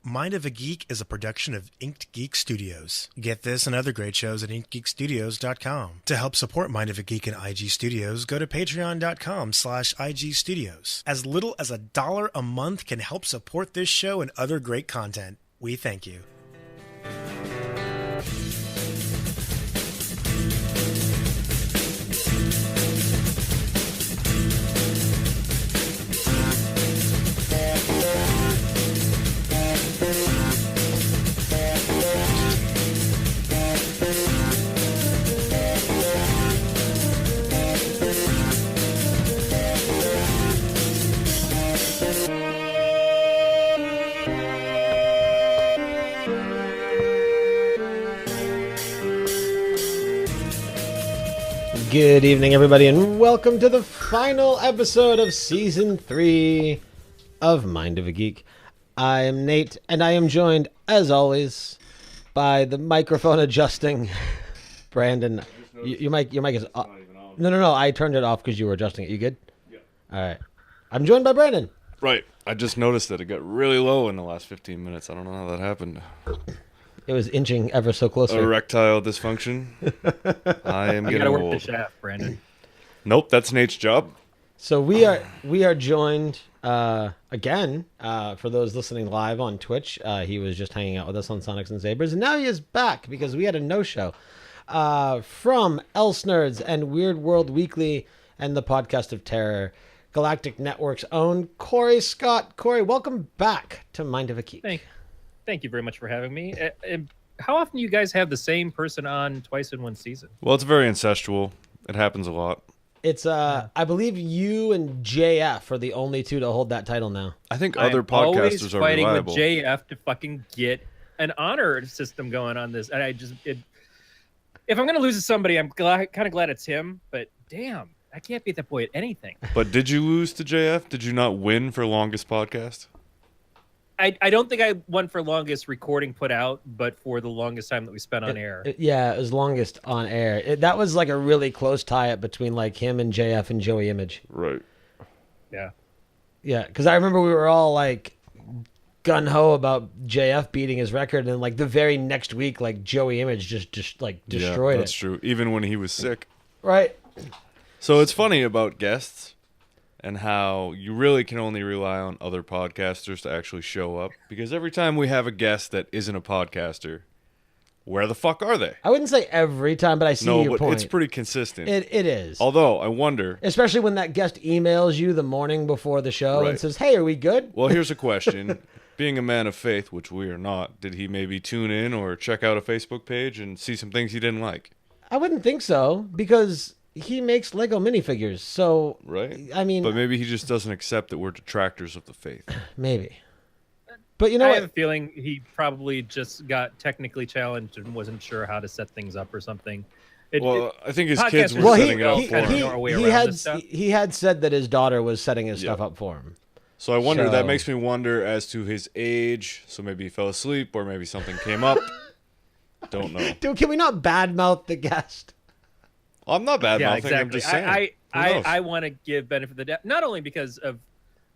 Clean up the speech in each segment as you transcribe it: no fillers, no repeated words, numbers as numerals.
Mind of a Geek is a production of Inked Geek Studios. Get this and other great shows at inkedgeekstudios.com. To help support Mind of a Geek and IG Studios, go to patreon.com/IG Studios. As little as $1 a month can help support this show and other great content. We thank you. Good evening, everybody, and welcome to the final episode of Season 3 of Mind of a Geek. I am Nate, and I am joined, as always, by the microphone adjusting Brandon. Your mic is off. No, I turned it off because you were adjusting it. You good? Yeah. All right. I'm joined by Brandon. Right. I just noticed that it got really low in the last 15 minutes. I don't know how that happened. It was inching ever so closer. Erectile dysfunction. I am You getting gotta work old. the shaft, Brandon. Nope, that's Nate's job. So we are joined again for those listening live on Twitch. He was just hanging out with us on Sonics and Sabers, and now he is back because we had a no-show from Else Nerds and Weird World Weekly and the Podcast of Terror, Galactic Network's own Corey Scott. Corey, welcome back to Mind of a Geek. Thank you very much for having me. How often do you guys have the same person on twice in one season? Well, it's very incestual. It happens a lot. It's I believe you and JF are the only two to hold that title now. I think I'm other always podcasters are fighting reliable. with JF to fucking get an honor system going on this, and if I'm gonna lose to somebody, I'm kind of glad it's him. But damn, I can't beat that boy at anything. But did you lose to JF? Did you not win for longest podcast? I don't think I won for longest recording put out, but for the longest time that we spent on air. It was longest on air. That was like a really close tie-up between like him and JF and Joey Image. Right. Yeah. Yeah, because I remember we were all like gung-ho about JF beating his record, and then like the very next week, like Joey Image just destroyed Yeah, it. that's true. Even when he was sick. Right. So it's funny about guests and how you really can only rely on other podcasters to actually show up. Because every time we have a guest that isn't a podcaster, where the fuck are they? I wouldn't say every time, but I see your but point. it's pretty consistent. It is. Although, I wonder... Especially when that guest emails you the morning before the show and Right. says, hey, are we good? Well, here's a question. Being a man of faith, which we are not, did he maybe tune in or check out a Facebook page and see some things he didn't like? I wouldn't think so, because he makes Lego minifigures, so... Right? I mean... But maybe he just doesn't accept that we're detractors of the faith. Maybe. But you know I what? have a feeling he probably just got technically challenged and wasn't sure how to set things up or something. I think his Podcasters kids were Well, setting it up for him. know our way around this stuff. he had said that his daughter was setting his stuff up for him. So I wonder, So- that makes me wonder as to his age. So maybe he fell asleep or maybe something came up. Don't know. Dude, can we not badmouth the guest? I'm not bad mouthing. exactly. I'm just saying. I want to give benefit of the doubt, not only because of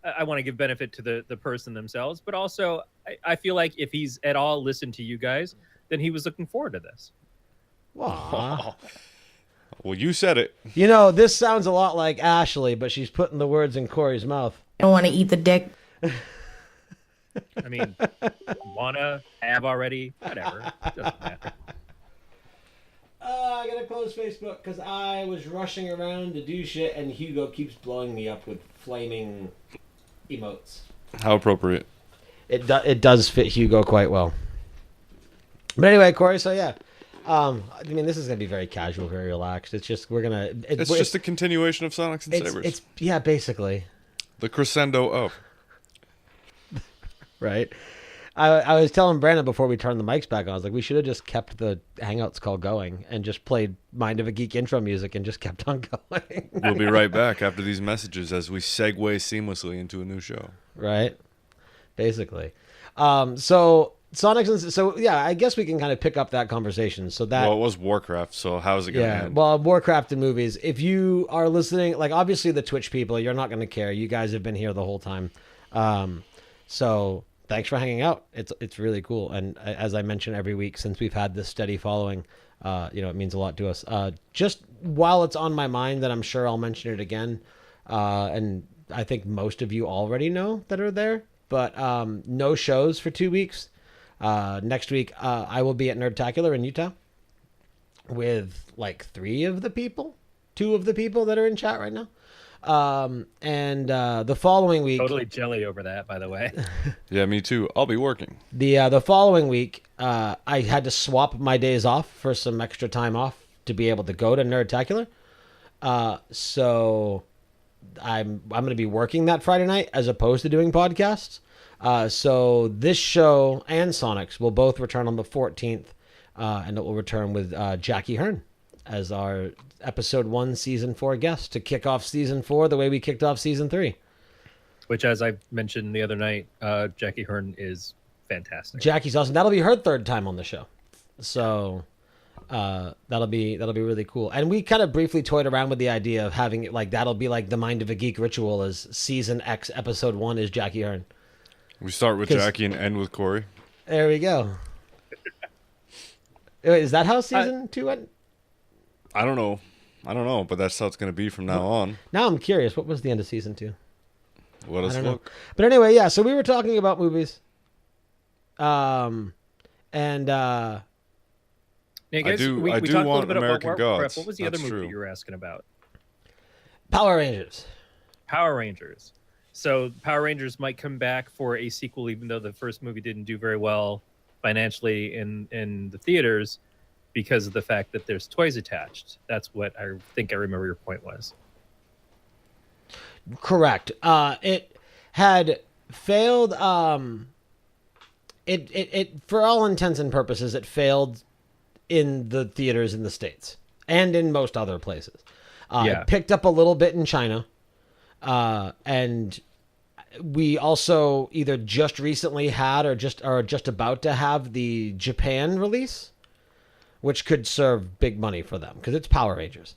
I want to give benefit to the person themselves, but also I feel like if he's at all listened to you guys, then he was looking forward to this. Aw. Well, you said it. You know, this sounds a lot like Ashley, but she's putting the words in Corey's mouth. I don't want to eat the dick. I mean, wanna have already, whatever. Doesn't matter. I gotta close Facebook because I was rushing around to do shit, and Hugo keeps blowing me up with flaming emotes. How appropriate. It does fit Hugo quite well. But anyway, Corey, so yeah. I mean, this is going to be very casual, very relaxed. It's just, we're going to... It's just a continuation of Sonics and Sabers. Yeah, basically. The crescendo of. Right? I was telling Brandon before we turned the mics back on, I was like, we should have just kept the Hangouts call going and just played Mind of a Geek intro music and just kept on going. We'll be right back after these messages as we segue seamlessly into a new show. Right? Basically. So Sonics and... So, yeah, I guess we can kind of pick up that conversation. So that... Well, it was Warcraft, so how's it going to end? Well, Warcraft and movies. If you are listening, like, obviously the Twitch people, you're not going to care. You guys have been here the whole time. So... thanks for hanging out. It's really cool. And as I mention every week since we've had this steady following, it means a lot to us. Just while it's on my mind, that I'm sure I'll mention it again. And I think most of you already know that are there, but no shows for 2 weeks. Next week, I will be at Nerdtacular in Utah with like 2 of the people that are in chat right now. And the following week, Totally jelly over that, by the way. Yeah, me too. I'll be working. the following week, I had to swap my days off for some extra time off to be able to go to Nerdtacular. So I'm going to be working that Friday night as opposed to doing podcasts. So this show and Sonics will both return on the 14th, and it will return with Jackie Hearn as our episode 1, season 4 guest to kick off season 4 the way we kicked off season 3. Which, as I mentioned the other night, Jackie Hearn is fantastic. Jackie's awesome. That'll be her 3rd time on the show, so that'll be really cool. And we kind of briefly toyed around with the idea of having it like that'll be like the Mind of a Geek ritual, as season X episode 1 is Jackie Hearn. We start with Jackie and end with Corey. There we go. Wait, is that how season 2 went? I don't know, but that's how it's going to be from now on. Now I'm curious. What was the end of season 2? Let us I don't know. look. But anyway, yeah. So we were talking about movies. Yeah, guys, we I do talked a want little bit American about Warcraft. Gods. What was the That's other movie true. that you were asking about? Power Rangers. Power Rangers. So Power Rangers might come back for a sequel, even though the first movie didn't do very well financially in the theaters, because of the fact that there's toys attached. That's what I think I remember your point was. Correct. It had failed. It for all intents and purposes, it failed in the theaters in the States and in most other places. Yeah. It picked up a little bit in China, and we also either just recently had or just about to have the Japan release, which could serve big money for them because it's Power Rangers.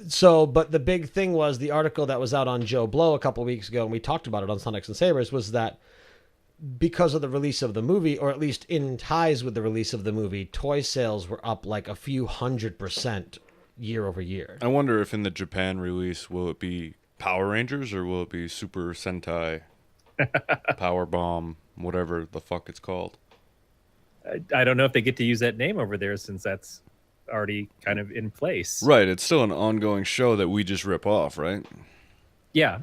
So, but the big thing was the article that was out on Joe Blow a couple weeks ago, and we talked about it on Sonics and Sabers, was that because of the release of the movie, or at least in ties with the release of the movie, toy sales were up like a few 100% year over year. I wonder if in the Japan release, will it be Power Rangers or will it be Super Sentai, Power Bomb, whatever the fuck it's called? I don't know if they get to use that name over there since that's already kind of in place. Right, it's still an ongoing show that we just rip off, right? Yeah.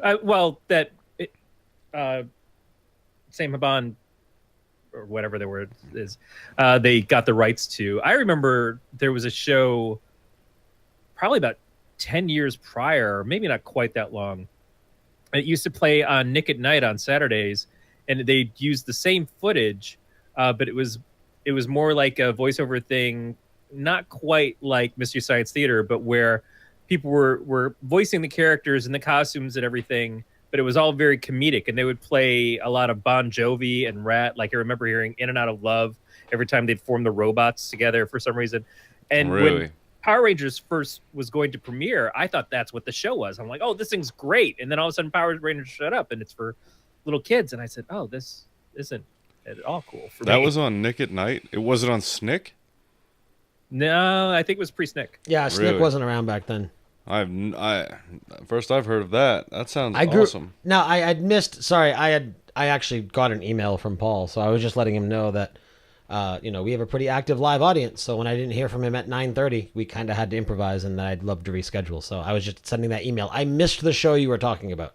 Same Haban, or whatever the word is, they got the rights to. I remember there was a show probably about 10 years prior, maybe not quite that long. It used to play on Nick at Night on Saturdays, and they used the same footage, but it was more like a voiceover thing, not quite like Mystery Science Theater, but where people were voicing the characters and the costumes and everything, but it was all very comedic, and they would play a lot of Bon Jovi and Rat. Like I remember hearing In and Out of Love every time they'd form the robots together for some reason. And Really? when Power Rangers first was going to premiere, I thought that's what the show was. I'm like, oh, this thing's great. And then all of a sudden Power Rangers shut up and it's for little kids. And I said, oh, this isn't at all cool for me. That was on Nick at Night? It wasn't on Snick? No, I think it was pre-Snick. Yeah, Snick Really? wasn't around back then. First I've heard of that. That sounds I awesome. No, I'd missed. Sorry, I actually got an email from Paul, so I was just letting him know that, we have a pretty active live audience. So when I didn't hear from him at 9:30, we kind of had to improvise, and I'd love to reschedule. So I was just sending that email. I missed the show you were talking about.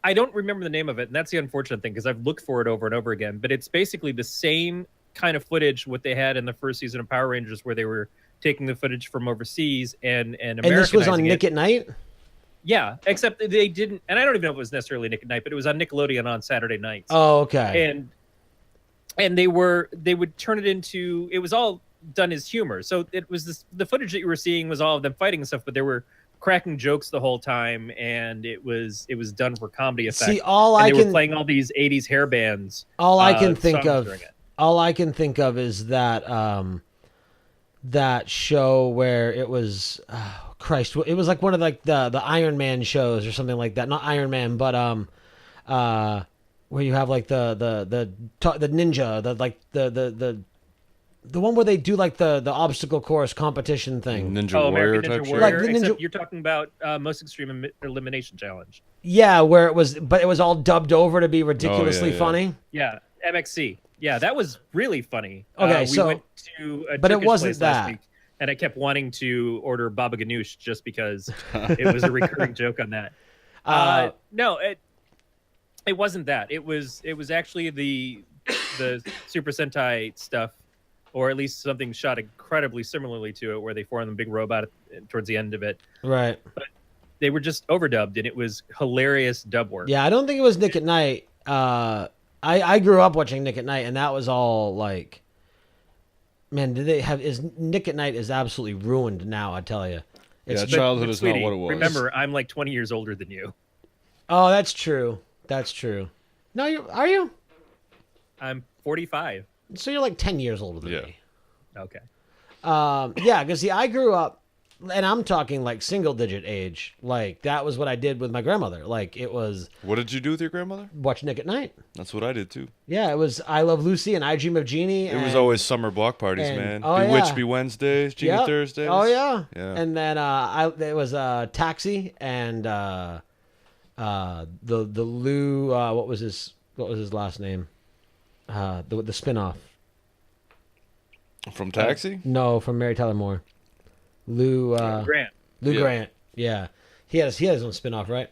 I don't remember the name of it, and that's the unfortunate thing because I've looked for it over and over again. But it's basically the same kind of footage what they had in the first season of Power Rangers, where they were taking the footage from overseas and And this was on Americanizing Nick it. at Night? Yeah, except they didn't, and I don't even know if it was necessarily Nick at Night, but it was on Nickelodeon on Saturday nights. Oh, okay. And they would turn it into, it was all done as humor. So it was the footage that you were seeing was all of them fighting and stuff, but they were cracking jokes the whole time, and it was done for comedy effect. See, they were playing all these 80s hair bands. All I can think songs of during it. all I can think of is that that show where it was Christ, it was like one of like the Iron Man shows or something like that. Not Iron Man, but where you have like the ninja, the one where they do like the obstacle course competition thing. Ninja Oh, Warrior American type Ninja shit. Warrior. Like the Except Ninja- you're talking about Most Extreme Elimination Challenge. Yeah, where it was all dubbed over to be ridiculously yeah. funny. Yeah, MXC. Yeah, that was really funny. Okay, we so- went to a but it Turkish wasn't place last that. week, and I kept wanting to order baba ganoush just because it was a recurring joke on that. No, it wasn't that. It was actually the Super Sentai stuff, or at least something shot incredibly similarly to it, where they formed a big robot towards the end of it. Right. They were just overdubbed, and it was hilarious dub work. Yeah, I don't think it was Nick at Night. I grew up watching Nick at Night, and that was all like, man, Nick at Night is absolutely ruined now. I tell you. Yeah, childhood is Sweetie, not what it was. Remember, I'm like 20 years older than you. Oh, that's true. That's true. No, are you? I'm 45. So you're like 10 years older than Yeah. me. Okay. Yeah, because see, I grew up, and I'm talking like single digit age. Like that was what I did with my grandmother. Like it was What did you do with your grandmother? watch Nick at Night. That's what I did too. Yeah, it was I Love Lucy and I Dream of Jeannie. It was always summer block parties, and- man. oh, Bewitch yeah. Be Wednesdays, Genie Yep. Thursdays. Oh yeah. Yeah. And then it was Taxi and the Lou what was his last name? The spinoff. From Taxi? No, from Mary Tyler Moore. Lou Grant. Lou Yeah. Grant. Yeah. He had his own spinoff, right?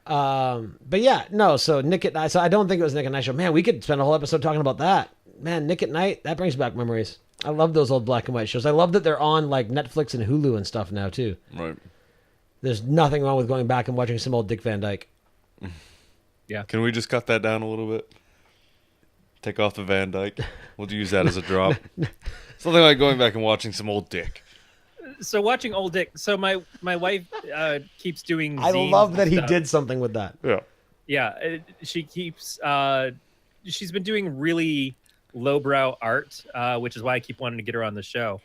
But yeah, no, so Nick at Night. So I don't think it was Nick at Night show. Man, we could spend a whole episode talking about that. Man, Nick at Night, that brings back memories. I love those old black and white shows. I love that they're on like Netflix and Hulu and stuff now too. Right. There's nothing wrong with going back and watching some old Dick Van Dyke. Can we just cut that down a little bit? Take off the Van Dyke. We'll use that as a drop. Something like going back and watching some old Dick. So watching old Dick. So my wife keeps doing. I zines love and that he stuff. did something with that. Yeah. Yeah, she keeps. She's been doing really lowbrow art, which is why I keep wanting to get her on the show.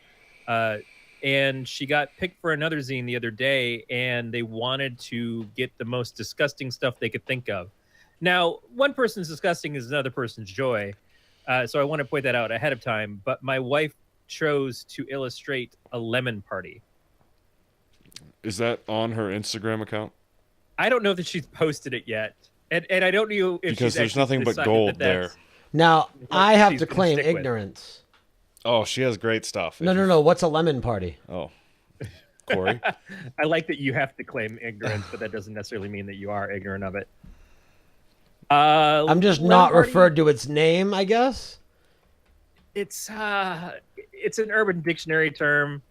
And she got picked for another zine the other day, and they wanted to get the most disgusting stuff they could think of. Now, one person's disgusting is another person's joy. So I want to point that out ahead of time. But my wife chose to illustrate a lemon party. Is that on her Instagram account? I don't know that she's posted it yet. And I don't know if Because she's there's actually nothing but decided gold that that's- there. Now, what I have she's to gonna claim stick with. ignorance. Oh, she has great stuff. No. What's a lemon party? Oh. Corey? I like that you have to claim ignorance, but that doesn't necessarily mean that you are ignorant of it. I'm just lemon not party, referred to its name, I guess. It's an Urban Dictionary term.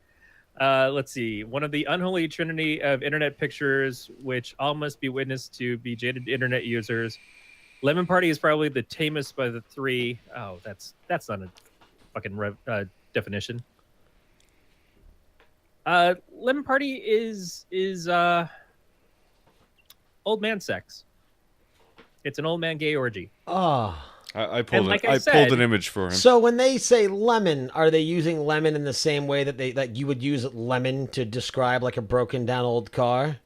Let's see. One of the unholy trinity of internet pictures, which all must be witnessed to be jaded internet users. Lemon party is probably the tamest by the three. Oh, that's not a fucking definition. Lemon party is old man sex. It's an old man gay orgy. Oh. I pulled like it. I I said- pulled an image for him. So when they say lemon, are they using lemon in the same way that you would use lemon to describe like a broken down old car?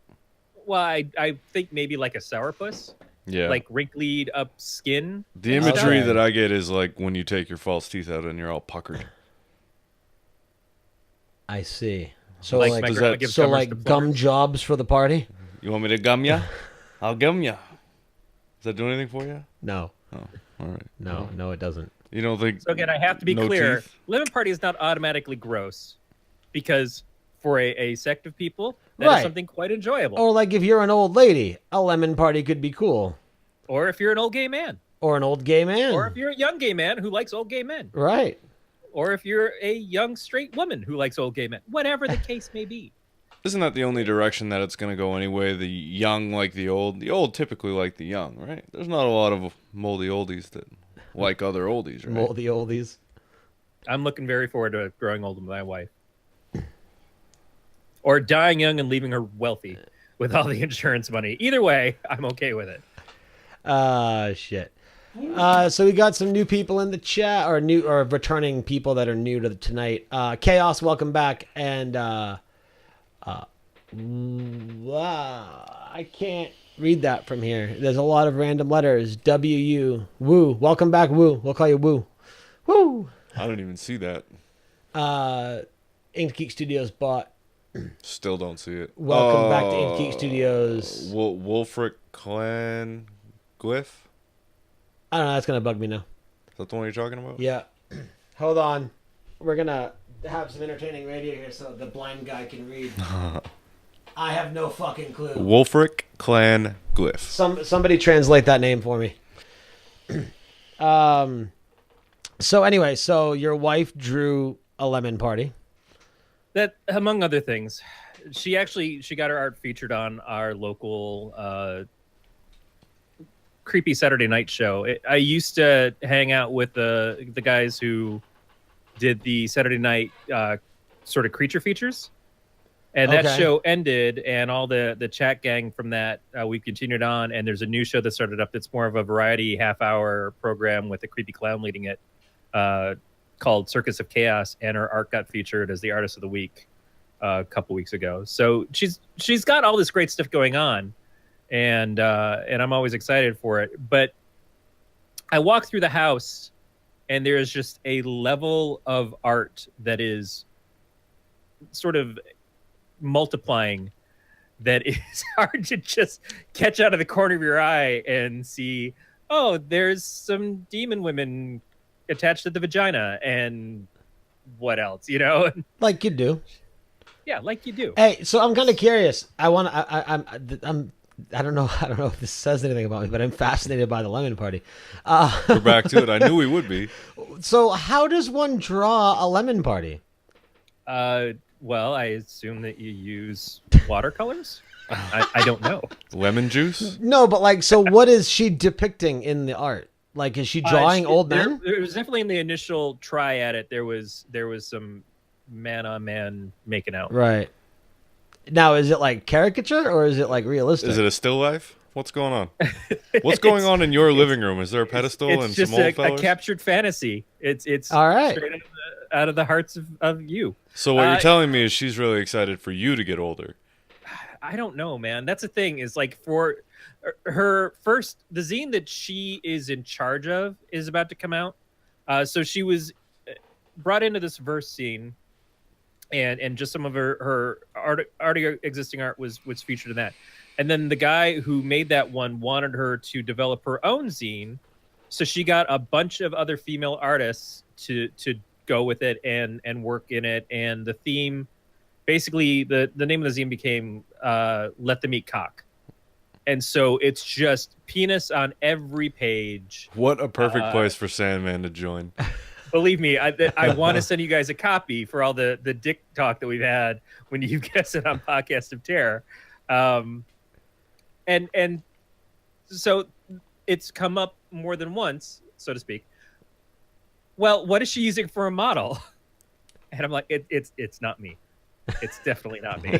Well, I think maybe like a sourpuss, Yeah. like wrinkled up skin. The and imagery Okay. that I get is like when you take your false teeth out and you're all puckered. I see. So Like like, my does grandma that- gives so covers like to gum plumbers. jobs for the party? You want me to gum ya? I'll gum ya. Does that do anything for you? No, Oh, all right. no, it doesn't. You don't think? So again, I have to be No clear. teeth? Lemon party is not automatically gross, because for a sect of people, that is Right. something quite enjoyable. Or like if you're an old lady, a lemon party could be cool. Or if you're an old gay man, Or an old gay man. or if you're a young gay man who likes old gay men, Right. or if you're a young straight woman who likes old gay men, whatever the case may be. Isn't that the only direction that it's going to go anyway? The young like the old. The old typically like the young, right? There's not a lot of moldy oldies that like other oldies, right? Moldy oldies. I'm looking very forward to growing old with my wife, or dying young and leaving her wealthy with all the insurance money. Either way, I'm okay with it. Shit. So we got some new people in the chat, or returning people that are new to tonight. Chaos, welcome back, and I can't read that from here. There's a lot of random letters. W-U. Woo. Welcome back, Woo. We'll call you Woo. Woo. I don't even see that. Inked Geek Studios bought. Still don't see it. Welcome back to Inked Geek Studios. Wolfric Clan Glyph? I don't know. That's going to bug me now. Is that the one you're talking about? Yeah. Hold on. We're going to have some entertaining radio here so the blind guy can read. I have no fucking clue. Wolfric Clan Glyph. Somebody translate that name for me. So anyway, so your wife drew a lemon party. That, among other things, she got her art featured on our local creepy Saturday night show. I used to hang out with the guys who did the Saturday night sort of creature features, and that show ended, and all the chat gang from that we continued on, and there's a new show that started up that's more of a variety half-hour program with a creepy clown leading it, called Circus of Chaos, and her art got featured as the artist of the week a couple weeks ago. So she's got all this great stuff going on, and I'm always excited for it. But I walk through the house, and there is just a level of art that is sort of multiplying that is hard to just catch out of the corner of your eye and see, oh, there's some demon women attached to the vagina and what else, you know? Like you do. Yeah, like you do. Hey, so I'm kind of curious. I don't know if this says anything about me, but I'm fascinated by the lemon party. We're back to it. I knew we would be. So how does one draw a lemon party? Well, I assume that you use watercolors. I don't know. Lemon juice? No, but like, so what is she depicting in the art? Like, is she drawing old men? There was definitely in the initial try at it. There was some man on man making out. Right. Now, is it like caricature or is it like realistic? Is it a still life? What's going on? What's going on in your living room? Is there a pedestal and some old It's just a fellas? captured fantasy. It's all right. Straight out of the hearts of you. So what you're telling me is she's really excited for you to get older. I don't know, man. That's the thing, is like for her first, the zine that she is in charge of is about to come out. So she was brought into this verse scene, and just some of her already existing art was featured in that. And then the guy who made that one wanted her to develop her own zine. So she got a bunch of other female artists to go with it and work in it. And the theme, basically the name of the zine became Let Them Eat Cock. And so it's just penis on every page. What a perfect place for Sandman to join. Believe me, I want to send you guys a copy for all the dick talk that we've had when you guessed it on Podcast of Terror. And so it's come up more than once, so to speak. Well, what is she using for a model? And I'm like, it's not me. It's definitely not me.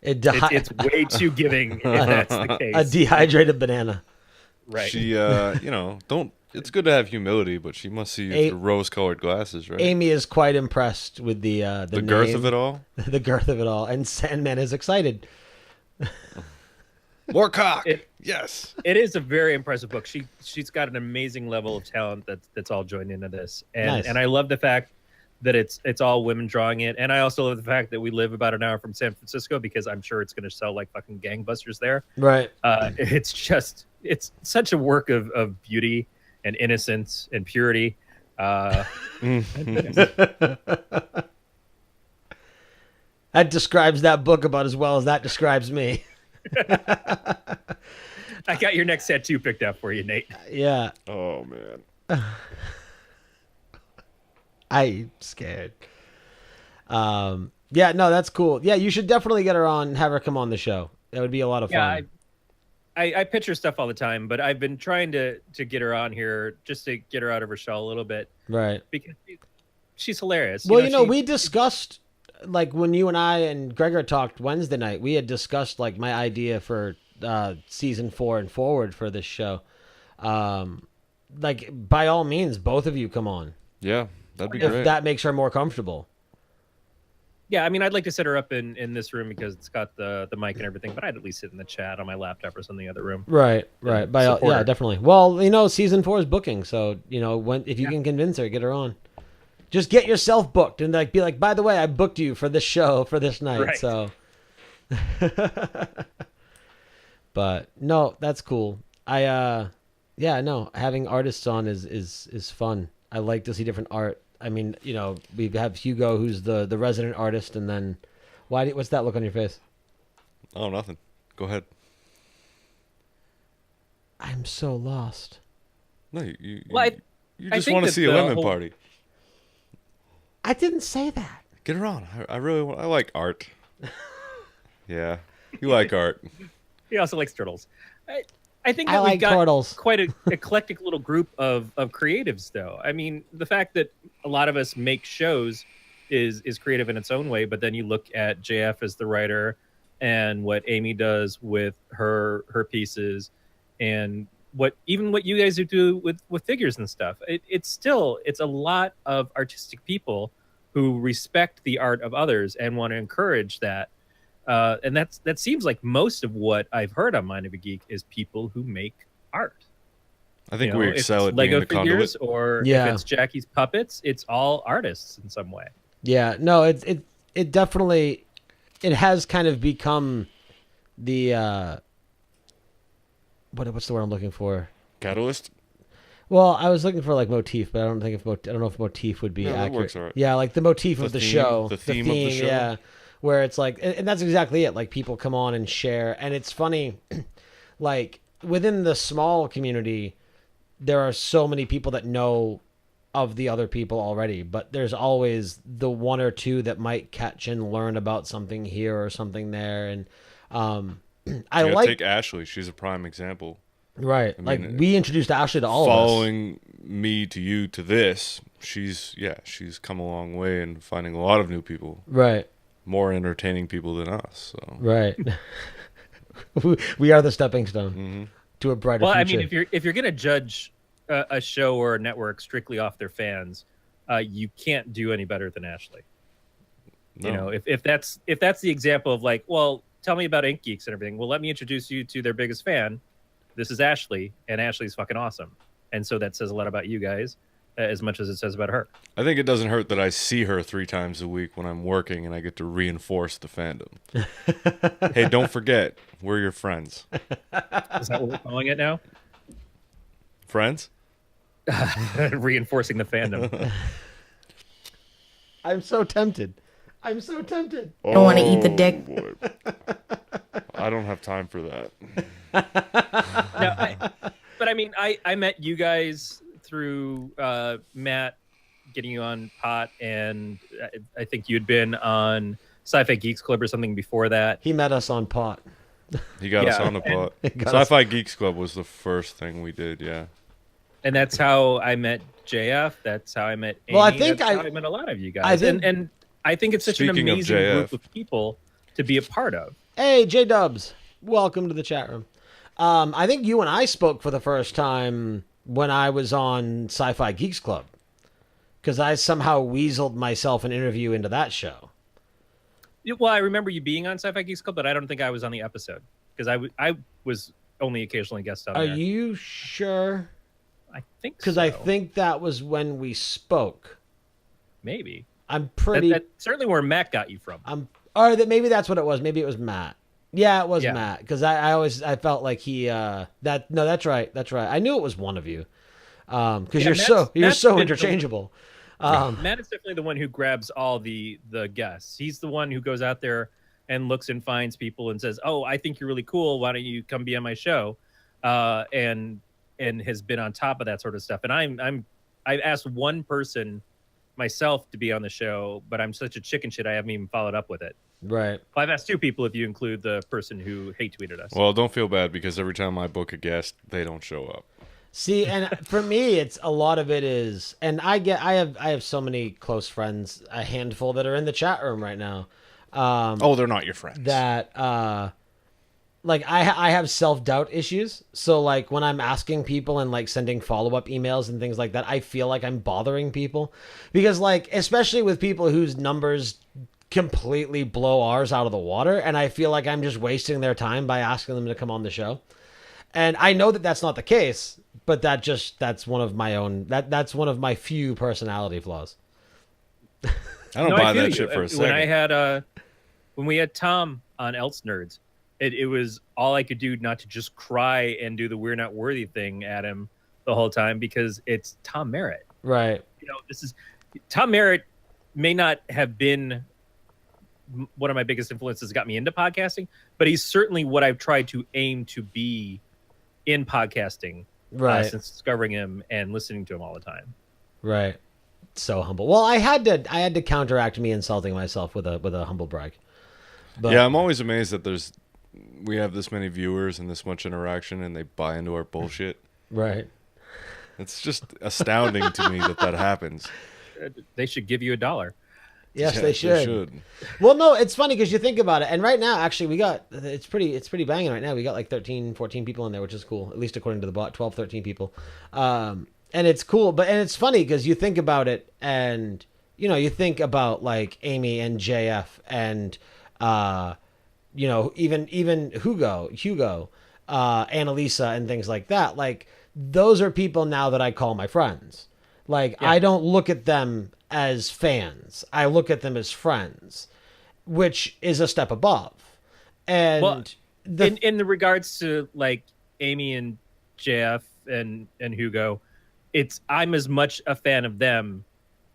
It's way too giving if that's the case. A dehydrated banana. Right. She, don't. It's good to have humility, but she must see you through rose-colored glasses, right? Amy is quite impressed with the girth of it all. The girth of it all, and Sandman is excited. More cock. Yes. It is a very impressive book. She's got an amazing level of talent that's all joined into this, and I love the fact that it's all women drawing it, and I also love the fact that we live about an hour from San Francisco, because I'm sure it's going to sell like fucking gangbusters there. Right. It's such a work of beauty and innocence and purity. That describes that book about as well as that describes me. I got your next tattoo picked out for you, Nate. Yeah. Oh man. I'm scared. Yeah, no, that's cool. Yeah, you should definitely get her on, have her come on the show. That would be a lot of fun. Yeah, I pitch her stuff all the time, but I've been trying to get her on here just to get her out of her shell a little bit. Right. Because she's hilarious. Well, we discussed, like, when you and I and Gregor talked Wednesday night, we had discussed, like, my idea for season 4 and forward for this show. Like, by all means, both of you come on. Yeah, that'd be if great. That makes her more comfortable. Yeah, I mean, I'd like to set her up in this room because it's got the mic and everything, but I'd at least sit in the chat on my laptop or something in the other room. Right. Support Yeah, her. definitely. Well, season 4 is booking, so if you can convince her, get her on. Just get yourself booked and be like, by the way, I booked you for this show for this night. Right. So, but no, that's cool. Having artists on is fun. I like to see different art. I mean, we have Hugo, who's the resident artist, and then what's that look on your face? Oh, nothing. Go ahead. I'm so lost. No, you Well, I just think want to that see a the women whole- party. I didn't say that. Get her on. I like art. Yeah, you like art. He also likes turtles. I think I that we've like got turtles. quite an eclectic little group of creatives, though. I mean, the fact that a lot of us make shows is creative in its own way, but then you look at JF as the writer and what Amy does with her pieces, and what you guys do with figures and stuff. It's a lot of artistic people who respect the art of others and want to encourage that. And that seems like most of what I've heard on Mind of a Geek is people who make art. I think we if excel it's at being Lego the figures, conduit. or Yeah. if it's Jackie's puppets, it's all artists in some way. Yeah, no, it definitely has kind of become the what's the word I'm looking for? Catalyst. Well, I was looking for like motif, but I don't know if motif would be No, that accurate. works all right. Yeah, like the motif The of the theme- show, the theme of the show. yeah, where it's like, and that's exactly it. Like people come on and share, and it's funny, like within the small community, there are so many people that know of the other people already, but there's always the one or two that might catch and learn about something here or something there, and I You gotta like take Ashley. She's a prime example. right. I Like mean, we introduced Ashley to all of us. Following me to you to this, she's come a long way in finding a lot of new people, Right. more entertaining people than us. So Right. We are the stepping stone Mm-hmm. to a brighter Well, I future. mean, if you're gonna judge a show or a network strictly off their fans, you can't do any better than Ashley. no. You know, if that's the example of like, well, tell me about Ink Geeks and everything. Well, let me introduce you to their biggest fan. This is Ashley, and Ashley's fucking awesome. And so that says a lot about you guys, as much as it says about her. I think it doesn't hurt that I see her 3 times a week when I'm working, and I get to reinforce the fandom. Hey, don't forget, we're your friends. Is that what we're calling it now? Friends? Reinforcing the fandom. I'm so tempted. I don't want to eat the dick. Boy. I don't have time for that. No, but I mean, I met you guys through Matt getting you on Pot, and I think you'd been on Sci-Fi Geeks Club or something before that. He met us on pot. He got us Yeah, on the pot. got us- Sci-Fi Geeks Club was the first thing we did, yeah. And that's how I met JF. That's how I met Amy. Well, I think that's how I- I met a lot of you guys. I think- and I think it's such an Speaking of amazing JF. group of people to be a part of. Hey, J Dubs, welcome to the chat room. I think you and I spoke for the first time when I was on Sci-Fi Geeks Club, because I somehow weaseled myself an interview into that show. Well, I remember you being on Sci-Fi Geeks Club, but I don't think I was on the episode because I was only occasionally guest on Are there. you sure? I think Because so. I think that was when we spoke. maybe I'm pretty. that's certainly where Matt got you from. Or that maybe that's what it was. Maybe it was Matt. Yeah, it was Yeah. Matt. Because I felt like he that's right. I knew it was one of you. Because Yeah, you're Matt's so been the- interchangeable. Matt is definitely the one who grabs all the guests. He's the one who goes out there and looks and finds people and says, "Oh, I think you're really cool. Why don't you come be on my show?" And has been on top of that sort of stuff. And I've asked one person myself to be on the show, but I'm such a chicken shit I haven't even followed up with it. Right. Well, I've asked 2 people if you include the person who hate tweeted us. Well, don't feel bad because every time I book a guest, they don't show up. See, and for me, it's a lot of it is, and I have so many close friends, a handful that are in the chat room right now. Oh, they're not your friends. That like I have self-doubt issues, so like when I'm asking people and like sending follow-up emails and things like that, I feel like I'm bothering people, because like especially with people whose numbers completely blow ours out of the water, and I feel like I'm just wasting their time by asking them to come on the show. And I know that that's not the case, but that's one of my own that's one of my few personality flaws. I don't No, buy feel that you. shit for a second. When I had when we had Tom on Elts Nerds, it was all I could do not to just cry and do the "we're not worthy" thing at him the whole time, because it's Tom Merritt. Right. You know, this is Tom Merritt may not have been one of my biggest influences that got me into podcasting, but he's certainly what I've tried to aim to be in podcasting, Right. since discovering him and listening to him all the time. Right. So humble. Well, I had to counteract me insulting myself with a humble brag. But, Yeah, I'm always amazed that we have this many viewers and this much interaction, and they buy into our bullshit. Right. It's just astounding to me that happens. They should give you $1. Yes, Yeah, they should. should. Well, no, it's funny because you think about it, and right now, actually, it's pretty banging right now. We got like 13, 14 people in there, which is cool, at least according to the bot, 12, 13 people. And it's cool, and it's funny because you think about it, and you think about like Amy and JF and even Hugo, Annalisa and things like that. Like those are people now that I call my friends. Like Yeah. I don't look at them as fans. I look at them as friends, which is a step above. And Well, in the regards to like Amy and JF and Hugo, I'm as much a fan of them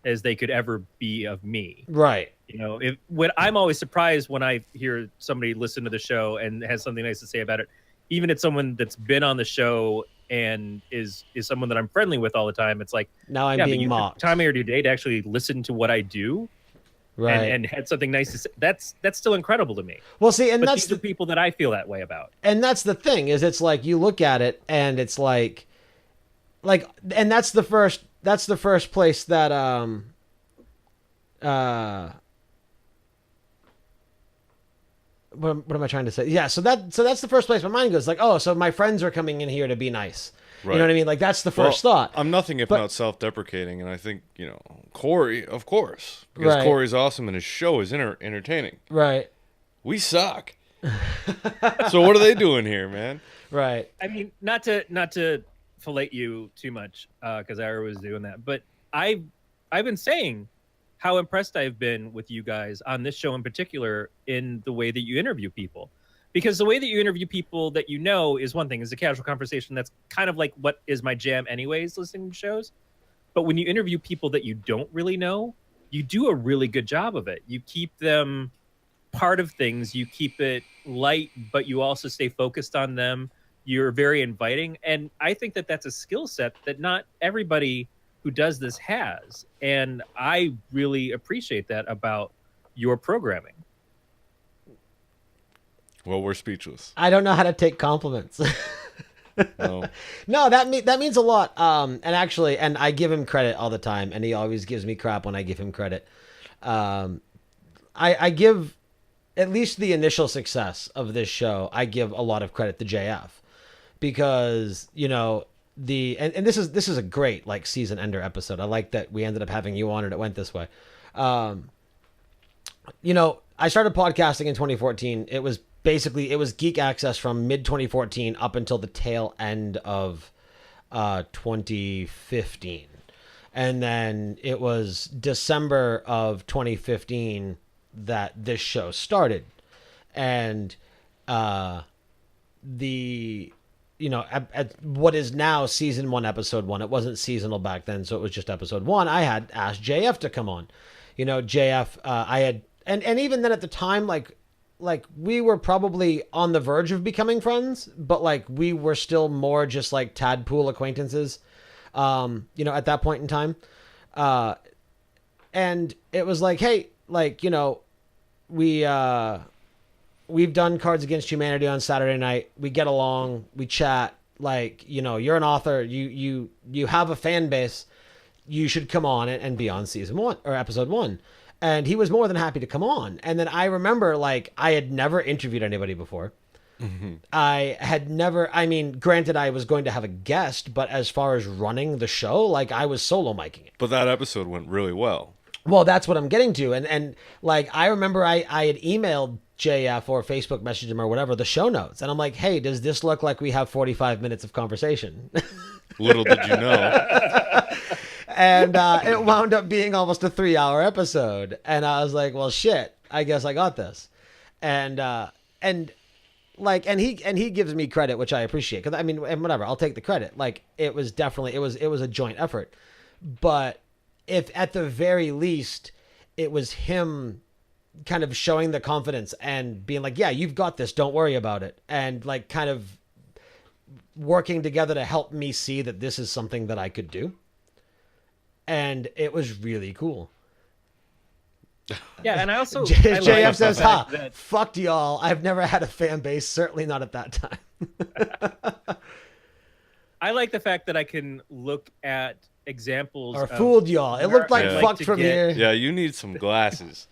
as they could ever be of me. right. You know, when I'm always surprised when I hear somebody listen to the show and has something nice to say about it, even if someone that's been on the show and is someone that I'm friendly with all the time. It's like, Now I'm but being you took mocked. time out of your day to actually listen to what I do, Right. and had something nice to say. That's still incredible to me. Well, see, and But that's these are people that I feel that way about. and that's the thing is it's like you look at it and it's like and that's the first place that what am I trying to say? Yeah, so that's the first place my mind goes, like, oh, so my friends are coming in here to be nice. You know what I mean? Like that's the first thought. I'm nothing if But- not self-deprecating, and I think Corey, of course, because Right. Corey's awesome and his show is entertaining. Right. We suck. So what are they doing here, man? Right. I mean, not to fillet you too much, because I was doing that, but I've been saying how impressed I've been with you guys on this show in particular in the way that you interview people. Because the way that you interview people that you know is one thing, is a casual conversation. That's kind of like what is my jam anyways, listening to shows. But when you interview people that you don't really know, you do a really good job of it. You keep them part of things. You keep it light, but you also stay focused on them. You're very inviting. And I think that that's a skill set that not everybody who does this has. And I really appreciate that about your programming. Well, we're speechless. I don't know how to take compliments. No. No, that means a lot. And actually, and I give him credit all the time, and he always gives me crap when I give him credit. I give at least the initial success of this show. I give a lot of credit to JF because and this is a great like season ender episode. I like that we ended up having you on and it went this way. I started podcasting in 2014. It was Geek Access from mid 2014 up until the tail end of 2015. And then it was December of 2015 that this show started. And at what is now season 1, episode 1, it wasn't seasonal back then, so it was just episode 1. I had asked JF to come on. JF, I had, and even then at the time, like we were probably on the verge of becoming friends, but like we were still more just like tadpole acquaintances, at that point in time. And it was like, hey, like, we've done Cards Against Humanity on Saturday night. We get along, we chat, like, you're an author, you have a fan base. You should come on and be on season 1 or episode 1. And he was more than happy to come on. And then I remember, like, I had never interviewed anybody before. Mm-hmm. I had never, granted I was going to have a guest, but as far as running the show, like I was solo micing it. But that episode went really well. Well, that's what I'm getting to. And like, I remember I had emailed JF or Facebook messaged him or whatever, the show notes. And I'm like, hey, does this look like we have 45 minutes of conversation? Little did you know. And it wound up being almost a 3-hour episode. And I was like, well, shit, I guess I got this. And he gives me credit, which I appreciate. Cause I mean, and whatever, I'll take the credit. Like, it was definitely, it was a joint effort, but if at the very least it was him kind of showing the confidence and being like, yeah, you've got this, don't worry about it. And like kind of working together to help me see that this is something that I could do. And it was really cool. Yeah, and I also JF says, that fucked y'all. I've never had a fan base, certainly not at that time. I like the fact that I can look at examples Or of fooled y'all. It looked like where I'd fucked to from get- here. Yeah, you need some glasses.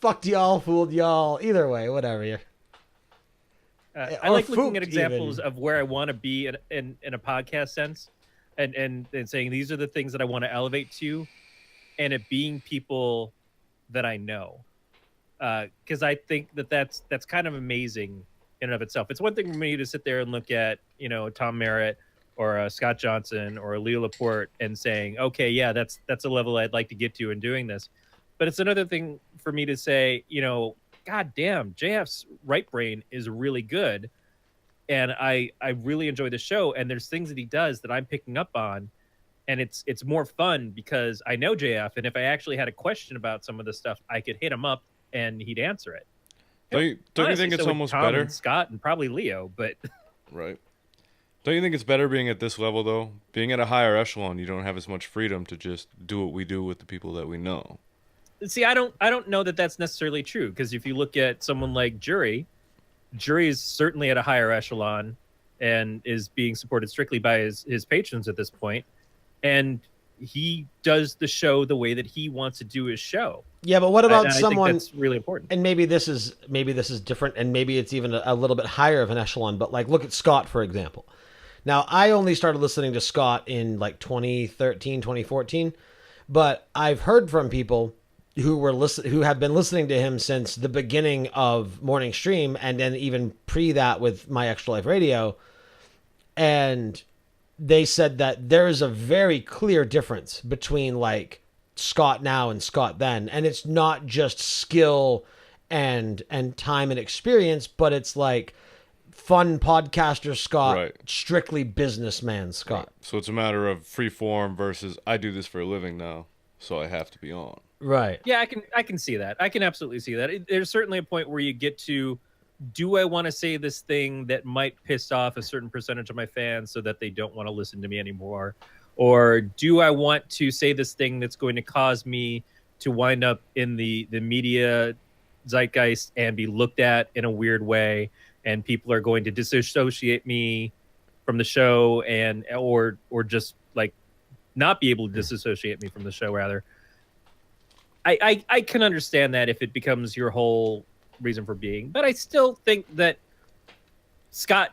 Fucked y'all, fooled y'all. Either way, whatever. I or like looking fooked at examples even. of where I want to be in a podcast sense, and saying these are the things that I want to elevate to, and it being people that I know, because I think that's kind of amazing in and of itself. It's one thing for me to sit there and look at Tom Merritt or Scott Johnson or Leo Laporte and saying, okay, yeah, that's a level I'd like to get to in doing this. But it's another thing for me to say, God damn, JF's right brain is really good. And I really enjoy the show. And there's things that he does that I'm picking up on. And it's more fun because I know JF. And if I actually had a question about some of the stuff, I could hit him up and he'd answer it. Don't you Honestly, think it's so would almost Tom better? and Scott and probably Leo, but Right. Don't you think it's better being at this level, though? Being at a higher echelon, you don't have as much freedom to just do what we do with the people that we know. see, I don't know that that's necessarily true, because if you look at someone like Jury is certainly at a higher echelon and is being supported strictly by his patrons at this point, and he does the show the way that he wants to do his show. Yeah, but what about And I someone? think that's really important. And maybe this is different, and maybe it's even a little bit higher of an echelon. But like, look at Scott, for example. Now, I only started listening to Scott in like 2013, 2014, but I've heard from people who have been listening to him since the beginning of Morning Stream, and then even pre that with My Extra Life Radio, and they said that there is a very clear difference between like Scott now and Scott then, and it's not just skill and time and experience, but it's like fun podcaster Scott, Right. strictly businessman Scott. So it's a matter of free form versus I do this for a living now, so I have to be on. Right. Yeah, I can see that. I can absolutely see that. There's certainly a point where you get to, do I want to say this thing that might piss off a certain percentage of my fans so that they don't want to listen to me anymore? Or do I want to say this thing that's going to cause me to wind up in the media zeitgeist and be looked at in a weird way, and people are going to disassociate me from the show, and or just like not be able to disassociate me from the show, rather. I can understand that if it becomes your whole reason for being, but I still think that Scott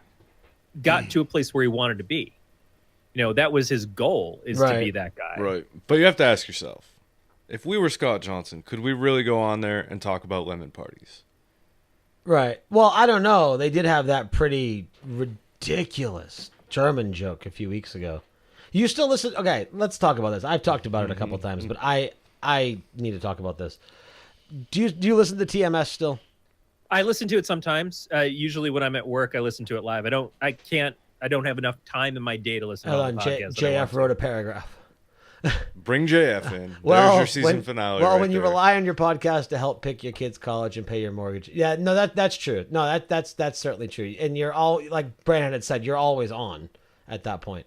got to a place where he wanted to be. That was his goal, is to be that guy. Right. But you have to ask yourself, if we were Scott Johnson, could we really go on there and talk about lemon parties? Right. Well, I don't know. They did have that pretty ridiculous German joke a few weeks ago. You still listen? Okay, let's talk about this. I've talked about it a couple of times, but I need to talk about this. Do you listen to TMS still? I listen to it sometimes. Usually when I'm at work, I listen to it live. I don't have enough time in my day to listen to all Hold the on, podcasts. that I want JF to. wrote a paragraph. Bring JF in. Well, There's your season finale. Well, right when you there. rely on your podcast to help pick your kids' college and pay your mortgage, yeah, no, that's true. No, that's certainly true. And you're all, like Brandon had said, you're always on at that point.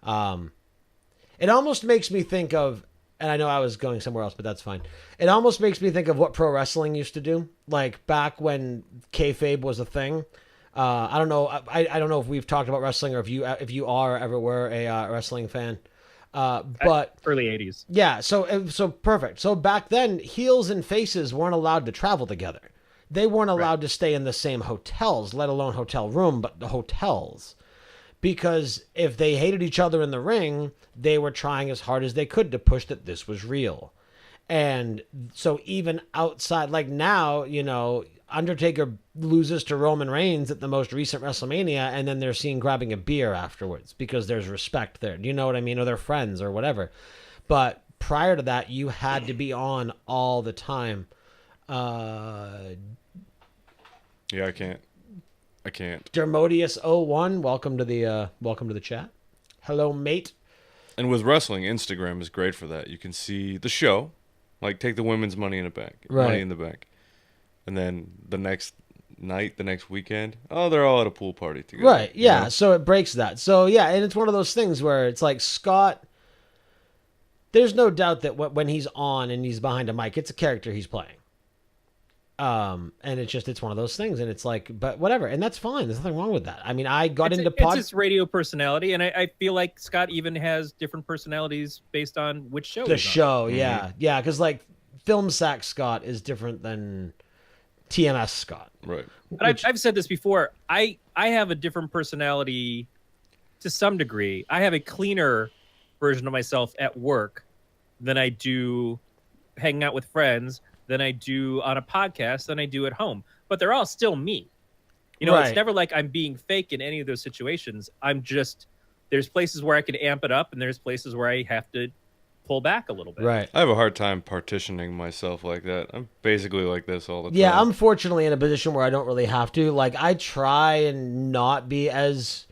It almost makes me think of, and I know I was going somewhere else, but that's fine. It almost makes me think of what pro wrestling used to do, like back when kayfabe was a thing. I don't know. I don't know if we've talked about wrestling, or if you are or ever were a wrestling fan. But Early 80s. yeah, so perfect. So back then, heels and faces weren't allowed to travel together. They weren't allowed to stay in the same hotels, let alone hotel room, but the hotels. Because if they hated each other in the ring, they were trying as hard as they could to push that this was real. And so even outside, like now, you know, Undertaker loses to Roman Reigns at the most recent WrestleMania, and then they're seen grabbing a beer afterwards because there's respect there. Do you know what I mean? Or they're friends or whatever. But prior to that, you had to be on all the time. Yeah, I can't. Dermodius01, welcome to the chat. Hello, mate. And with wrestling, Instagram is great for that. You can see the show, like take the women's Money in the Bank, Money in the Bank, and then the next night, the next weekend, they're all at a pool party together. Right? Yeah. You know? So it breaks that. So yeah, and it's one of those things where it's like Scott. There's no doubt that when he's on and he's behind a mic, it's a character he's playing. And it's one of those things, and it's like, but whatever, and that's fine. There's nothing wrong with that. I mean, I got into it's his radio personality, and I feel like Scott even has different personalities based on which show. The he's on. show, yeah, because like Film Sack Scott is different than TMS Scott, Right. But I've said this before. I have a different personality to some degree. I have a cleaner version of myself at work than I do hanging out with friends, than I do on a podcast, than I do at home. But they're all still me. You know, It's never like I'm being fake in any of those situations. I'm just, there's places where I can amp it up, and there's places where I have to pull back a little bit. Right. I have a hard time partitioning myself like that. I'm basically like this all the time. Yeah, I'm fortunately in a position where I don't really have to. Like, I try and not be as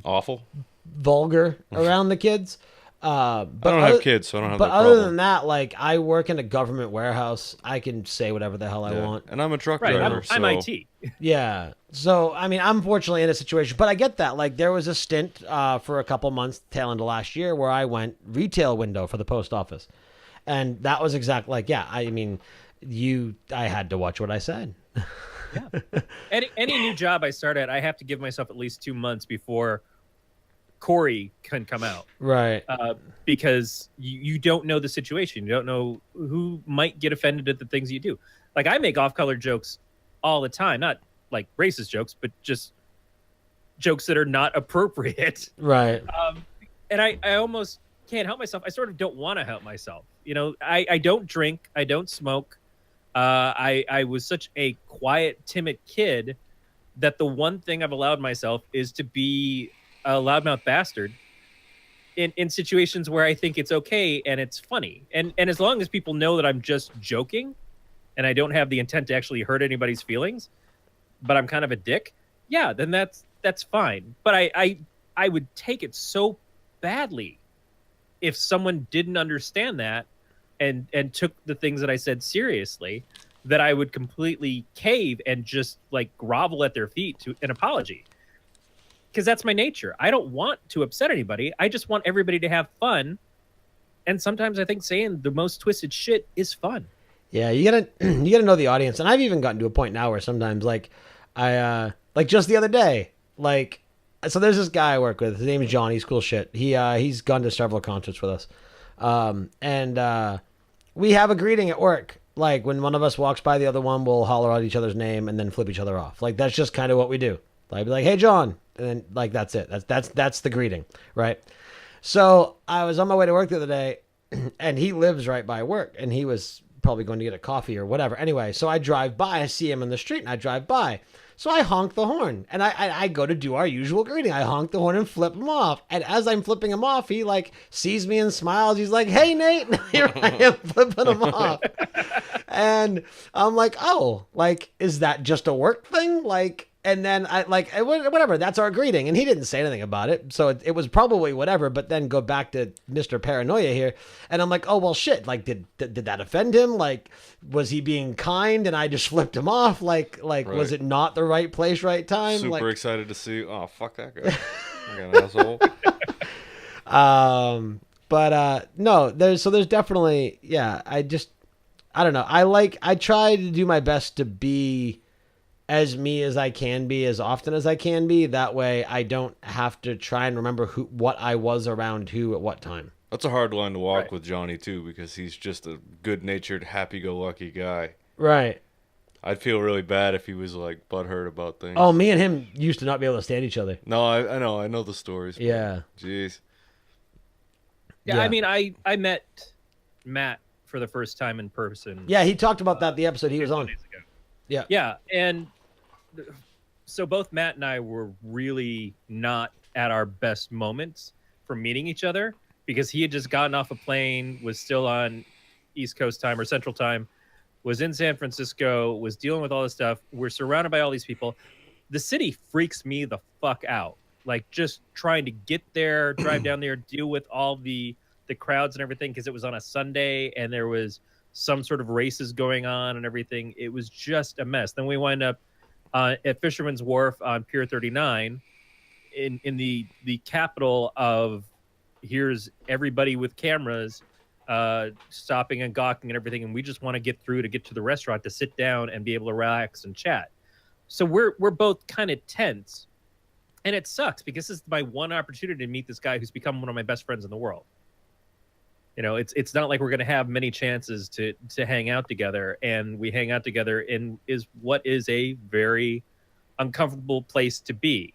awful. vulgar around the kids. But I don't have kids, so I don't have that problem. But other than that, like, I work in a government warehouse. I can say whatever the hell I want. And I'm a truck Right. driver. I'm IT. Yeah. So, I mean, I'm fortunately in a situation, but I get that. Like, there was a stint for a couple months, tail end of last year, where I went retail window for the post office. And that was exactly like, yeah, I mean, I had to watch what I said. Yeah. Any new job I start at, I have to give myself at least 2 months before Corey can come out. Right. Because you don't know the situation. You don't know who might get offended at the things you do. Like, I make off-color jokes all the time, not like racist jokes, but just jokes that are not appropriate. Right. And I almost can't help myself. I sort of don't want to help myself. You know, I don't drink. I don't smoke. I was such a quiet, timid kid that the one thing I've allowed myself is to be a loudmouth bastard in situations where I think it's okay and it's funny. And as long as people know that I'm just joking and I don't have the intent to actually hurt anybody's feelings, but I'm kind of a dick, yeah, then that's fine. But I would take it so badly if someone didn't understand that and took the things that I said seriously, that I would completely cave and just like grovel at their feet to an apology. Because that's my nature. I don't want to upset anybody. I just want everybody to have fun. And sometimes I think saying the most twisted shit is fun. Yeah, you gotta know the audience. And I've even gotten to a point now where sometimes, like, like just the other day, like, so there's this guy I work with. His name is John. He's cool shit. He's gone to several concerts with us. And we have a greeting at work. Like, when one of us walks by the other one, we'll holler out each other's name and then flip each other off. Like, that's just kind of what we do. Like, be like, hey, John. And then, like, that's it. That's the greeting, right? So I was on my way to work the other day, and he lives right by work, and he was probably going to get a coffee or whatever. Anyway, so I drive by. I see him in the street, and I drive by. So I honk the horn, and I go to do our usual greeting. I honk the horn and flip him off. And as I'm flipping him off, he, like, sees me and smiles. He's like, hey, Nate. And here I am flipping him off. And I'm like, oh, like, is that just a work thing? Like, and then I like, whatever, that's our greeting. And he didn't say anything about it. So it was probably whatever, but then go back to Mr. Paranoia here. And I'm like, oh, well, shit. Like, did that offend him? Like, was he being kind and I just flipped him off? Like, right. Was it not the right place, right time? Super excited to see, oh, fuck that guy. I got an asshole. But no, there's definitely, yeah, I don't know. I try to do my best to be as me as I can be, as often as I can be. That way I don't have to try and remember what I was around who at what time. That's a hard line to walk with Johnny, too, because he's just a good-natured, happy-go-lucky guy. Right. I'd feel really bad if he was, like, butthurt about things. Oh, me and him used to not be able to stand each other. No, I know the stories. Yeah. Jeez. Yeah, I mean, I met Matt for the first time in person. Yeah, he talked about that the episode he was on. Days ago. Yeah. Yeah, and so both Matt and I were really not at our best moments for meeting each other because he had just gotten off a plane, was still on East Coast time or Central time, was in San Francisco, was dealing with all this stuff. We're surrounded by all these people. The city freaks me the fuck out. Like just trying to get there, drive down there, deal with all the crowds and everything because it was on a Sunday and there was some sort of races going on and everything. It was just a mess. Then we wind up at Fisherman's Wharf on Pier 39 in the capital of here's everybody with cameras stopping and gawking and everything, and we just want to get through to get to the restaurant to sit down and be able to relax and chat. So we're both kind of tense, and it sucks because this is my one opportunity to meet this guy who's become one of my best friends in the world. You know, it's not like we're going to have many chances to hang out together, and we hang out together in is what is a very uncomfortable place to be.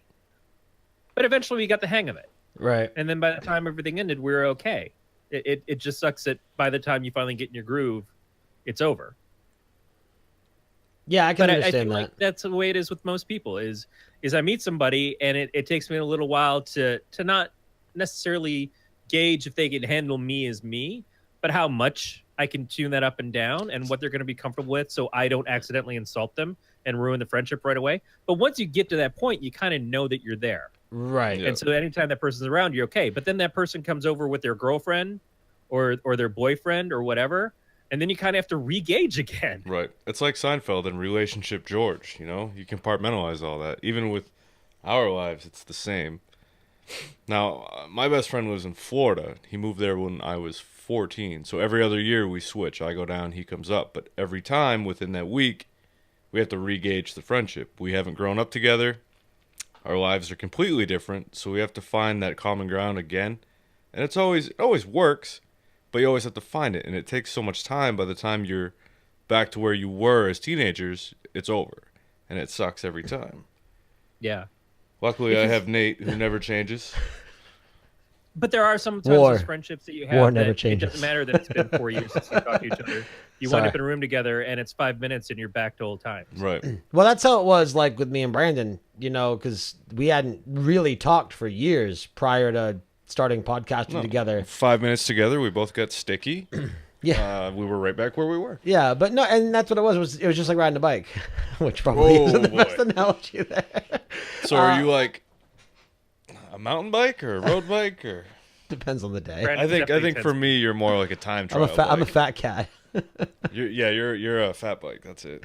But eventually we got the hang of it. Right. And then by the time everything ended, we were okay. It just sucks that by the time you finally get in your groove, it's over. Yeah, I can But I understand feel that. like that's the way it is with most people is I meet somebody and it takes me a little while to not necessarily gauge if they can handle me as me, but how much I can tune that up and down and what they're going to be comfortable with so I don't accidentally insult them and ruin the friendship right away. But once you get to that point, you kind of know that you're there. Right. Yeah. And so anytime that person's around, you're okay. But then that person comes over with their girlfriend or their boyfriend or whatever, and then you kind of have to re-gauge again. Right. It's like Seinfeld and Relationship George, you know? You compartmentalize all that. Even with our lives, it's the same. Now, my best friend lives in Florida. He moved there when I was 14. So every other year we switch. I go down, he comes up. But every time within that week, we have to re-gauge the friendship. We haven't grown up together. Our lives are completely different. So we have to find that common ground again. And it always works, but you always have to find it. And it takes so much time. By the time you're back to where you were as teenagers, it's over. And it sucks every time. Yeah. Luckily, I have Nate, who never changes. But there are sometimes War. those friendships that you have War that never it changes. doesn't matter that it's been 4 years since you talked to each other. You wind up in a room together and it's 5 minutes and you're back to old times. Right. Well, that's how it was like with me and Brandon, you know, because we hadn't really talked for years prior to starting podcasting together. 5 minutes together, we both got sticky. Yeah. We were right back where we were. Yeah, but no, and that's what it was. It was just like riding a bike, which probably Oh, isn't the boy. best analogy there. So are you like a mountain bike or a road bike or? Depends on the day. Brandon I think definitely for me, you're more like a time I'm trial. I'm a bike. fat cat. You're a fat bike. That's it.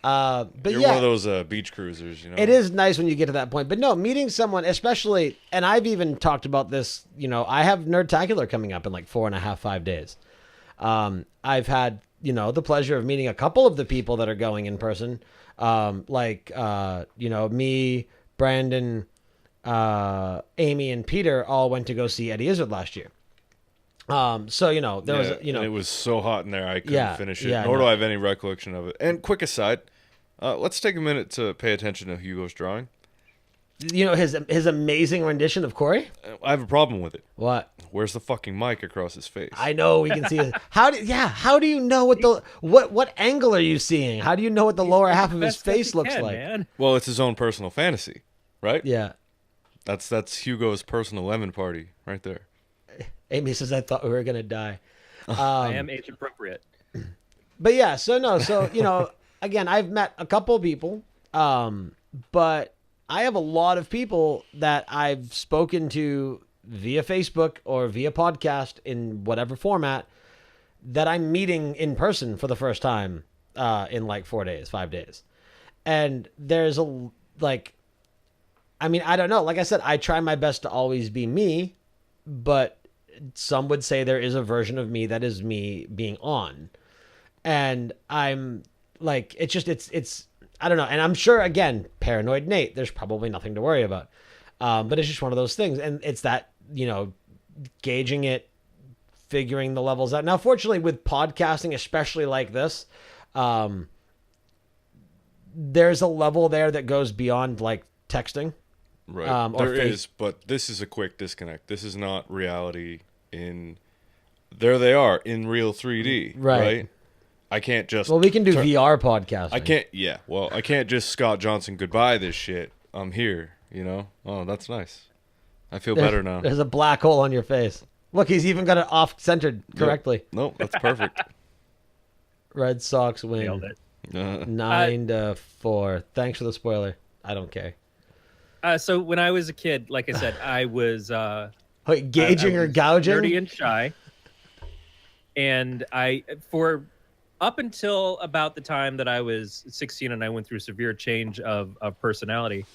But You're yeah, one of those beach cruisers. You know. it is nice when you get to that point. But no, meeting someone, especially, and I've even talked about this. You know, I have Nerdtacular coming up in like 4.5, 5 days. I've had, you know, the pleasure of meeting a couple of the people that are going in person. You know, me, Brandon, Amy, and Peter all went to go see Eddie Izzard last year. So, you know, there was, you know, and it was so hot in there, I couldn't Yeah, finish it. yeah, Nor no. do I have any recollection of it. And quick aside, let's take a minute to pay attention to Hugo's drawing. you know, his amazing rendition of Corey. I have a problem with it. What? Where's the fucking mic across his face? I know we can see it. How do you know what angle are you seeing? How do you know what the lower half of his Best as face you looks can, like? man. Well, it's his own personal fantasy, right? Yeah. That's Hugo's personal lemon party right there. Amy says I thought we were gonna die. I am age appropriate. But yeah, so you know, again, I've met a couple of people, but I have a lot of people that I've spoken to via Facebook or via podcast in whatever format that I'm meeting in person for the first time in like 4 days, 5 days. And there's I mean, I don't know. Like I said, I try my best to always be me, but some would say there is a version of me that is me being on. And I'm like, it's I don't know. And I'm sure, again, paranoid Nate, there's probably nothing to worry about. But it's just one of those things. And it's that, you know, gauging it, figuring the levels out. Now, fortunately, with podcasting, especially like this, there's a level there that goes beyond like texting. Right. Or There face- is, but this is a quick disconnect. This is not reality in there they are in real 3D, Right. right? I can't just. Well, we can do VR podcasting. I can't. Yeah. Well, I can't just Scott Johnson goodbye this shit. I'm here. You know. Oh, that's nice. I feel better now. There's a black hole on your face. Look, he's even got it off-centered correctly. Nope, that's perfect. Red Sox win Nailed it. 9-4. Thanks for the spoiler. I don't care. So when I was a kid, like I said, I was Wait, gauging I or was gouging? nerdy and shy, and for up until about the time that I was 16 and I went through a severe change of personality,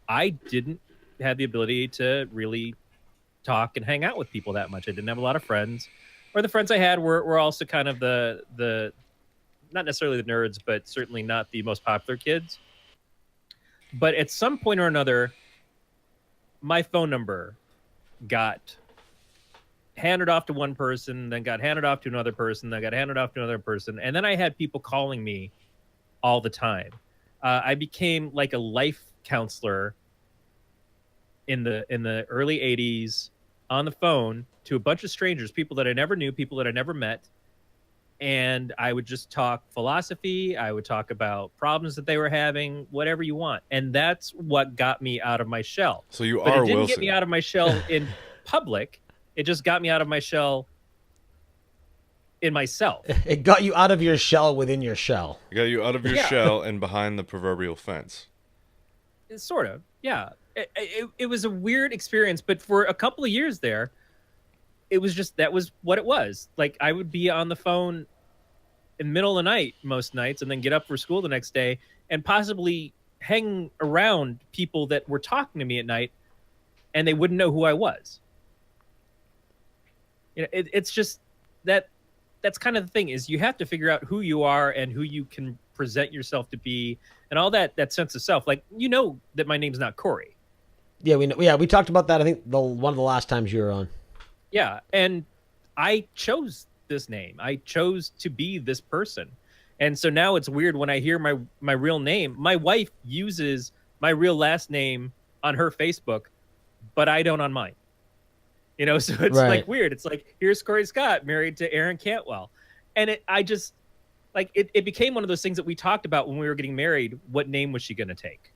I didn't have the ability to really talk and hang out with people that much. I didn't have a lot of friends, or the friends I had were also kind of the not necessarily the nerds, but certainly not the most popular kids. But at some point or another, my phone number got handed off to one person, then got handed off to another person, then got handed off to another person, and then I had people calling me all the time. I became like a life counselor in the early 80s on the phone to a bunch of strangers, people that I never knew, people that I never met. And I would just talk philosophy. I would talk about problems that they were having, whatever you want. And that's what got me out of my shell. So you But are it didn't Wilson. get me out of my shell in public. It just got me out of my shell in myself. It got you out of your shell within your shell. You got you out of your Yeah. shell and behind the proverbial fence. Sort of, yeah. It was a weird experience, but for a couple of years there, it was just, that was what it was. Like, I would be on the phone in the middle of the night most nights and then get up for school the next day and possibly hang around people that were talking to me at night and they wouldn't know who I was. You know, it's just that's kind of the thing, is you have to figure out who you are and who you can present yourself to be and all that sense of self. Like, you know that my name's not Corey. Yeah, we know. Yeah, we talked about that. I think one of the last times you were on. Yeah, and I chose this name. I chose to be this person. And so now it's weird when I hear my real name. My wife uses my real last name on her Facebook, but I don't on mine. You know, so it's Right. like weird. It's like, here's Corey Scott married to Aaron Cantwell. And it became one of those things that we talked about when we were getting married. What name was she going to take?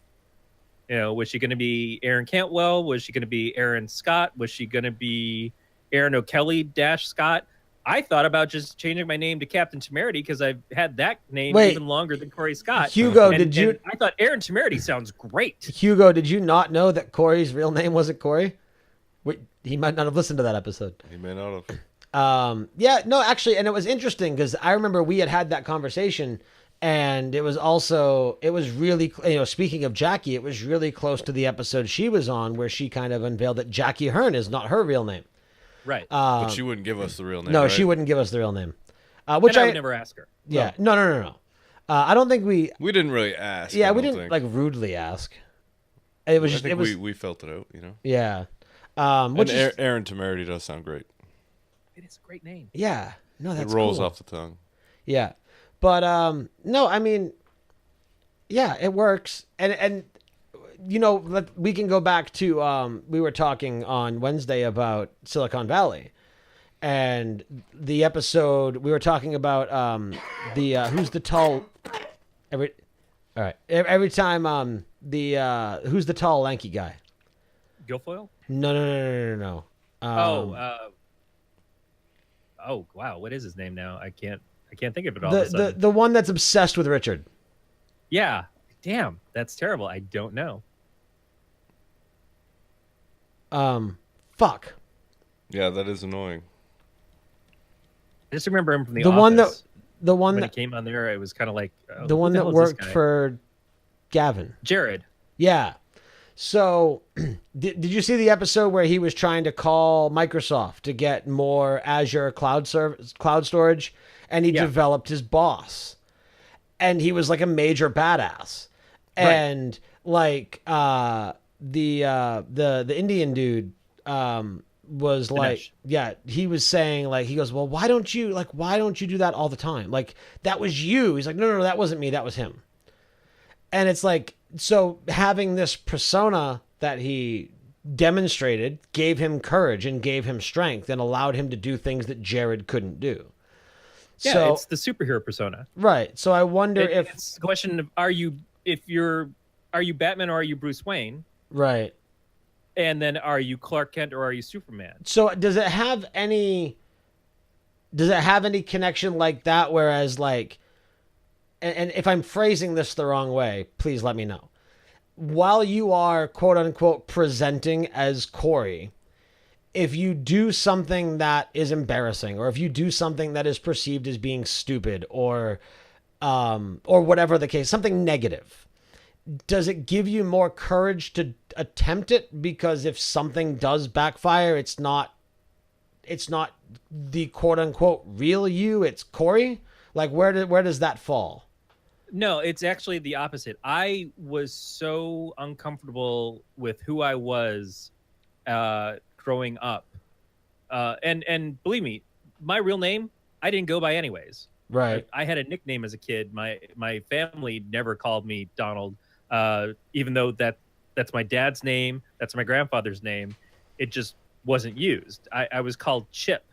You know, was she going to be Aaron Cantwell? Was she going to be Aaron Scott? Was she going to be Aaron O'Kelly - Scott? I thought about just changing my name to Captain Temerity because I've had that name even longer than Corey Scott. Hugo, And I thought Aaron Temerity sounds great. Hugo, did you not know that Corey's real name wasn't Corey? He might not have listened to that episode. He may not have. Yeah, no, actually, and it was interesting because I remember we had that conversation, and it was really, speaking of Jackie, it was really close to the episode she was on where she kind of unveiled that Jackie Hearn is not her real name. Right. But she wouldn't give us the real name. No, right? she wouldn't give us the real name. Which I would never ask her. Yeah, no. I don't think we. We didn't really ask. Yeah, I we don't didn't think. rudely ask. It was I just. think It was. we felt it out. You know. Yeah. And Which is, Aaron Temerity does sound great. It is a great name. yeah. No, that's it rolls cool. off the tongue. Yeah, but no, I mean, yeah, it works, and we can go back to we were talking on Wednesday about Silicon Valley, and the episode we were talking about the who's the tall every time who's the tall lanky guy. Guilfoyle? No. Oh wow, what is his name now? I can't think of it all of a sudden. The one that's obsessed with Richard. Yeah. Damn, that's terrible. I don't know. Fuck. Yeah, that is annoying. I just remember him from The one that when he came on there, it was kind of like the one that worked for Gavin. Jared. Yeah. So, did you see the episode where he was trying to call Microsoft to get more Azure cloud storage, and he developed his boss, and he was like a major badass, and like the Indian dude was like, he was saying like, he goes, well, why don't you do that all the time? Like, that was you. He's like, no, that wasn't me. That was him. And it's like, so having this persona that he demonstrated, gave him courage and gave him strength and allowed him to do things that Jared couldn't do. Yeah, So, it's the superhero persona. right. So I wonder if it's the question of are you Batman or are you Bruce Wayne? right. And then are you Clark Kent or are you Superman? So does it have any connection like that? Whereas like, and if I'm phrasing this the wrong way, please let me know. While you are quote unquote presenting as Corey, if you do something that is embarrassing, or if you do something that is perceived as being stupid, or whatever the case, something negative, does it give you more courage to attempt it? Because if something does backfire, it's not the quote unquote real you, it's Corey. Like where does that fall? No, it's actually the opposite. I was so uncomfortable with who I was growing up. And believe me, my real name, I didn't go by anyways. Right. I had a nickname as a kid. My family never called me Donald, even though that's my dad's name, that's my grandfather's name. It just wasn't used. I was called Chip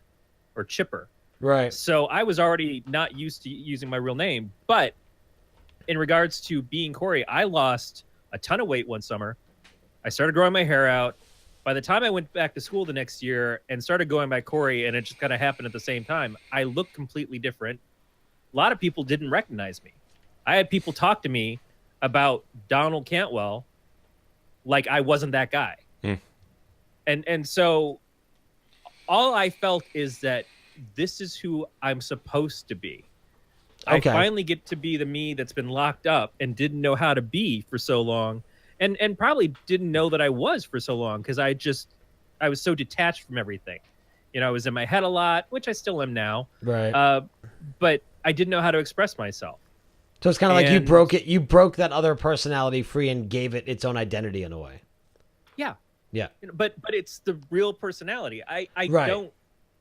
or Chipper. Right. So I was already not used to using my real name. But in regards to being Corey, I lost a ton of weight one summer. I started growing my hair out. By the time I went back to school the next year and started going by Corey, and it just kind of happened at the same time, I looked completely different. A lot of people didn't recognize me. I had people talk to me about Donald Cantwell like I wasn't that guy. And so all I felt is that this is who I'm supposed to be. Okay. I finally get to be the me that's been locked up and didn't know how to be for so long, and probably didn't know that I was for so long because I was so detached from everything. I was in my head a lot, which I still am now. Right. But I didn't know how to express myself. So it's kind of like you broke that other personality free and gave it its own identity in a way. Yeah. Yeah. But it's the real personality. I Right. don't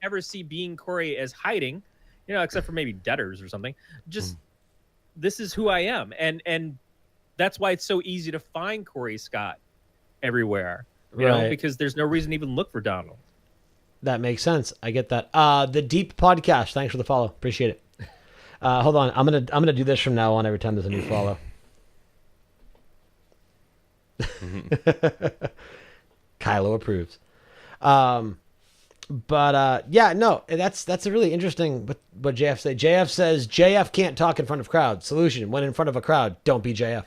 ever see being Corey as hiding, except for maybe debtors or something. Just this is who I am. And that's why it's so easy to find Corey Scott everywhere. You know, because there's no reason to even look for Donald. That makes sense. I get that. The Deep Podcast. Thanks for the follow. Appreciate it. Hold on. I'm gonna do this from now on every time there's a new follow. Kylo approves. But yeah, no, that's a really interesting what JF said. JF says JF can't talk in front of crowds. Solution: when in front of a crowd, don't be JF.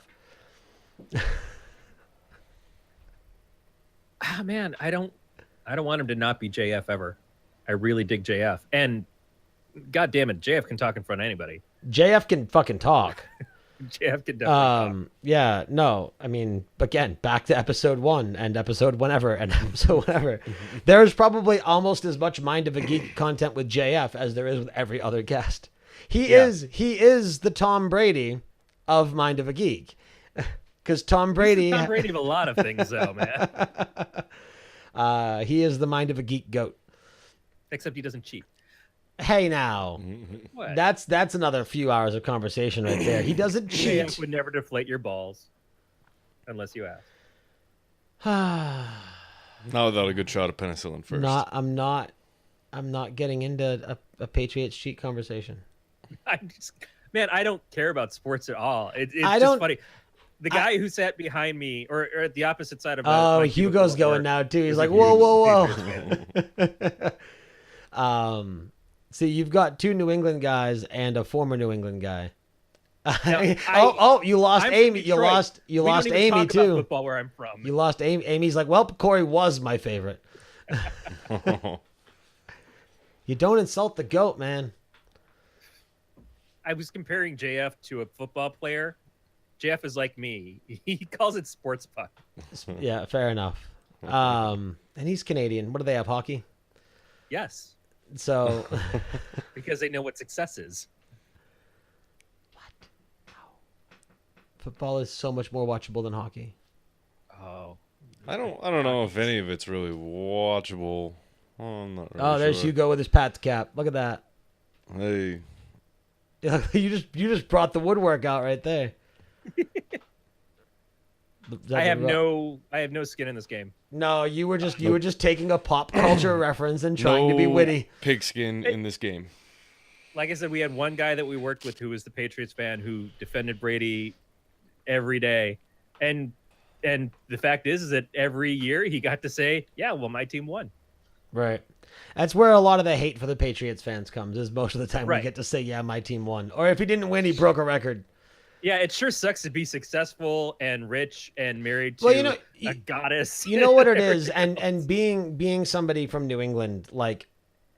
Man, I don't want him to not be JF ever. I really dig JF, and God damn it, JF can talk in front of anybody. JF can fucking talk. JF can definitely talk. Yeah, no, I mean, again, back to episode 1 and episode whenever and episode whenever. There's probably almost as much Mind of a Geek content with JF as there is with every other guest. He is the Tom Brady of Mind of a Geek. Because Tom Brady... He's the Tom Brady of a lot of things, though, man. He is the Mind of a Geek goat. Except he doesn't cheat. Hey, now. What? That's another few hours of conversation right there. He doesn't cheat. JF would never deflate your balls. Unless you ask. Not without a good shot of penicillin first. I'm not getting into a Patriots cheat conversation. Man, I don't care about sports at all. It's just funny. The guy who sat behind me, or at the opposite side of my Hugo's going now too. He's like, whoa. See, you've got 2 New England guys and a former New England guy. Now, you lost Amy. You lost Amy talk too. About football where I'm from. You lost Amy. Amy's like, well, Corey was my favorite. You don't insult the GOAT, man. I was comparing JF to a football player. JF is like me. He calls it sports puck. Yeah, fair enough. And he's Canadian. What do they have? Hockey? Yes. So because they know what success is. What? No. Football is so much more watchable than hockey. Oh. I don't know if any of it's really watchable. Oh, I'm not really there's sure. Hugo with his Pat's cap. Look at that. Hey. You just brought the woodwork out right there. I have no skin in this game. No, you were just taking a pop culture reference and trying to be witty. Pigskin in this game. Like I said, we had one guy that we worked with who was the Patriots fan who defended Brady every day, and the fact is that every year he got to say, "Yeah, well, my team won." Right. That's where a lot of the hate for the Patriots fans comes. Is most of the time we Right. get to say, "Yeah, my team won," or if he didn't win, he broke a record. Yeah, it sure sucks to be successful and rich and married to a goddess. You know what it is, and being somebody from New England, like,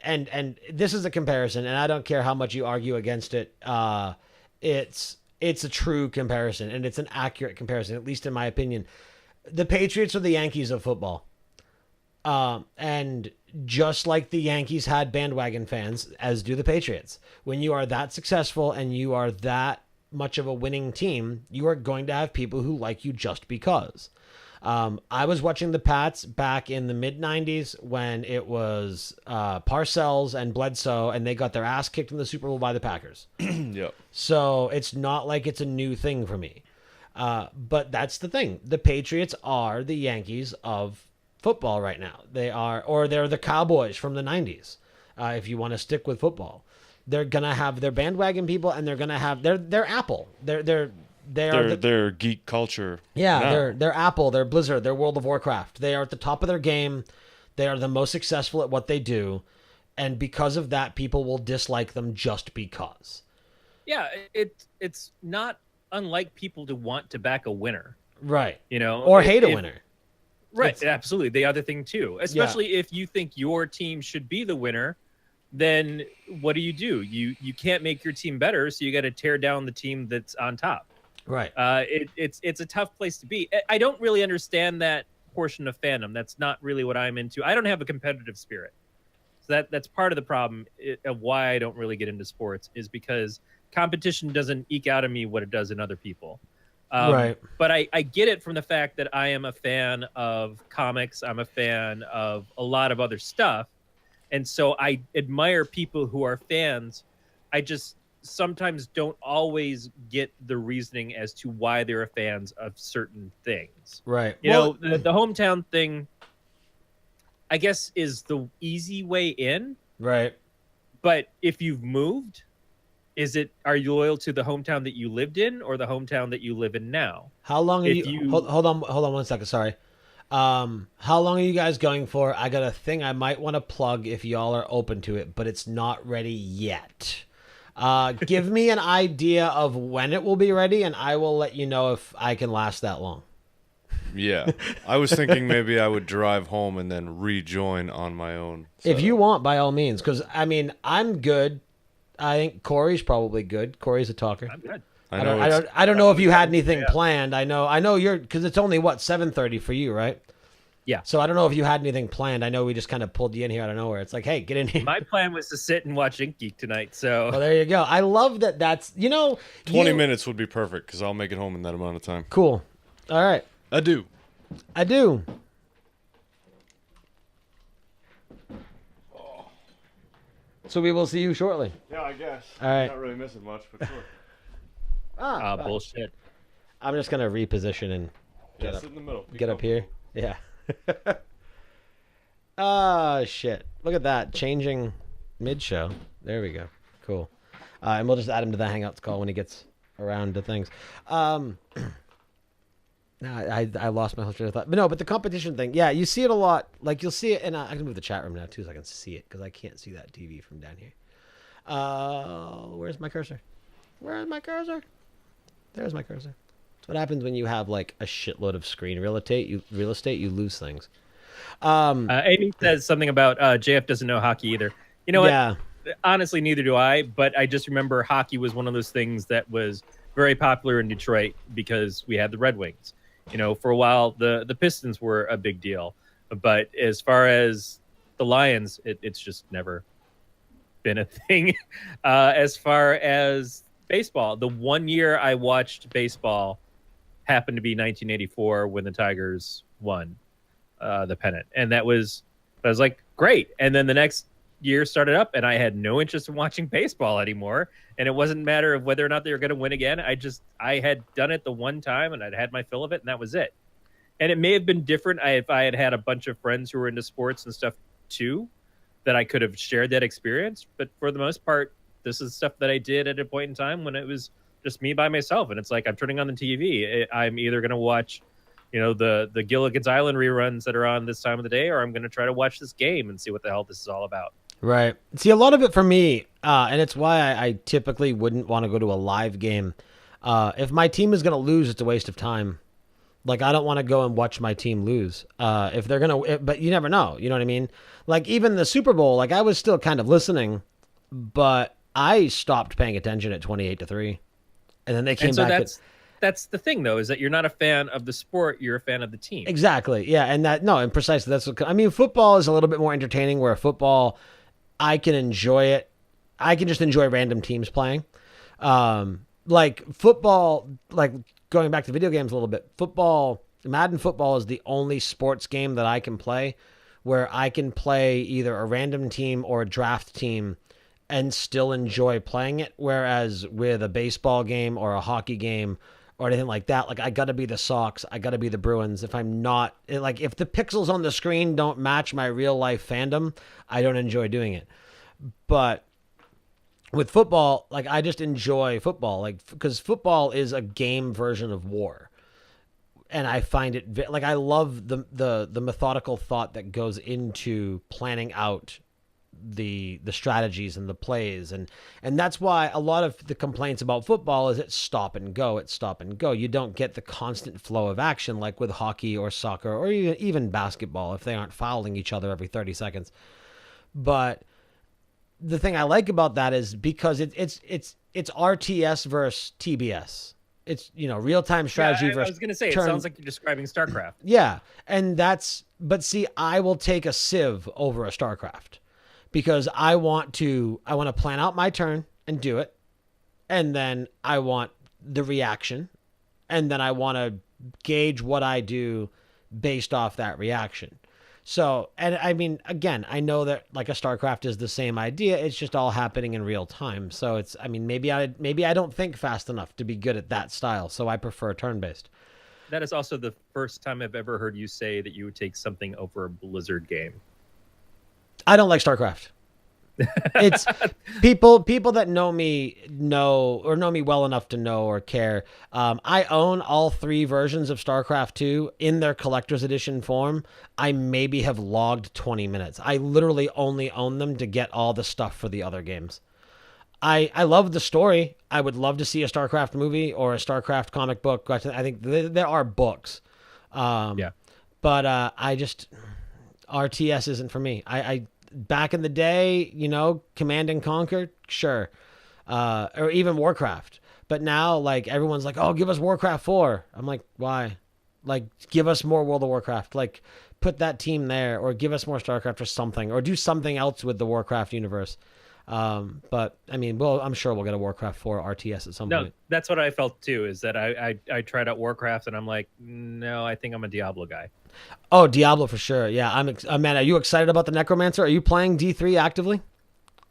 and this is a comparison, and I don't care how much you argue against it. It's a true comparison, and it's an accurate comparison, at least in my opinion. The Patriots are the Yankees of football, and just like the Yankees had bandwagon fans, as do the Patriots. When you are that successful and you are that much of a winning team, you are going to have people who like you just because. I was watching the Pats back in the mid-90s when it was Parcells and Bledsoe, and they got their ass kicked in the Super Bowl by the Packers. Yep. So it's not like it's a new thing for me. But that's the thing. The Patriots are the Yankees of football right now. They're the Cowboys from the 90s, if you want to stick with football. They're gonna have their bandwagon people, and they're gonna have their Apple. They're geek culture. Yeah, now. they're Apple, they're Blizzard, they're World of Warcraft. They are at the top of their game. They are the most successful at what they do, and because of that, people will dislike them just because. Yeah, it's not unlike people to want to back a winner, Right? you know, Or hate a winner. Right, absolutely. The other thing too, especially if you think your team should be the winner, then what do? You can't make your team better, so you got to tear down the team that's on top. Right. It's a tough place to be. I don't really understand that portion of fandom. That's not really what I'm into. I don't have a competitive spirit, so that's part of the problem of why I don't really get into sports, is because competition doesn't eke out of me what it does in other people. Right. But I get it from the fact that I am a fan of comics. I'm a fan of a lot of other stuff. And so I admire people who are fans. I just sometimes don't always get the reasoning as to why they're fans of certain things. Right. You know, the hometown thing, I guess, is the easy way in. Right. But if you've moved, are you loyal to the hometown that you lived in or the hometown that you live in now? How long are you hold on 1 second, sorry. How long are you guys going for? I got a thing I might want to plug if y'all are open to it, but it's not ready yet. Give me an idea of when it will be ready, and I will let you know if I can last that long. Yeah. I was thinking maybe I would drive home and then rejoin on my own. If you want, by all means, because, I mean, I'm good. I think Corey's probably good. Corey's a talker. I'm good. I don't know if you had anything planned. I know you're, because it's only 7:30 for you, right? Yeah. So I don't know if you had anything planned. I know we just kind of pulled you in here out of nowhere. It's like, hey, get in here. My plan was to sit and watch Ink Geek tonight. So Well, there you go. I love that. That's 20 minutes would be perfect because I'll make it home in that amount of time. Cool. All right. I do. So we will see you shortly. Yeah, I guess. All right. Not really missing much, but sure. bullshit. I'm just gonna reposition and Yeah, sit in the middle. get up here. Yeah. Ah, shit. Look at that. Changing mid-show. There we go. Cool. And we'll just add him to the Hangouts call when he gets around to things. I lost my whole train of thought. But no, but the competition thing. Yeah, you see it a lot. Like, you'll see it, and I can move the chat room now, too, so I can see it, because I can't see that TV from down here. Where's my cursor? There's my cursor. That's what happens when you have, like, a shitload of screen real estate. You lose things. Amy says something about JF doesn't know hockey either. You know what? Yeah. Honestly, neither do I, but I just remember hockey was one of those things that was very popular in Detroit because we had the Red Wings. You know, for a while, the Pistons were a big deal. But as far as the Lions, it's just never been a thing. As far as baseball, the one year I watched baseball happened to be 1984 when the Tigers won the pennant. And I was like, great. And then the next year started up, and I had no interest in watching baseball anymore. And it wasn't a matter of whether or not they were going to win again. I had done it the one time, and I'd had my fill of it, and that was it. And it may have been different if I had had a bunch of friends who were into sports and stuff too, that I could have shared that experience. But for the most part, this is stuff that I did at a point in time when it was just me by myself. And it's like, I'm turning on the TV. I'm either going to watch, the Gilligan's Island reruns that are on this time of the day, or I'm going to try to watch this game and see what the hell this is all about. Right. See, a lot of it for me, and it's why I typically wouldn't want to go to a live game. If my team is going to lose, it's a waste of time. Like, I don't want to go and watch my team lose. If they're going to, but you never know. You know what I mean? Like, even the Super Bowl, like, I was still kind of listening, but I stopped paying attention at 28-3. And then they came back. That's the thing, though, is that you're not a fan of the sport. You're a fan of the team. Exactly. Yeah. And precisely. That's what, I mean, football is a little bit more entertaining, where football, I can enjoy it. I can just enjoy random teams playing. Like football, like, going back to video games a little bit, Madden football is the only sports game that I can play where I can play either a random team or a draft team and still enjoy playing it. Whereas with a baseball game or a hockey game or anything like that, like, I got to be the Sox, I got to be the Bruins. If I'm not, like, if the pixels on the screen don't match my real life fandom, I don't enjoy doing it. But with football, like, I just enjoy football, like, because football is a game version of war, and I find it like, I love the methodical thought that goes into planning out the strategies and the plays, and that's why a lot of the complaints about football is it's stop and go. You don't get the constant flow of action like with hockey or soccer or even basketball, if they aren't fouling each other every 30 seconds. But the thing I like about that is because it's RTS versus TBS. It's, real-time strategy versus I was going to say, turn. It sounds like you're describing StarCraft. Yeah. And but see, I will take a Civ over a StarCraft because I want to plan out my turn and do it. And then I want the reaction. And then I want to gauge what I do based off that reaction. So, and I mean, again, I know that like a StarCraft is the same idea. It's just all happening in real time. So it's, I mean, maybe I don't think fast enough to be good at that style. So I prefer turn-based. That is also the first time I've ever heard you say that you would take something over a Blizzard game. I don't like StarCraft. It's people that know me well enough to know or care. I own all 3 versions of StarCraft 2 in their collector's edition form. I maybe have logged 20 minutes. I literally only own them to get all the stuff for the other games. I love the story. I would love to see a StarCraft movie or a StarCraft comic book. I think there are books. Yeah. But I just, RTS isn't for me. I back in the day, Command and Conquer, sure. Or even Warcraft. But now, like, everyone's like, oh, give us Warcraft 4. I'm like, why? Like, give us more World of Warcraft. Like, put that team there, or give us more StarCraft or something, or do something else with the Warcraft universe. But, I mean, I'm sure we'll get a Warcraft 4 RTS at some point. No, that's what I felt, too, is that I tried out Warcraft, and I'm like, no, I think I'm a Diablo guy. Oh, Diablo for sure. Yeah, man, are you excited about the Necromancer? Are you playing D3 actively?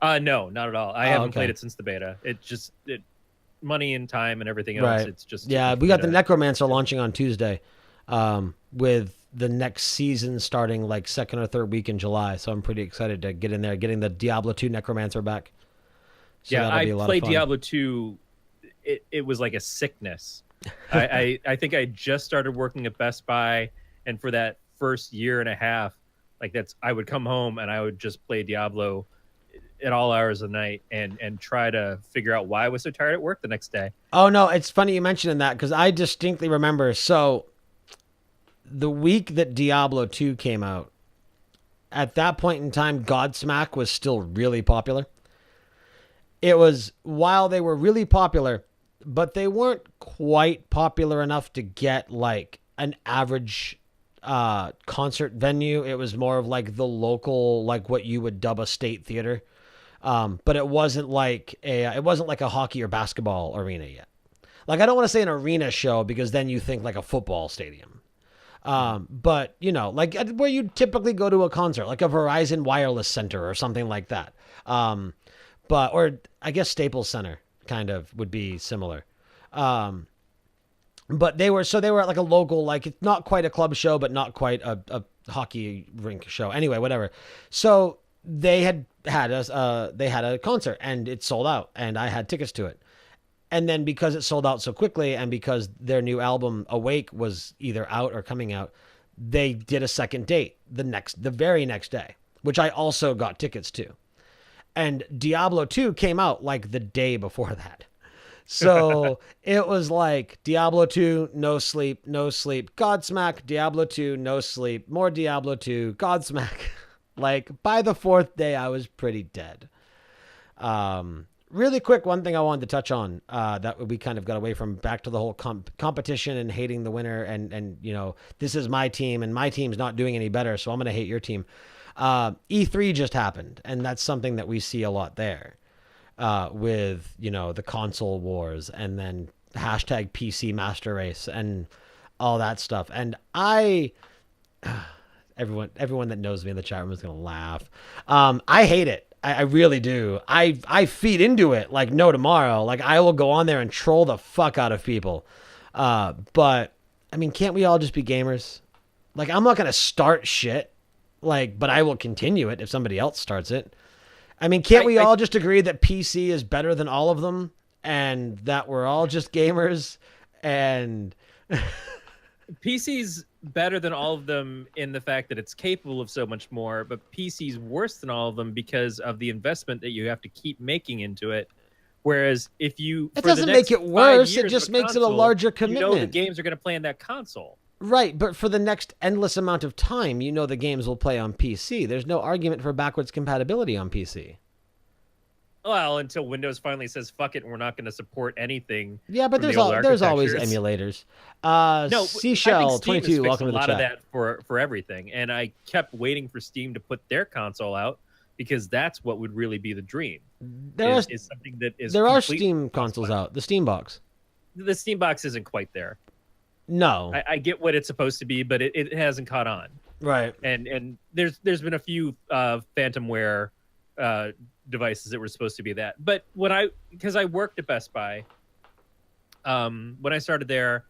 No, not at all. I haven't played it since the beta. Money and time and everything else. Right. It's just we got the Necromancer launching on Tuesday, with the next season starting like 2nd or 3rd week in July. So I'm pretty excited to get in there, getting the Diablo 2 Necromancer back. So I played Diablo 2. It was like a sickness. I think I just started working at Best Buy. And for that first year and a half, I would come home and I would just play Diablo at all hours of the night and try to figure out why I was so tired at work the next day. Oh, no, it's funny you mentioning that because I distinctly remember. So the week that Diablo 2 came out, at that point in time, Godsmack was still really popular. It was, while they were really popular, but they weren't quite popular enough to get like an average concert venue. It was more of like the local, like what you would dub a state theater. But it wasn't like a hockey or basketball arena yet. Like, I don't want to say an arena show because then you think like a football stadium. But like where you typically go to a concert, like a Verizon Wireless Center or something like that. Or I guess Staples Center kind of would be similar. But they were at like a local, like it's not quite a club show, but not quite a hockey rink show. Anyway, whatever. So they had a concert and it sold out, and I had tickets to it. And then because it sold out so quickly, and because their new album Awake was either out or coming out, they did a second date the very next day, which I also got tickets to. And Diablo 2 came out like the day before that. So it was like Diablo 2, no sleep, Godsmack, Diablo 2, no sleep, more Diablo 2, Godsmack. Like by the fourth day, I was pretty dead. Really quick, one thing I wanted to touch on that we kind of got away from, back to the whole competition and hating the winner. And this is my team and my team's not doing any better, so I'm going to hate your team. E3 just happened, and that's something that we see a lot there. With the console wars, and then hashtag PC Master Race and all that stuff. And everyone that knows me in the chat room is gonna laugh. I hate it. I really do. I feed into it like no tomorrow. Like I will go on there and troll the fuck out of people. But I mean, can't we all just be gamers? Like I'm not gonna start shit. But I will continue it if somebody else starts it. I mean, can't we all just agree that PC is better than all of them, and that we're all just gamers? And PC's better than all of them in the fact that it's capable of so much more, but PC's worse than all of them because of the investment that you have to keep making into it. Whereas if you... It doesn't make it worse, it just makes it a larger commitment. You know the games are going to play on that console. Right, but for the next endless amount of time, the games will play on PC. There's no argument for backwards compatibility on PC. Well, until Windows finally says fuck it, and we're not going to support anything. Yeah, but there's always emulators. No, Seashell 22, welcome to the chat. A lot of that for everything, and I kept waiting for Steam to put their console out because that's what would really be the dream. There are Steam consoles out. The Steam Box. The Steam Box isn't quite there. No, I get what it's supposed to be, but it hasn't caught on. Right. And there's been a few Phantomware devices that were supposed to be that. But because I worked at Best Buy, when I started there,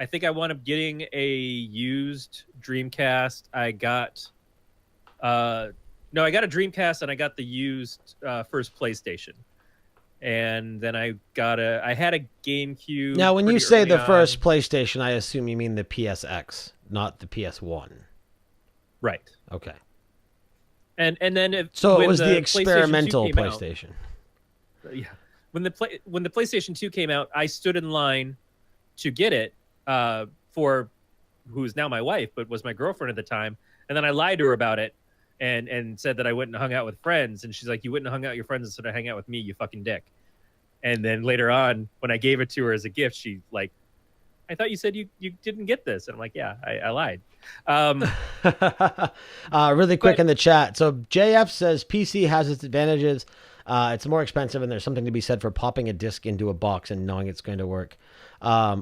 I think I wound up getting a used Dreamcast. I got a Dreamcast and I got the used first PlayStation. And then I had a GameCube. Now, when you say the first PlayStation, I assume you mean the PSX, not the PS1. Right. Okay. And then it was the experimental PlayStation. Yeah. When the PlayStation 2 came out, I stood in line to get it for who's now my wife, but was my girlfriend at the time. And then I lied to her about it. And said that I went and hung out with friends, and she's like, "You wouldn't have hung out with your friends instead of hanging out with me, you fucking dick." And then later on, when I gave it to her as a gift, she like, "I thought you said you didn't get this," and I'm like, "Yeah, I lied." Really quick in the chat. So JF says PC has its advantages. It's more expensive, and there's something to be said for popping a disc into a box and knowing it's going to work. I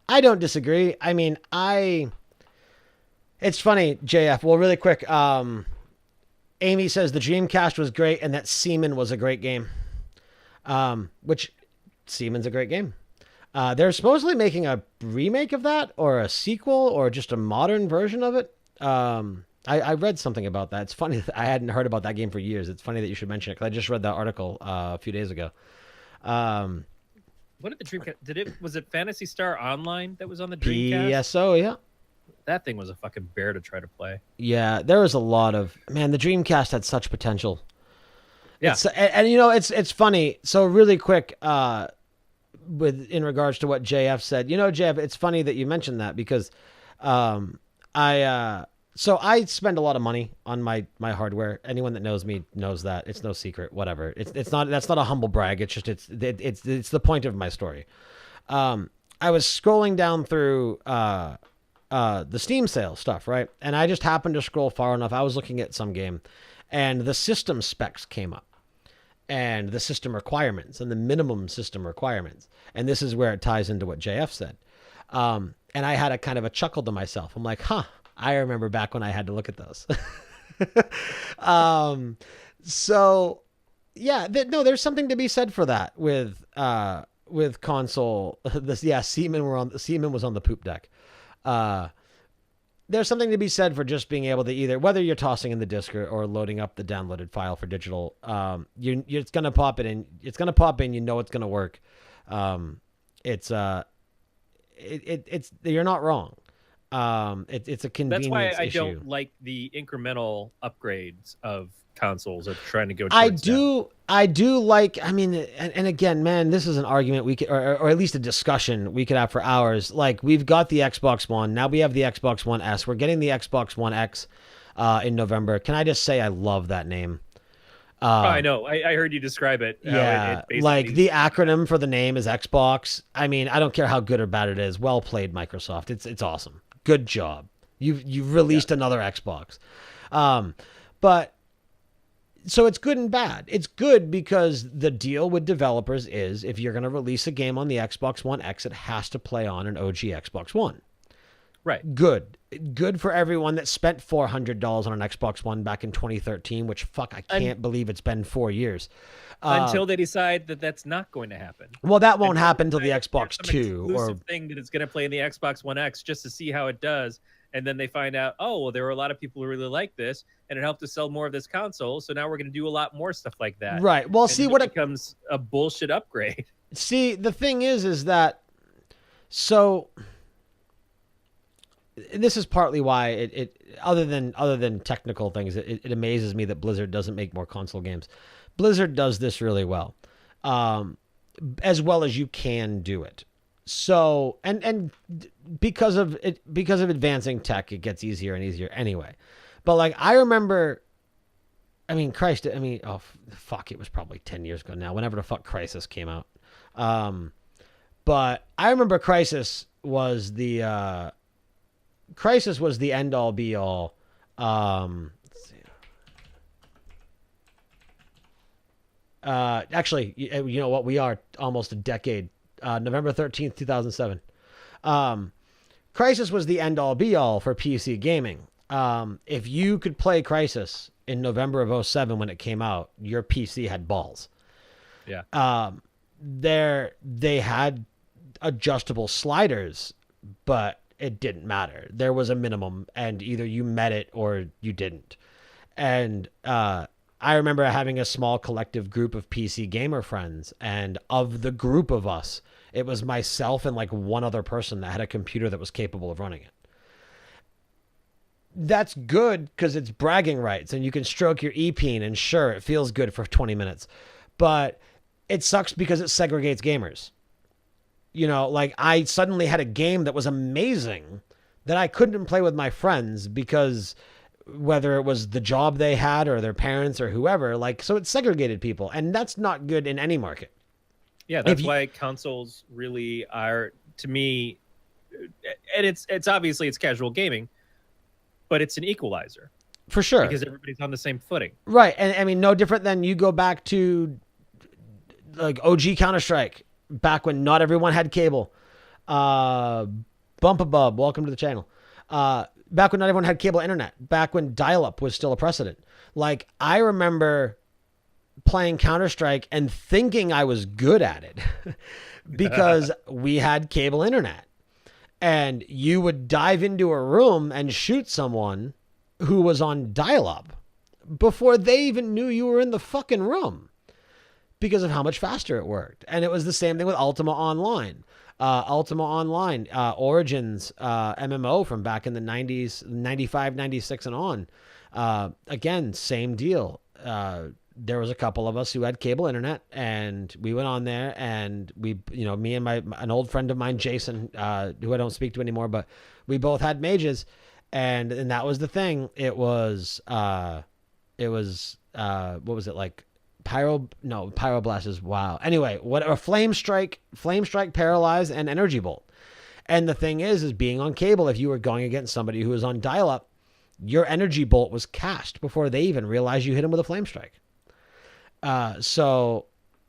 don't disagree. I mean, It's funny, JF. Well, really quick. Amy says the Dreamcast was great and that Seaman was a great game. Which Seaman's a great game. They're supposedly making a remake of that or a sequel or just a modern version of it. I read something about that. It's funny that I hadn't heard about that game for years. It's funny that you should mention it because I just read that article a few days ago. What did the Dreamcast? Was it Phantasy Star Online that was on the Dreamcast? PSO, yeah. That thing was a fucking bear to try to play. Yeah, there was a lot of... Man, the Dreamcast had such potential. Yeah. It's funny. So really quick, in regards to what JF said, JF, it's funny that you mentioned that because I spend a lot of money on my hardware. Anyone that knows me knows that. It's no secret, whatever. That's not a humble brag. It's just, it's the point of my story. I was scrolling down through, the Steam sale stuff, right? And I just happened to scroll far enough. I was looking at some game and the system specs came up and the system requirements and the minimum system requirements. And this is where it ties into what JF said. And I had a kind of a chuckle to myself. I'm like, I remember back when I had to look at those. So yeah, there's something to be said for that with console. Seaman was on the poop deck. There's something to be said for just being able to either, whether you're tossing in the disk or loading up the downloaded file for digital, it's going to pop it in. It's going to pop in. You know, it's going to work. It's you're not wrong. It's a convenience That's why I issue. don't like the incremental upgrades of consoles of trying to go. I do like. I mean, and again, man, this is an argument we could, or at least a discussion we could have for hours. Like, we've got the Xbox One, now we have the Xbox One S. We're getting the Xbox One X in November. Can I just say I love that name? I know. I heard you describe it. Yeah, like the acronym for the name is Xbox. I mean, I don't care how good or bad it is. Well played, Microsoft. It's awesome. Good job. You've released another Xbox. But so it's good and bad. It's good because the deal with developers is if you're going to release a game on the Xbox One X, it has to play on an OG Xbox One. Right. Good for everyone that spent $400 on an Xbox One back in 2013, which I can't believe it's been 4 years. Until they decide that that's not going to happen. Well, that won't happen until the Xbox 2 or thing that it's going to play in the Xbox One X just to see how it does. And then they find out, there were a lot of people who really like this, and it helped to sell more of this console. So now we're going to do a lot more stuff like that. Right. Well, and it becomes a bullshit upgrade. See, the thing is that this is partly why it other than technical things, it amazes me that Blizzard doesn't make more console games. Blizzard does this really well, as well as you can do it. So and because of advancing tech, it gets easier and easier anyway. But like I remember, it was probably 10 years ago now. Whenever the fuck Crysis came out, but I remember Crysis was the end all be all. Let's see. Actually, you know what? We are almost a decade. November 13th, 2007. Crysis was the end all be all for PC gaming. If you could play Crysis in November of 2007 when it came out, your PC had balls. Yeah. They had adjustable sliders, but it didn't matter. There was a minimum, and either you met it or you didn't. And I remember having a small collective group of PC gamer friends, and of the group of us, it was myself and like one other person that had a computer that was capable of running it. That's good because it's bragging rights, and you can stroke your e-peen, and sure, it feels good for 20 minutes. But it sucks because it segregates gamers. You know, like I suddenly had a game that was amazing that I couldn't play with my friends because whether it was the job they had or their parents or whoever, like, so it segregated people, and that's not good in any market. Yeah, that's why consoles really are, to me, and it's obviously it's casual gaming, but it's an equalizer. For sure. Because everybody's on the same footing. Right. And I mean, no different than you go back to like OG Counter-Strike, back when not everyone had cable. Bumpabub, welcome to the channel. Back when not everyone had cable internet, back when dial-up was still a precedent. Like, I remember playing Counter-Strike and thinking I was good at it because we had cable internet. And you would dive into a room and shoot someone who was on dial-up before they even knew you were in the fucking room because of how much faster it worked. And it was the same thing with Ultima Online. Origins MMO from back in the 90s, 95, 96 and on. Again, same deal. There was a couple of us who had cable internet, and we went on there, and we, me and an old friend of mine, Jason, who I don't speak to anymore, but we both had mages, and that was the thing. It was what was it like? Pyroblast is WoW. Anyway, Flame Strike, Paralyze, and Energy Bolt. And the thing is being on cable, if you were going against somebody who was on dial-up, your Energy Bolt was cast before they even realized you hit them with a Flame Strike. So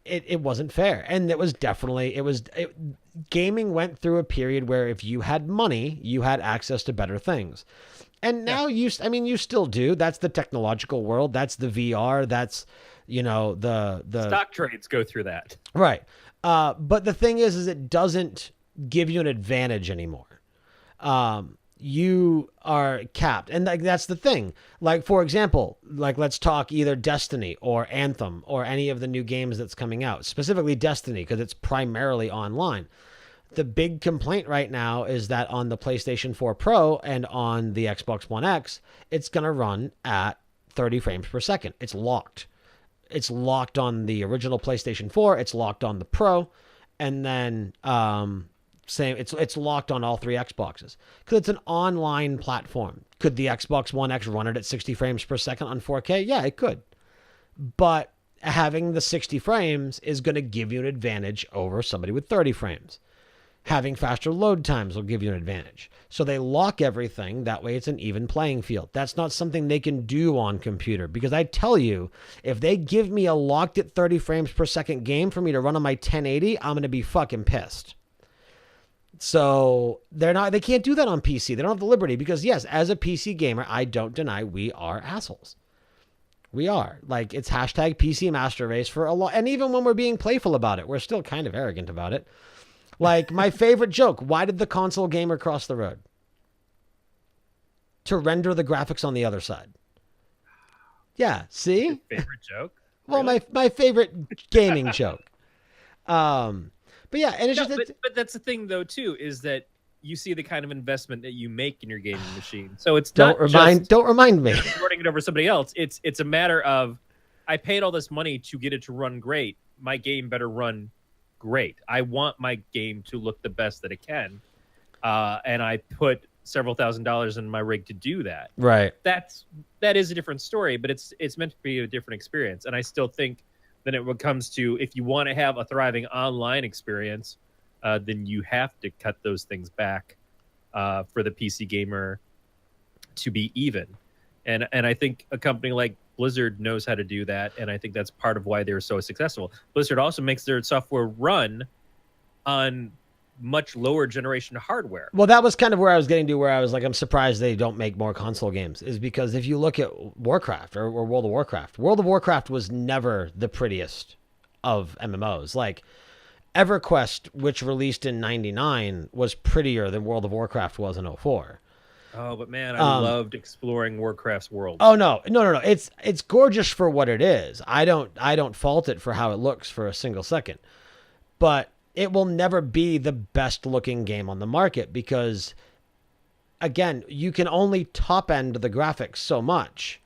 it wasn't fair. And it was definitely, gaming went through a period where if you had money, you had access to better things. And now you still do. That's the technological world. That's the VR. That's, the stock trades go through that. Right. But the thing is it doesn't give you an advantage anymore. You are capped. And that's the thing. Like, for example, let's talk either Destiny or Anthem or any of the new games that's coming out, specifically Destiny, because it's primarily online. The big complaint right now is that on the PlayStation 4 Pro and on the Xbox One X, it's going to run at 30 frames per second. It's locked. It's locked on the original PlayStation 4. It's locked on the Pro. And then it's locked on all three Xboxes because it's an online platform. Could the Xbox One X run it at 60 frames per second on 4K? Yeah, it could. But having the 60 frames is going to give you an advantage over somebody with 30 frames. Having faster load times will give you an advantage. So they lock everything. That way it's an even playing field. That's not something they can do on computer, because I tell you, if they give me a locked at 30 frames per second game for me to run on my 1080, I'm going to be fucking pissed. So they can't do that on PC. They don't have the liberty, because yes, as a PC gamer, I don't deny we are assholes. We are. Like, it's hashtag PC Master Race for a lot. And even when we're being playful about it, we're still kind of arrogant about it. Like, my favorite joke, why did the console gamer cross the road? To render the graphics on the other side. Yeah, see? Your favorite joke? Well, Really? my favorite gaming joke. But yeah, and it's but that's the thing, though, too, is that you see the kind of investment that you make in your gaming machine. So it's don't remind me. Running it over somebody else. It's a matter of, I paid all this money to get it to run great. My game better run great. I want my game to look the best that it can, and I put several $1,000s in my rig to do that. Right. That is a different story, but it's meant to be a different experience. And I still think that it comes to, if you want to have a thriving online experience, then you have to cut those things back for the PC gamer to be even. And I think a company like Blizzard knows how to do that, and I think that's part of why they're so successful. Blizzard also makes their software run on much lower generation hardware. Well, that was kind of where I was getting to, where I was like, I'm surprised they don't make more console games, is because if you look at Warcraft or World of Warcraft was never the prettiest of MMOs. Like, EverQuest, which released in 99, was prettier than World of Warcraft was in 04. Oh, but man, I loved exploring Warcraft's world. Oh no. It's gorgeous for what it is. I don't fault it for how it looks for a single second. But it will never be the best looking game on the market, because again, you can only top end the graphics so much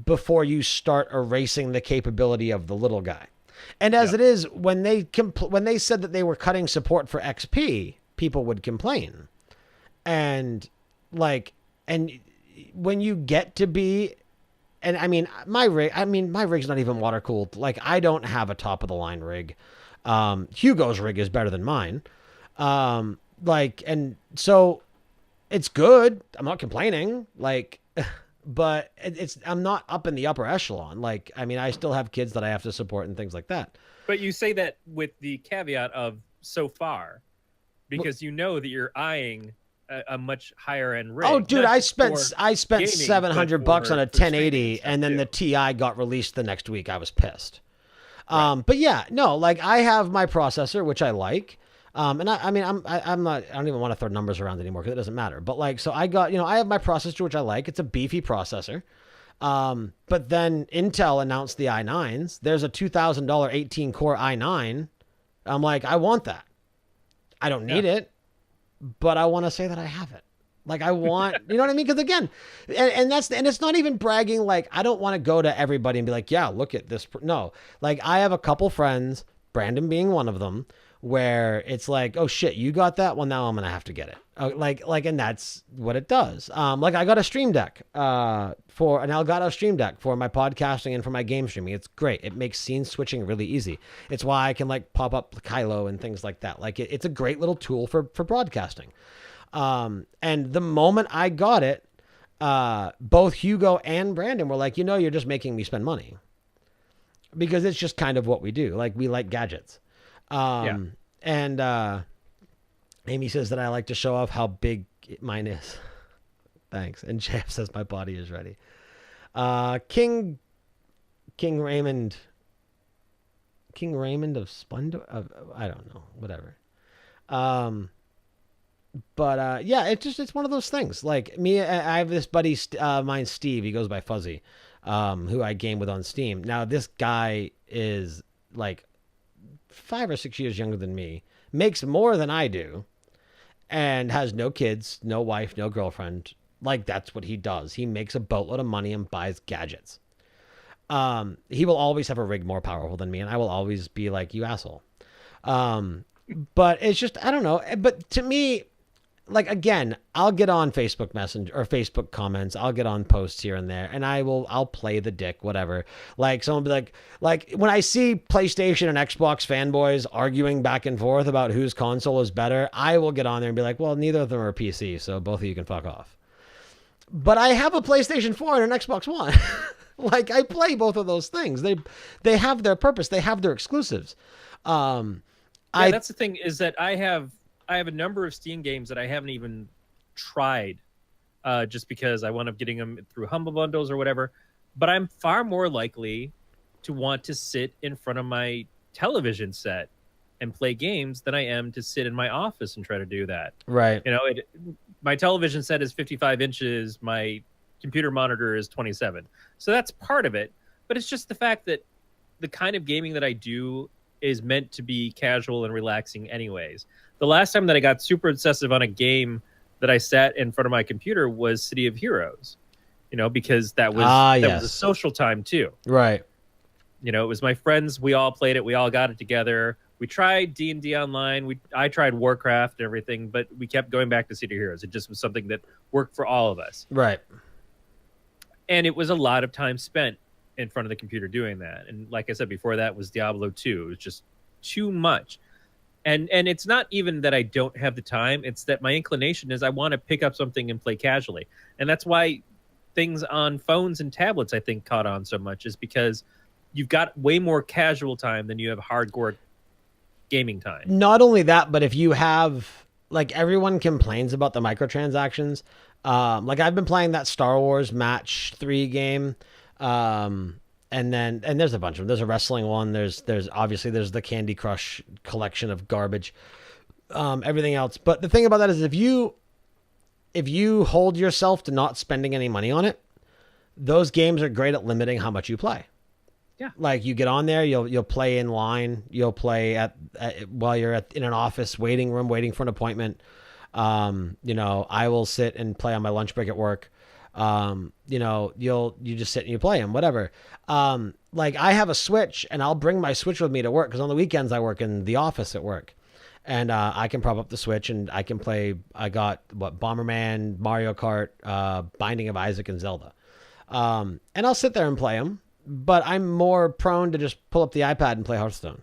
before you start erasing the capability of the little guy. And as it is, when they said that they were cutting support for XP, people would complain. And when you get to be, and I mean, my rig's not even water cooled. Like, I don't have a top of the line rig. Hugo's rig is better than mine. And so it's good. I'm not complaining. But I'm not up in the upper echelon. Like, I mean, I still have kids that I have to support and things like that. But you say that with the caveat of so far, because you know that you're eyeing a much higher end rig. Oh, dude, I spent gaming, $700 on a 1080, and then too. the TI got released the next week. I was pissed. Right. But yeah, no, like, I have my processor, which I like. And I'm not, I don't even want to throw numbers around anymore because it doesn't matter. But like, so I have my processor, which I like. It's a beefy processor. But then Intel announced the i9s. There's a $2,000 18 core i9. I'm like, I want that. I don't need it, but I want to say that I have it. Like, I want, you know what I mean? Because again, and it's not even bragging. Like, I don't want to go to everybody and be like, yeah, look at this. No, like, I have a couple friends, Brandon being one of them, where it's like, oh shit, you got that? Well, now I'm going to have to get it. And that's what it does. Like, I got a Stream Deck, for an Elgato Stream Deck for my podcasting and for my game streaming. It's great. It makes scene switching really easy. It's why I can like pop up Kylo and things like that. Like, it's a great little tool for broadcasting. And the moment I got it, both Hugo and Brandon were like, you're just making me spend money. because it's just kind of what we do. Like we like gadgets. And Amy says that I like to show off how big mine is. Thanks. And JF says my body is ready. King Raymond of Splendor. I don't know. Whatever. But it's one of those things. Like me, I have this buddy, mine, Steve. He goes by Fuzzy, who I game with on Steam. Now this guy is like 5 or 6 years younger than me, makes more than I do, and has no kids, no wife, no girlfriend. Like that's what he does. He makes a boatload of money and buys gadgets. He will always have a rig more powerful than me, and I will always be like, you asshole. But it's just, I don't know. But to me, like, again, I'll get on Facebook Messenger or Facebook comments. I'll get on posts here and there, and I'll play the dick, whatever. Like someone will be like when I see PlayStation and Xbox fanboys arguing back and forth about whose console is better, I will get on there and be like, well, neither of them are PC, so both of you can fuck off. But I have a PlayStation 4 and an Xbox One. Like I play both of those things. They have their purpose. They have their exclusives. That's the thing is that I have a number of Steam games that I haven't even tried, just because I wound up getting them through Humble Bundles or whatever. But I'm far more likely to want to sit in front of my television set and play games than I am to sit in my office and try to do that. Right. You know, my television set is 55 inches. My computer monitor is 27. So that's part of it. But it's just the fact that the kind of gaming that I do is meant to be casual and relaxing anyways. The last time that I got super obsessive on a game that I sat in front of my computer was City of Heroes, you know, because that was was a social time too. Right. You know, it was my friends. We all played it. We all got it together. We tried D&D online. I tried Warcraft and everything, but we kept going back to City of Heroes. It just was something that worked for all of us. Right. And it was a lot of time spent in front of the computer doing that. And like I said before, that was Diablo 2. It was just too much. And it's not even that I don't have the time. It's that my inclination is I want to pick up something and play casually. And that's why things on phones and tablets, I think, caught on so much, is because you've got way more casual time than you have hardcore gaming time. Not only that, but if you have, like, everyone complains about the microtransactions. Like I've been playing that Star Wars Match 3 game. And there's a bunch of them. There's a wrestling one. There's obviously there's the Candy Crush collection of garbage, everything else. But the thing about that is if you hold yourself to not spending any money on it, those games are great at limiting how much you play. Yeah. Like you get on there, you'll play in line, you'll play while you're in an office waiting room, waiting for an appointment. You know, I will sit and play on my lunch break at work. You know, you just sit and you play them, whatever. Like I have a Switch and I'll bring my Switch with me to work because on the weekends I work in the office at work, and I can prop up the Switch and I can play. I got Bomberman, Mario Kart, Binding of Isaac, and Zelda. And I'll sit there and play them, but I'm more prone to just pull up the iPad and play Hearthstone,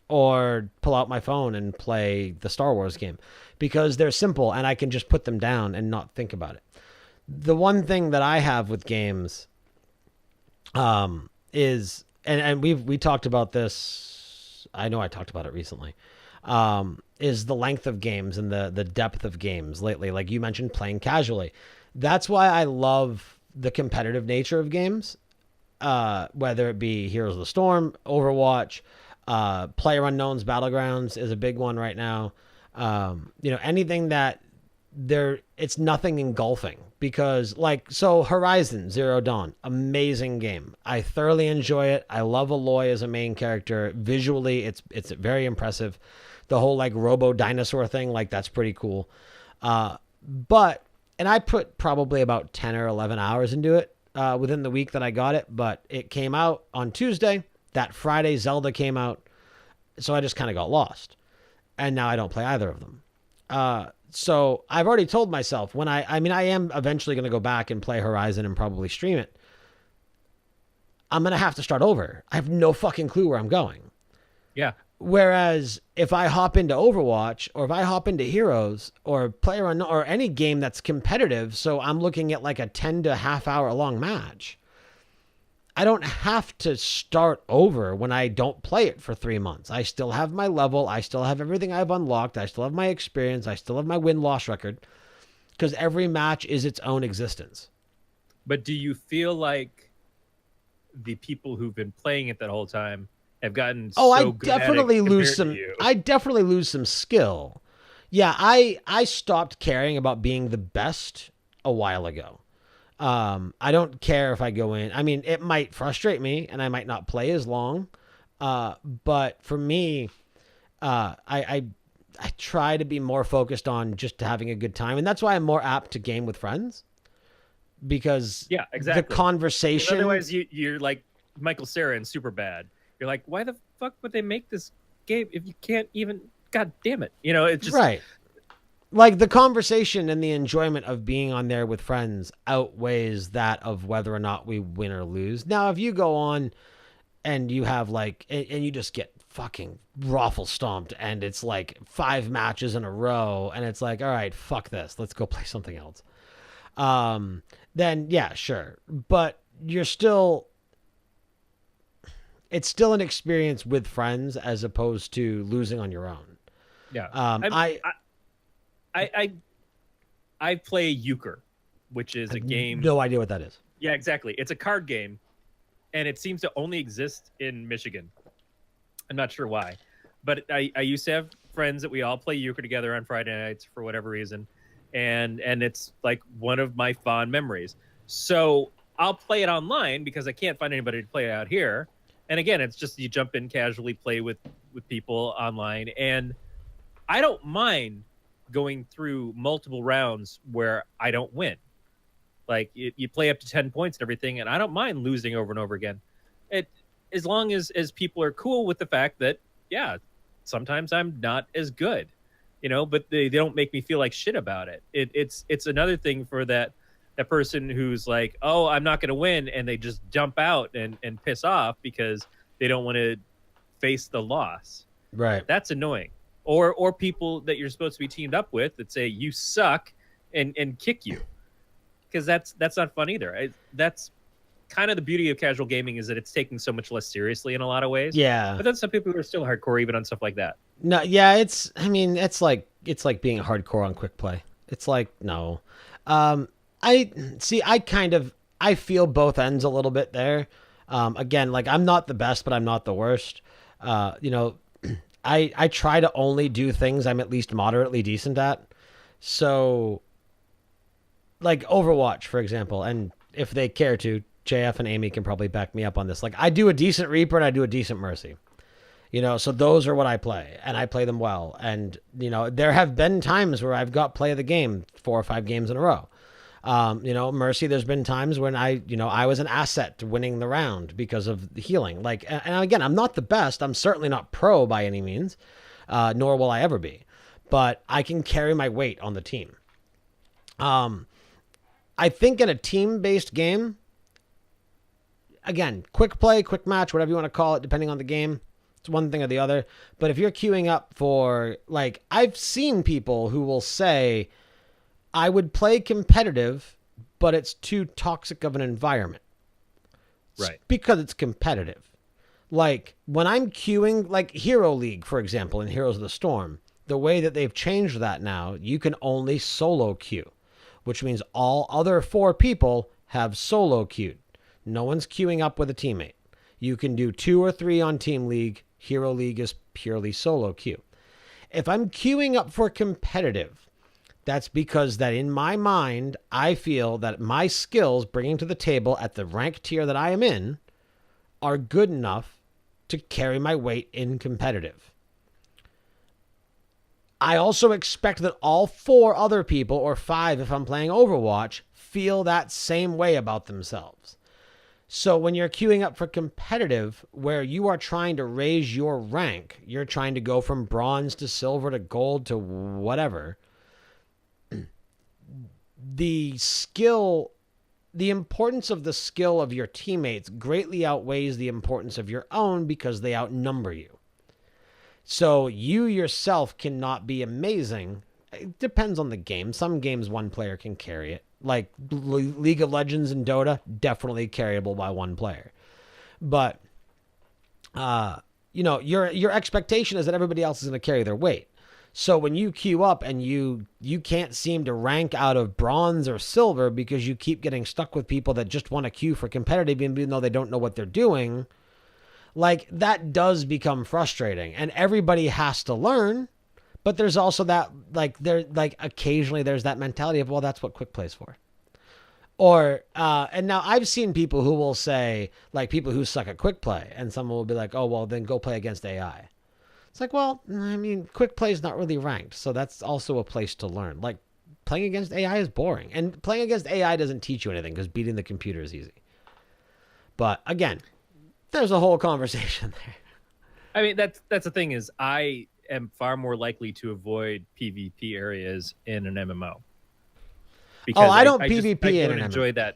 or pull out my phone and play the Star Wars game because they're simple and I can just put them down and not think about it. The one thing that I have with games is, and we talked about this, I know I talked about it recently, is the length of games and the depth of games lately. Like you mentioned, playing casually. That's why I love the competitive nature of games, whether it be Heroes of the Storm, Overwatch, PlayerUnknown's Battlegrounds is a big one right now. You know, anything that it's nothing engulfing, because Horizon Zero Dawn, amazing game. I thoroughly enjoy it. I love Aloy as a main character. Visually, it's very impressive. The whole like robo dinosaur thing, like that's pretty cool. And I put probably about 10 or 11 hours into it within the week that I got it, but it came out on Tuesday. That Friday, Zelda came out. So I just kind of got lost. And now I don't play either of them. So I've already told myself when I am eventually going to go back and play Horizon and probably stream it. I'm going to have to start over. I have no fucking clue where I'm going. Yeah. Whereas if I hop into Overwatch or if I hop into Heroes or PlayerUnknown or any game that's competitive, so I'm looking at like a 10 to half hour long match, I don't have to start over when I don't play it for 3 months. I still have my level. I still have everything I've unlocked. I still have my experience. I still have my win-loss record, because every match is its own existence. But do you feel like the people who've been playing it that whole time have gotten so good at it compared to you? I definitely lose some skill. Yeah, I stopped caring about being the best a while ago. I don't care if I go in. I mean, it might frustrate me and I might not play as long. But for me, I try to be more focused on just having a good time. And that's why I'm more apt to game with friends, because yeah, exactly. the conversation. Otherwise, you're like Michael Cera in Superbad. You're like, why the fuck would they make this game if you can't even? God damn it! You know, it's just right. Like, the conversation and the enjoyment of being on there with friends outweighs that of whether or not we win or lose. Now, if you go on and you have like, and you just get fucking raffle stomped and it's like 5 matches in a row and it's like, all right, fuck this, let's go play something else. Then yeah, sure. But it's still an experience with friends as opposed to losing on your own. Yeah. I play Euchre, which is a game. No idea what that is. Yeah, exactly. It's a card game, and it seems to only exist in Michigan. I'm not sure why, but I used to have friends that we all play Euchre together on Friday nights for whatever reason, and it's like one of my fond memories. So I'll play it online because I can't find anybody to play it out here. And again, it's just you jump in casually, play with people online, and I don't mind going through multiple rounds where I don't win. Like you play up to 10 points and everything, and I don't mind losing over and over again. As long as people are cool with the fact that, yeah, sometimes I'm not as good, you know, but they don't make me feel like shit about it. It's another thing for that person who's like, oh, I'm not going to win, and they just jump out and piss off because they don't want to face the loss. Right. That's annoying. Or people that you're supposed to be teamed up with that say you suck and kick you, because that's not fun either. That's kind of the beauty of casual gaming, is that it's taken so much less seriously in a lot of ways. Yeah. But then some people are still hardcore even on stuff like that. No, yeah, it's like being hardcore on quick play. It's like, no. I feel both ends a little bit there. Again, like, I'm not the best, but I'm not the worst. You know, I try to only do things I'm at least moderately decent at. So, like Overwatch, for example, and if they care to, JF and Amy can probably back me up on this. Like, I do a decent Reaper and I do a decent Mercy. You know, so those are what I play, and I play them well. And, you know, there have been times where I've got play of the game 4 or 5 games in a row. You know, Mercy, there's been times when I was an asset to winning the round because of the healing. Like, and again, I'm not the best. I'm certainly not pro by any means, nor will I ever be. But I can carry my weight on the team. I think in a team-based game, again, quick play, quick match, whatever you want to call it, depending on the game, it's one thing or the other. But if you're queuing up for, like, I've seen people who will say, I would play competitive, but it's too toxic of an environment. Right. Because it's competitive. Like, when I'm queuing, like Hero League, for example, in Heroes of the Storm, the way that they've changed that now, you can only solo queue, which means all other 4 people have solo queued. No one's queuing up with a teammate. You can do 2 or 3 on Team League. Hero League is purely solo queue. If I'm queuing up for competitive, that's because that in my mind, I feel that my skills bringing to the table at the rank tier that I am in are good enough to carry my weight in competitive. I also expect that all 4 other people, or 5 if I'm playing Overwatch, feel that same way about themselves. So when you're queuing up for competitive, where you are trying to raise your rank, you're trying to go from bronze to silver to gold to whatever, the importance of the skill of your teammates greatly outweighs the importance of your own because they outnumber you. So you yourself cannot be amazing. It depends on the game. Some games one player can carry it. Like League of Legends and Dota, definitely carryable by one player. But you know, your expectation is that everybody else is going to carry their weight. So when you queue up and you can't seem to rank out of bronze or silver because you keep getting stuck with people that just want to queue for competitive even though they don't know what they're doing, like that does become frustrating. And everybody has to learn, but there's also that occasionally there's that mentality of, well, that's what quick play's for. Or and now I've seen people who will say, like, people who suck at quick play, and someone will be like, oh, well, then go play against AI. It's like, well, I mean, quick play is not really ranked, so that's also a place to learn. Like, playing against AI is boring, and playing against AI doesn't teach you anything because beating the computer is easy. But again, there's a whole conversation there. I mean, that's the thing is, I am far more likely to avoid PvP areas in an MMO. Because I don't PvP I in don't an enjoy that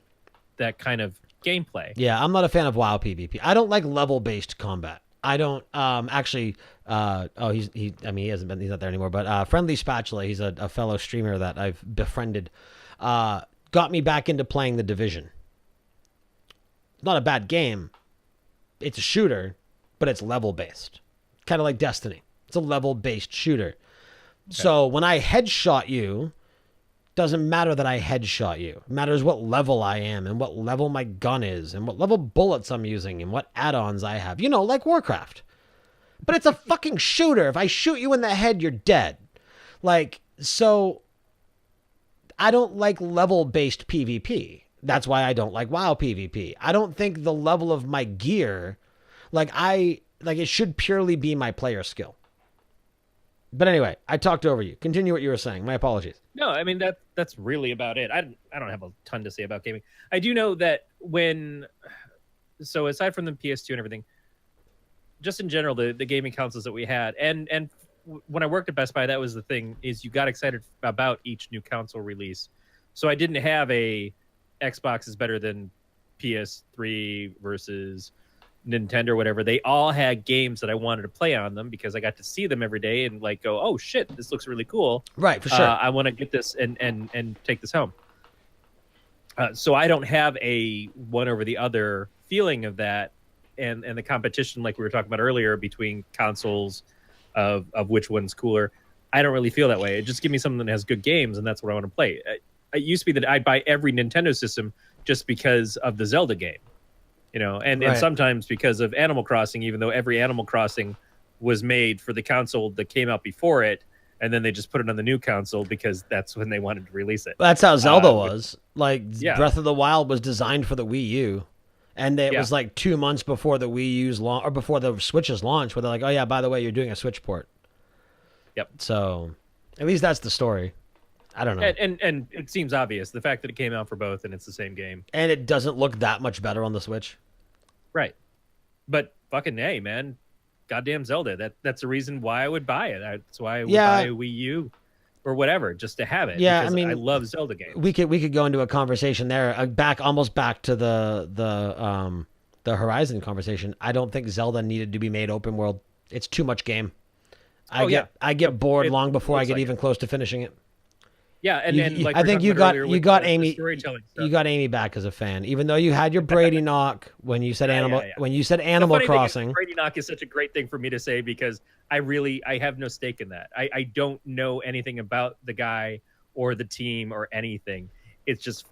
kind of gameplay. Yeah, I'm not a fan of WoW PvP. I don't like level-based combat. I don't actually. He hasn't been. He's not there anymore. But Friendly Spatula, he's a fellow streamer that I've befriended. Got me back into playing The Division. It's not a bad game. It's a shooter, but it's level-based, kind of like Destiny. It's a level-based shooter. Okay. So when I headshot you, doesn't matter that I headshot you. It matters what level I am and what level my gun is and what level bullets I'm using and what add-ons I have. You know, like Warcraft. But it's a fucking shooter. If I shoot you in the head, you're dead. Like, so I don't like level-based PvP. That's why I don't like WoW PvP. I don't think the level of my gear, it should purely be my player skill. But anyway, I talked over you. Continue what you were saying. My apologies. No, I mean that's really about it. I don't have a ton to say about gaming. I do know that so aside from the PS2 and everything, just in general, the gaming consoles that we had, and when I worked at Best Buy, that was the thing, is you got excited about each new console release. So I didn't have a Xbox is better than PS3 versus Nintendo or whatever. They all had games that I wanted to play on them because I got to see them every day and like go, oh shit, this looks really cool. Right, for sure. I want to get this and take this home. So I don't have a one over the other feeling of that, and the competition like we were talking about earlier between consoles of which one's cooler. I don't really feel that way. It just give me something that has good games, and that's what I want to play. It used to be that I'd buy every Nintendo system just because of the Zelda game. You know, and sometimes because of Animal Crossing, even though every Animal Crossing was made for the console that came out before it, and then they just put it on the new console because that's when they wanted to release it. That's how Zelda was. Breath of the Wild was designed for the Wii U, and it was like 2 months before the Wii U's launch, or before the Switch's launch, where they're like, "Oh yeah, by the way, you're doing a Switch port." Yep. So, at least that's the story. I don't know. And it seems obvious the fact that it came out for both and it's the same game, and it doesn't look that much better on the Switch. Right. But fucking hey, man. Goddamn Zelda. That's the reason why I would buy it. That's why I would buy a Wii U or whatever, just to have it. Yeah, because I mean, I love Zelda games. We could go into a conversation there, almost back to the Horizon conversation. I don't think Zelda needed to be made open world. It's too much game. I get bored long before I get even close to finishing it. Yeah, and like I think you got Amy. Storytelling stuff. You got Amy back as a fan, even though you had your Brady knock when you said when you said Animal Crossing. Brady knock is such a great thing for me to say because I have no stake in that. I don't know anything about the guy or the team or anything. It's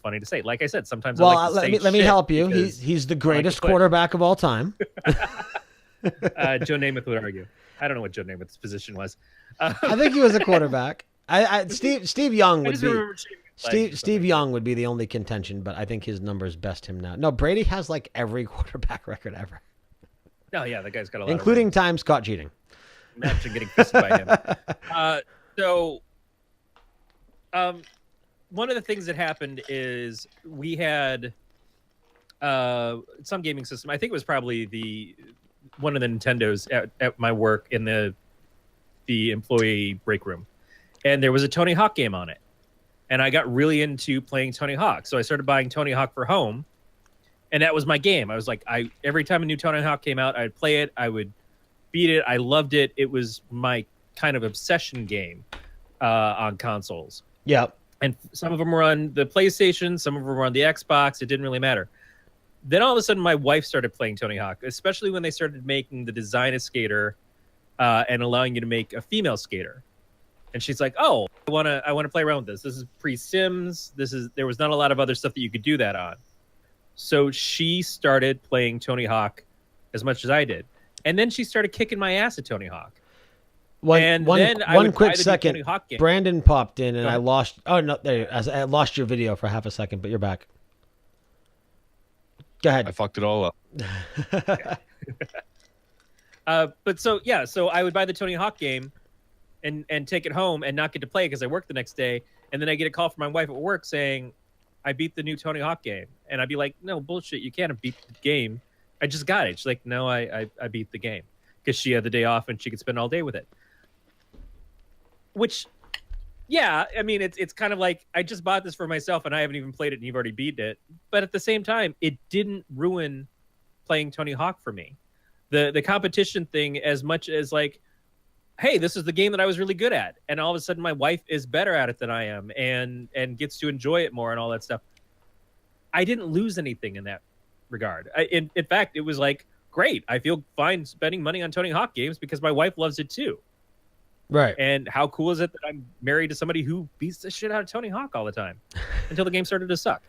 funny to say. Like I said, sometimes let me help you. He's the greatest quarterback of all time. Joe Namath would argue. I don't know what Joe Namath's position was. I think he was a quarterback. Steve Young would be Steve Young would be the only contention, but I think his numbers best him now. No, Brady has like every quarterback record ever. No, yeah, that guy's got a lot, including times caught cheating. Imagine getting fisted by him. One of the things that happened is we had some gaming system. I think it was probably one of the Nintendos at my work in the employee break room. And there was a Tony Hawk game on it. And I got really into playing Tony Hawk. So I started buying Tony Hawk for home. And that was my game. I was like, every time a new Tony Hawk came out, I'd play it. I would beat it. I loved it. It was my kind of obsession game on consoles. Yeah. And some of them were on the PlayStation. Some of them were on the Xbox. It didn't really matter. Then all of a sudden, my wife started playing Tony Hawk, especially when they started making the design a skater and allowing you to make a female skater. And she's like, "Oh, I wanna play around with this. This is pre-Sims. There was not a lot of other stuff that you could do that on." So she started playing Tony Hawk as much as I did, and then she started kicking my ass at Tony Hawk. One quick second. Tony Hawk game. Brandon popped in, and Go I ahead. lost. Oh no, there! I lost your video for half a second, but you're back. Go ahead. I fucked it all up. But so I would buy the Tony Hawk game and take it home and not get to play because I worked the next day, and then I get a call from my wife at work saying I beat the new Tony Hawk game, and I'd be like, "No bullshit, you can't have beat the game. I just got it." She's like, "No, I beat the game," because she had the day off and she could spend all day with it. Which, yeah, I mean, it's kind of like I just bought this for myself and I haven't even played it and you've already beaten it. But at the same time, it didn't ruin playing Tony Hawk for me. The competition thing, as much as like, hey, this is the game that I was really good at, and all of a sudden my wife is better at it than I am and gets to enjoy it more and all that stuff. I didn't lose anything in that regard. In fact, it was like, great. I feel fine spending money on Tony Hawk games because my wife loves it too. Right. And how cool is it that I'm married to somebody who beats the shit out of Tony Hawk all the time until the game started to suck.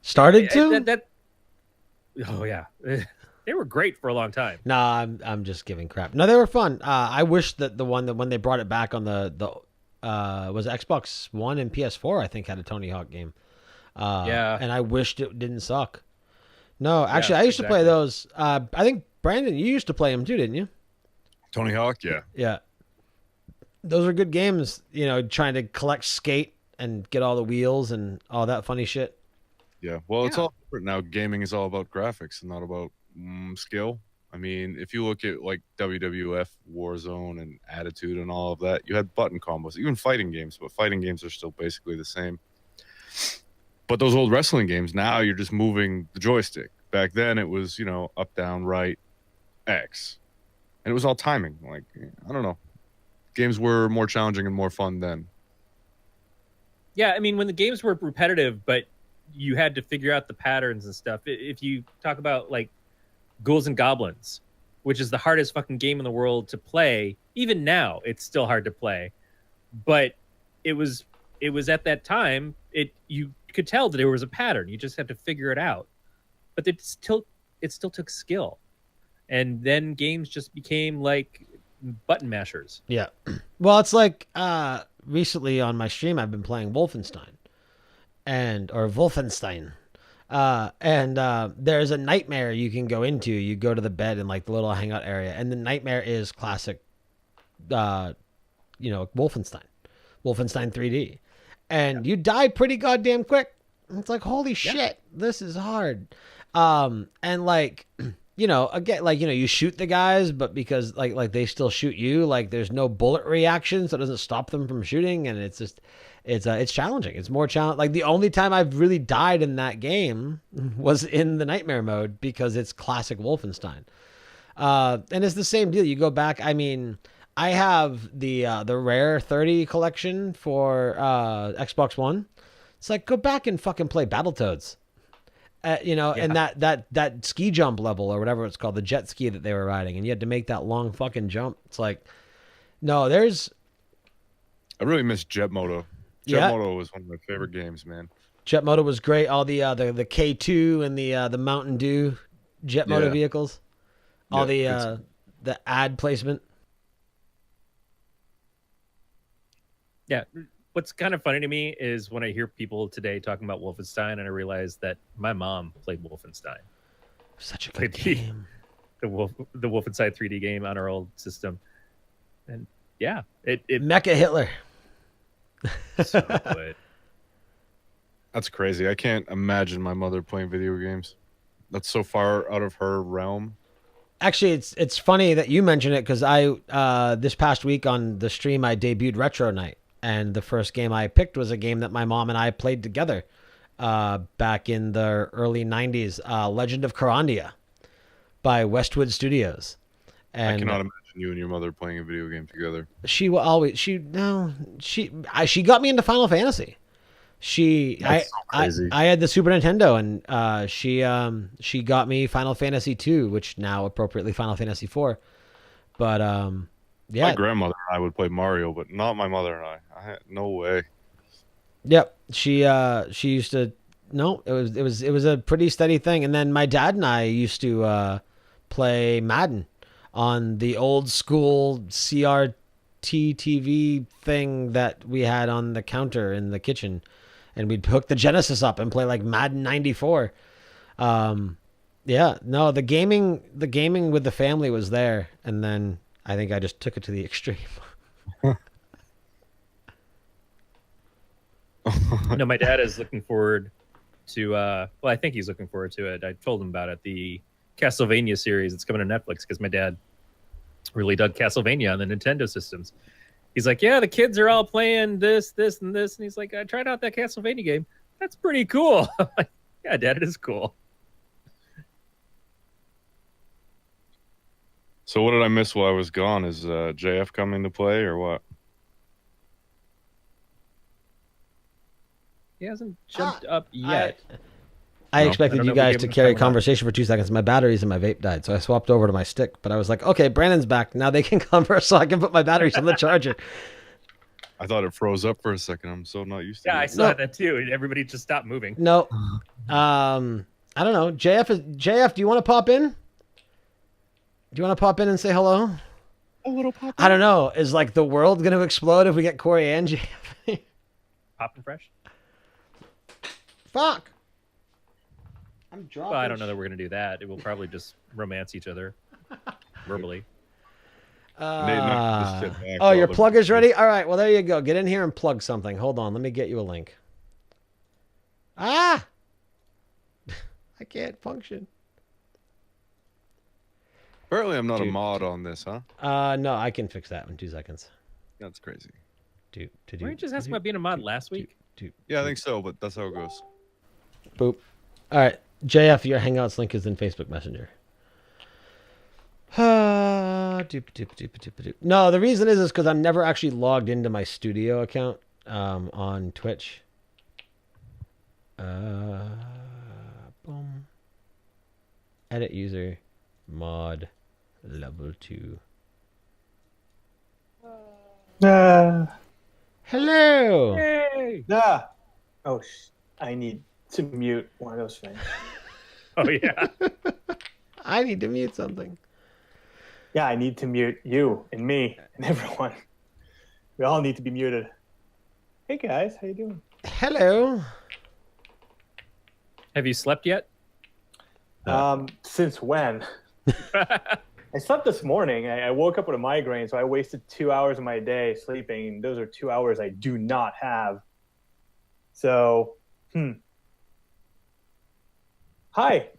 Started to? Oh yeah, they were great for a long time. Nah, I'm just giving crap. No, they were fun. I wish that the one that when they brought it back on the was it Xbox One and PS4, I think had a Tony Hawk game. Yeah. And I wished it didn't suck. No, actually, Yeah, I used to play exactly. those. I think Brandon, you used to play them too, didn't you? Tony Hawk, yeah. Yeah. Those are good games, trying to collect skate and get all the wheels and all that funny shit. Yeah. Well, it's Yeah. all different now. Gaming is all about graphics and not about skill. I mean, if you look at like WWF, Warzone, and Attitude and all of that, you had button combos, even fighting games, but fighting games are still basically the same. But those old wrestling games, now you're just moving the joystick. Back then it was, up, down, right, X. And it was all timing. Like, I don't know. Games were more challenging and more fun then. Yeah, I mean, when the games were repetitive, but you had to figure out the patterns and stuff. If you talk about like Ghouls and Goblins, which is the hardest fucking game in the world to play, even now it's still hard to play. But it was at that time, you could tell that there was a pattern. You just had to figure it out. But it still took skill. And then games just became like button mashers. Yeah. Well, it's like recently on my stream I've been playing Wolfenstein. Or Wolfenstein. And there's a nightmare you can go into. You go to the bed in like the little hangout area, and the nightmare is classic Wolfenstein. Wolfenstein 3D. And you die pretty goddamn quick. It's like, holy shit, this is hard. And like, again, like, you shoot the guys, but because like they still shoot you, like there's no bullet reaction, so it doesn't stop them from shooting. And it's just, it's challenging. It's more challenging. Like the only time I've really died in that game was in the nightmare mode because it's classic Wolfenstein. And it's the same deal. You go back. I mean, I have the Rare 30 collection for Xbox One. It's like, go back and fucking play Battletoads. And that ski jump level or whatever it's called, the jet ski that they were riding, and you had to make that long fucking jump. It's like, no, I really miss Jet Moto. Yeah. Jet Moto was one of my favorite games, man. Jet Moto was great. All the K2 and the Mountain Dew Jet Moto Yeah. vehicles. All Yeah, the ad placement. Yeah. What's kind of funny to me is when I hear people today talking about Wolfenstein, and I realize that my mom played Wolfenstein. Such a good Played the- game. the Wolfenstein 3D game on our old system. And yeah, it Mecha Hitler. so good. That's crazy. I can't imagine my mother playing video games. That's so far out of her realm. Actually, it's funny that you mention it because I this past week on the stream I debuted Retro Night, and the first game I picked was a game that my mom and I played together back in the early 90s, Legend of Carandia by Westwood Studios. And I cannot imagine you and your mother playing a video game together. she got me into Final Fantasy. I had the Super Nintendo, and she got me Final Fantasy II, which now appropriately Final Fantasy IV. But yeah, My grandmother and I would play Mario, but not my mother and I. No way. yep. She used to. No, it was a pretty steady thing. And then my dad and I used to play Madden on the old school CRT TV thing that we had on the counter in the kitchen, and we'd hook the Genesis up and play like Madden 94. Yeah, no, the gaming with the family was there, and then I think I just took it to the extreme. No, my dad is looking forward to. Well, I think he's looking forward to it. I told him about it. The Castlevania series. It's coming to Netflix because my dad really dug Castlevania on the Nintendo systems. He's like, yeah, the kids are all playing this, and this, and he's like, I tried out that Castlevania game. That's pretty cool. I'm like, yeah, Dad, it is cool. So what did I miss while I was gone? Is JF coming to play or what? He hasn't jumped up yet. I No. expected I don't you know if we guys gave to him carry time or not. conversation for 2 seconds. My batteries in my vape died, so I swapped over to my stick. But I was like, okay, Brandon's back. Now they can converse so I can put my batteries on the charger. I thought it froze up for a second. I'm so not used to Yeah, I it. saw that too. Everybody just stopped moving. No. I don't know. JF, do you want to pop in? Do you want to pop in and say hello? A little pop. I don't know. Is like the world going to explode if we get Corey and JF? Popping fresh. Fuck. I'm dropping. Well, I don't know that we're going to do that. It will probably just romance each other verbally. Nate, no, just sit back Oh, while your the- plug is ready? All right. Well, there you go. Get in here and plug something. Hold on. Let me get you a link. Ah! I can't function. Apparently, I'm not a mod on this, huh? No, I can fix that in 2 seconds. That's crazy. Were you just asking about being a mod last week? Yeah, I think so, but that's how it goes. Boop. All right. JF, your Hangouts link is in Facebook Messenger. No, the reason is because I'm never actually logged into my studio account on Twitch. Boom. Edit user mod level 2. Hello. Yay! Ah. Oh, I need to mute one of those things. Oh, yeah. I need to mute something. Yeah, I need to mute you and me and everyone. We all need to be muted. Hey guys, how you doing? Hello. Have you slept yet? Since when? I slept this morning. I woke up with a migraine, so I wasted 2 hours of my day sleeping. And those are 2 hours I do not have. So, Hi.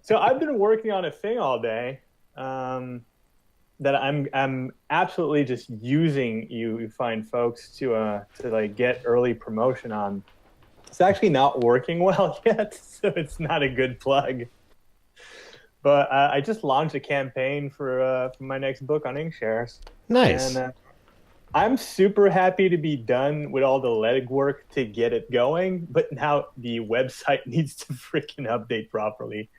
So I've been working on a thing all day that I'm absolutely just using you fine folks to like get early promotion on. It's actually not working well yet, so it's not a good plug. But I just launched a campaign for my next book on Inkshares. Nice. And I'm super happy to be done with all the legwork to get it going, but now the website needs to freaking update properly.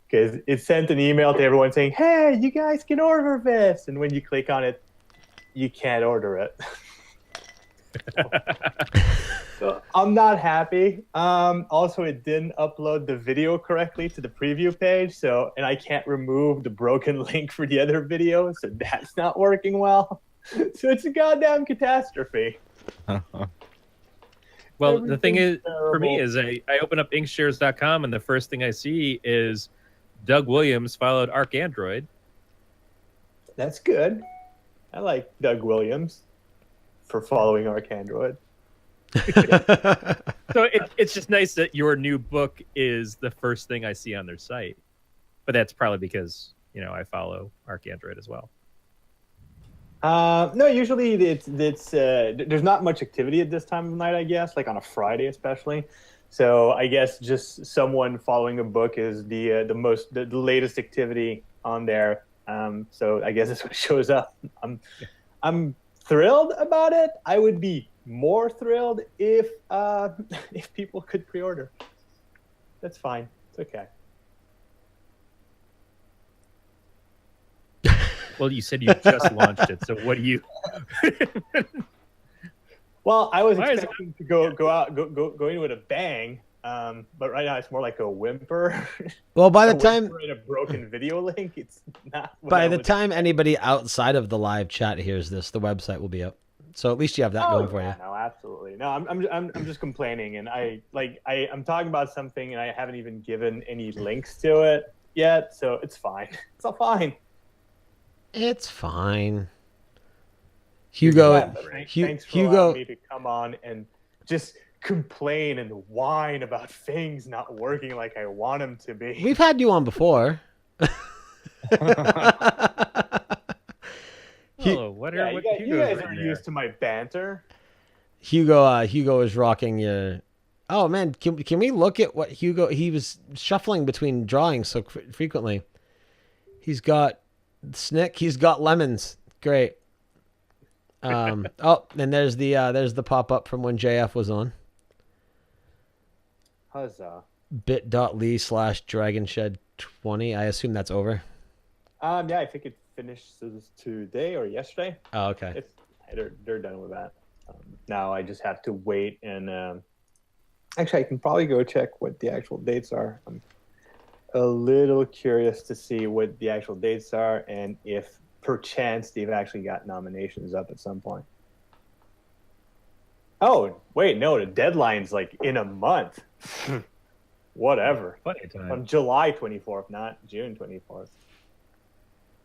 Because it sent an email to everyone saying, hey, you guys can order this. And when you click on it, you can't order it. So I'm not happy. Also, it didn't upload the video correctly to the preview page. And I can't remove the broken link for the other video. So that's not working well. So it's a goddamn catastrophe. Well, the thing is, Everything's for me, terrible. is I open up inkshares.com and the first thing I see is Doug Williams followed Arc Android. That's good. I like Doug Williams for following Arcandroid. So it's just nice that your new book is the first thing I see on their site. But that's probably because, I follow Arc Android as well. No, usually it's there's not much activity at this time of night, I guess, like on a Friday especially. So I guess just someone following a book is the latest activity on there. So I guess that's what shows up. I'm thrilled about it. I would be more thrilled if if people could pre-order. That's fine. It's okay. Well, you said you just launched it, so what do you? Well, I was Why is expecting to go in with a bang, but right now it's more like a whimper. Well, by the A time whimper and a broken video link, it's not. what by I the was- time anybody outside of the live chat hears this, the website will be up. So at least you have that going for you. No, absolutely. No, I'm just complaining, and I'm talking about something, and I haven't even given any links to it yet, so it's fine. It's all fine. It's fine. Hugo, Yeah, but thanks for Hugo, allowing me to come on and just complain and whine about things not working like I want them to be. we've had you on before. Oh, what Yeah, are what you Hugo's guys written are there? used to my banter. Hugo is rocking your. Oh man, can we look at what Hugo? He was shuffling between drawings so frequently. He's got Snick. He's got lemons. Great. Oh, and there's the pop up from when JF was on. Huzzah. bit.ly/dragonshed20. I assume that's over. Yeah, I think it finished today or yesterday. Oh, okay. They're done with that. Now I just have to wait and actually I can probably go check what the actual dates are. I'm a little curious to see what the actual dates are and if perchance they've actually got nominations up at some point. Oh, wait, no, the deadline's like in a month. Whatever. Plenty of time. On July 24th, not June 24th.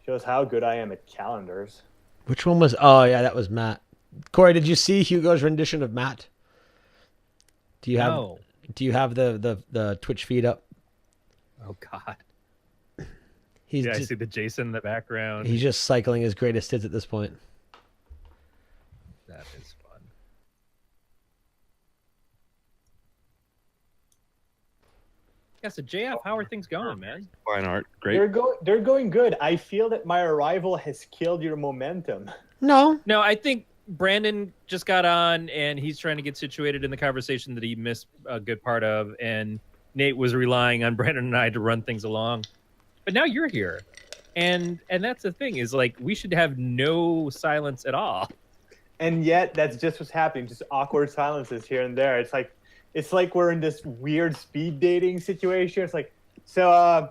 Shows how good I am at calendars. Which one was? Oh yeah, that was Matt. Corey, did you see Hugo's rendition of Matt? Do you have? No. Do you have the Twitch feed up? Oh God. He's Yeah, I just, see the Jason in the background. he's just cycling his greatest hits at this point. That is fun. Yeah, so JF, how are things going, man? Fine art, great. They're going good. I feel that my arrival has killed your momentum. No, No, I think Brandon just got on and he's trying to get situated in the conversation that he missed a good part of, and Nate was relying on Brandon and I to run things along. But now you're here. And that's the thing, is like we should have no silence at all. And yet that's just what's happening, just awkward silences here and there. It's like we're in this weird speed dating situation. It's like, so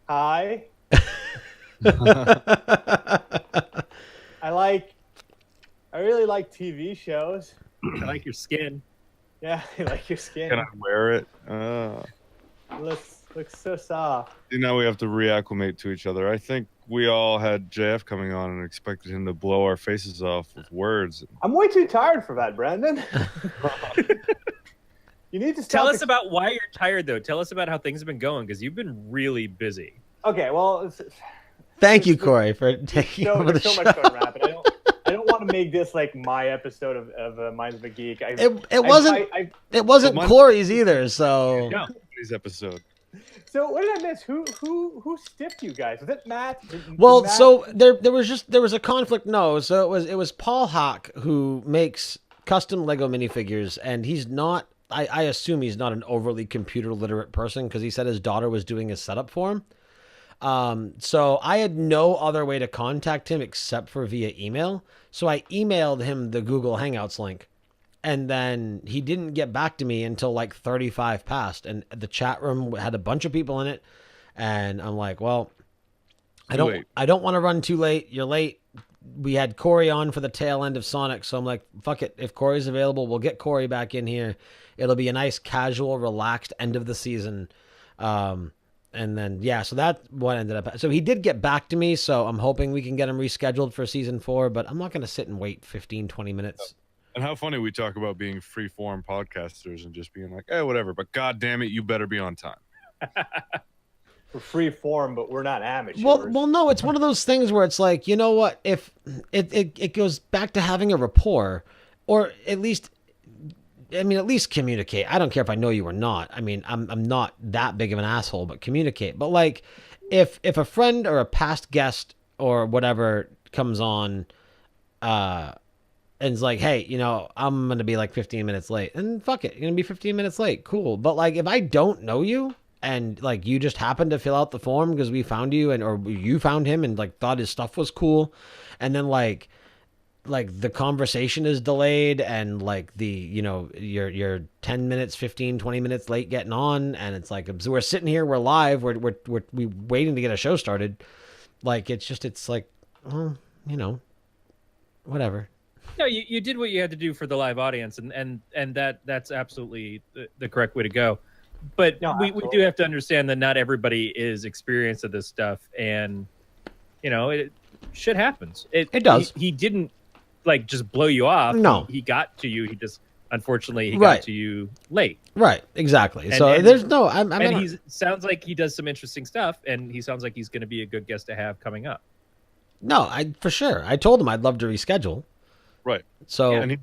hi. I really like TV shows. I like your skin. Yeah, I like your skin. Can I wear it? Looks so soft. Now we have to reacclimate to each other. I think we all had JF coming on and expected him to blow our faces off with words. I'm way too tired for that, Brandon. You need to Tell stop us about why you're tired, though. Tell us about how things have been going, because you've been really busy. Okay, well, thank you, Corey, for taking over the there's so show. much going rapid. I don't want to make this like my episode of Minds of a Geek. It wasn't Mine- Corey's either. So No. Today's episode. So what did I miss? Who stiffed you guys? Was it Matt? well, Matt... so there was a conflict. No, so it was Paul Hawk who makes custom Lego minifigures, and he's not. I assume he's not an overly computer literate person because he said his daughter was doing his setup for him. So I had no other way to contact him except for via email. So I emailed him the Google Hangouts link, and then he didn't get back to me until like 35 past, and the chat room had a bunch of people in it. And I'm like, well, I don't want to run too late. You're late. We had Corey on for the tail end of Sonic. So I'm like, fuck it. If Corey's available, we'll get Corey back in here. It'll be a nice, casual, relaxed end of the season. And then, yeah, so that's what ended up. So he did get back to me. So I'm hoping we can get him rescheduled for season 4, but I'm not going to sit and wait 15, 20 minutes. And how funny we talk about being free-form podcasters and just being like, hey, whatever. But God damn it, you better be on time. We're free form, but we're not amateurs. Well, no, it's one of those things where it's like, you know what? If it goes back to having a rapport, or at least communicate. I don't care if I know you or not. I mean, I'm not that big of an asshole, but communicate. But like, if a friend or a past guest or whatever comes on, and it's like, hey, I'm gonna be like 15 minutes late, and fuck it, you're gonna be 15 minutes late, cool. But like, if I don't know you and like you just happen to fill out the form because we found you or you found him and like thought his stuff was cool, and then like the conversation is delayed and like you're 10 minutes 15 20 minutes late getting on, and it's like, so we're sitting here, we're live, we're waiting to get a show started, like it's like, well, whatever. No, you did what you had to do for the live audience, and that's absolutely the correct way to go. But No, we do have to understand that not everybody is experienced at this stuff, and shit happens. It does. He didn't like just blow you off. No, he got to you. He just unfortunately Right. got to you late. Right, exactly. And- So and- there's no. I'm And not- he sounds like he does some interesting stuff, and he sounds like he's going to be a good guest to have coming up. No, I for sure. I told him I'd love to reschedule. Right. So And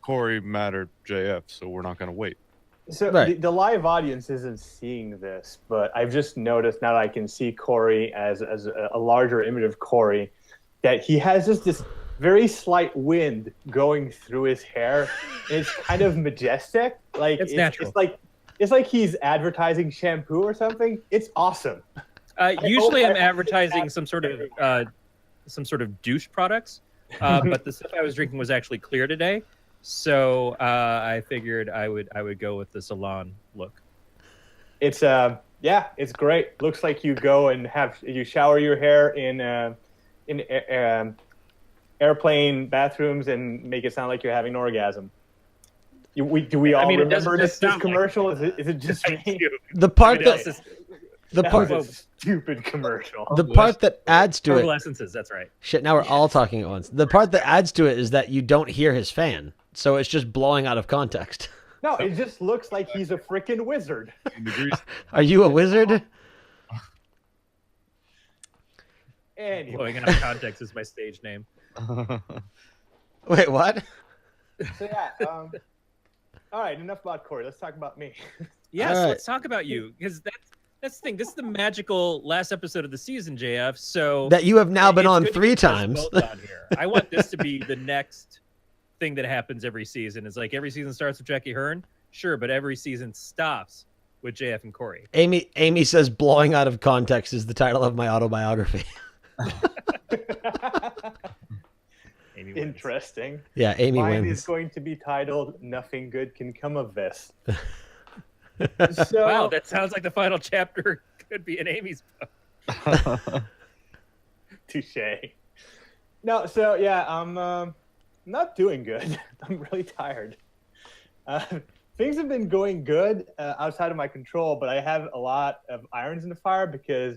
Corey mattered JF, so we're not going to wait. So Right. the live audience isn't seeing this, but I've just noticed now that I can see Corey as a larger image of Corey, that he has just this very slight wind going through his hair. And it's kind of majestic. Like It's natural. It's like he's advertising shampoo or something. It's awesome. Usually, hope I'm I- advertising some sort of douche products, but the stuff I was drinking was actually clear today, so I figured I would go with the salon look. It's it's great. Looks like you go and you shower your hair in airplane bathrooms and make it sound like you're having an orgasm. Do we all I mean, it remember doesn't this sound like commercial? Is it just me? the part Everybody that else is the That part was a stupid commercial. the part that adds to herbal it. essences. That's right. Shit, now we're all talking at once. The part that adds to it is that you don't hear his fan, so it's just blowing out of context. No, it just looks like he's a freaking wizard. Are you a wizard? Anyway, Blowing out of context is my stage name. Wait, what? so yeah. All right, enough about Corey. Let's talk about me. Yes, All right. let's talk about you, because that's the thing. This is the magical last episode of the season, JF. So That you have now been it's on good to 3 get us times. both on here. I want this to be the next thing that happens every season. It's like every season starts with Jackie Hearn, sure, but every season stops with JF and Corey. Amy says blowing out of context is the title of my autobiography. Amy wins. Interesting. Yeah, Amy Mine wins. is going to be titled "Nothing Good Can Come of This." So, Wow, that sounds like the final chapter could be in Amy's book. touche. No, so yeah, I'm not doing good. I'm really tired. Things have been going good outside of my control, but I have a lot of irons in the fire because,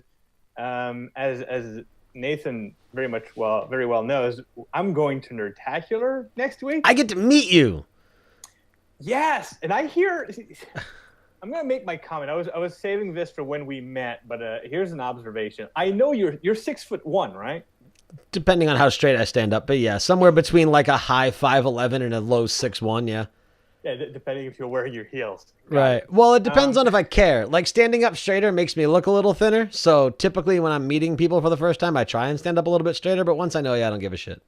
as Nathan very well knows, I'm going to Nerdtacular next week. I get to meet you. Yes, and I hear. I'm gonna make my comment. I was saving this for when we met, but here's an observation. I know you're 6'1", right? Depending on how straight I stand up, but yeah, somewhere between like a high 5'11" and a low 6'1", yeah. Yeah, depending if you're wearing your heels. Right. Well, it depends on if I care. Like standing up straighter makes me look a little thinner. So typically when I'm meeting people for the first time, I try and stand up a little bit straighter. But once I know you, I don't give a shit.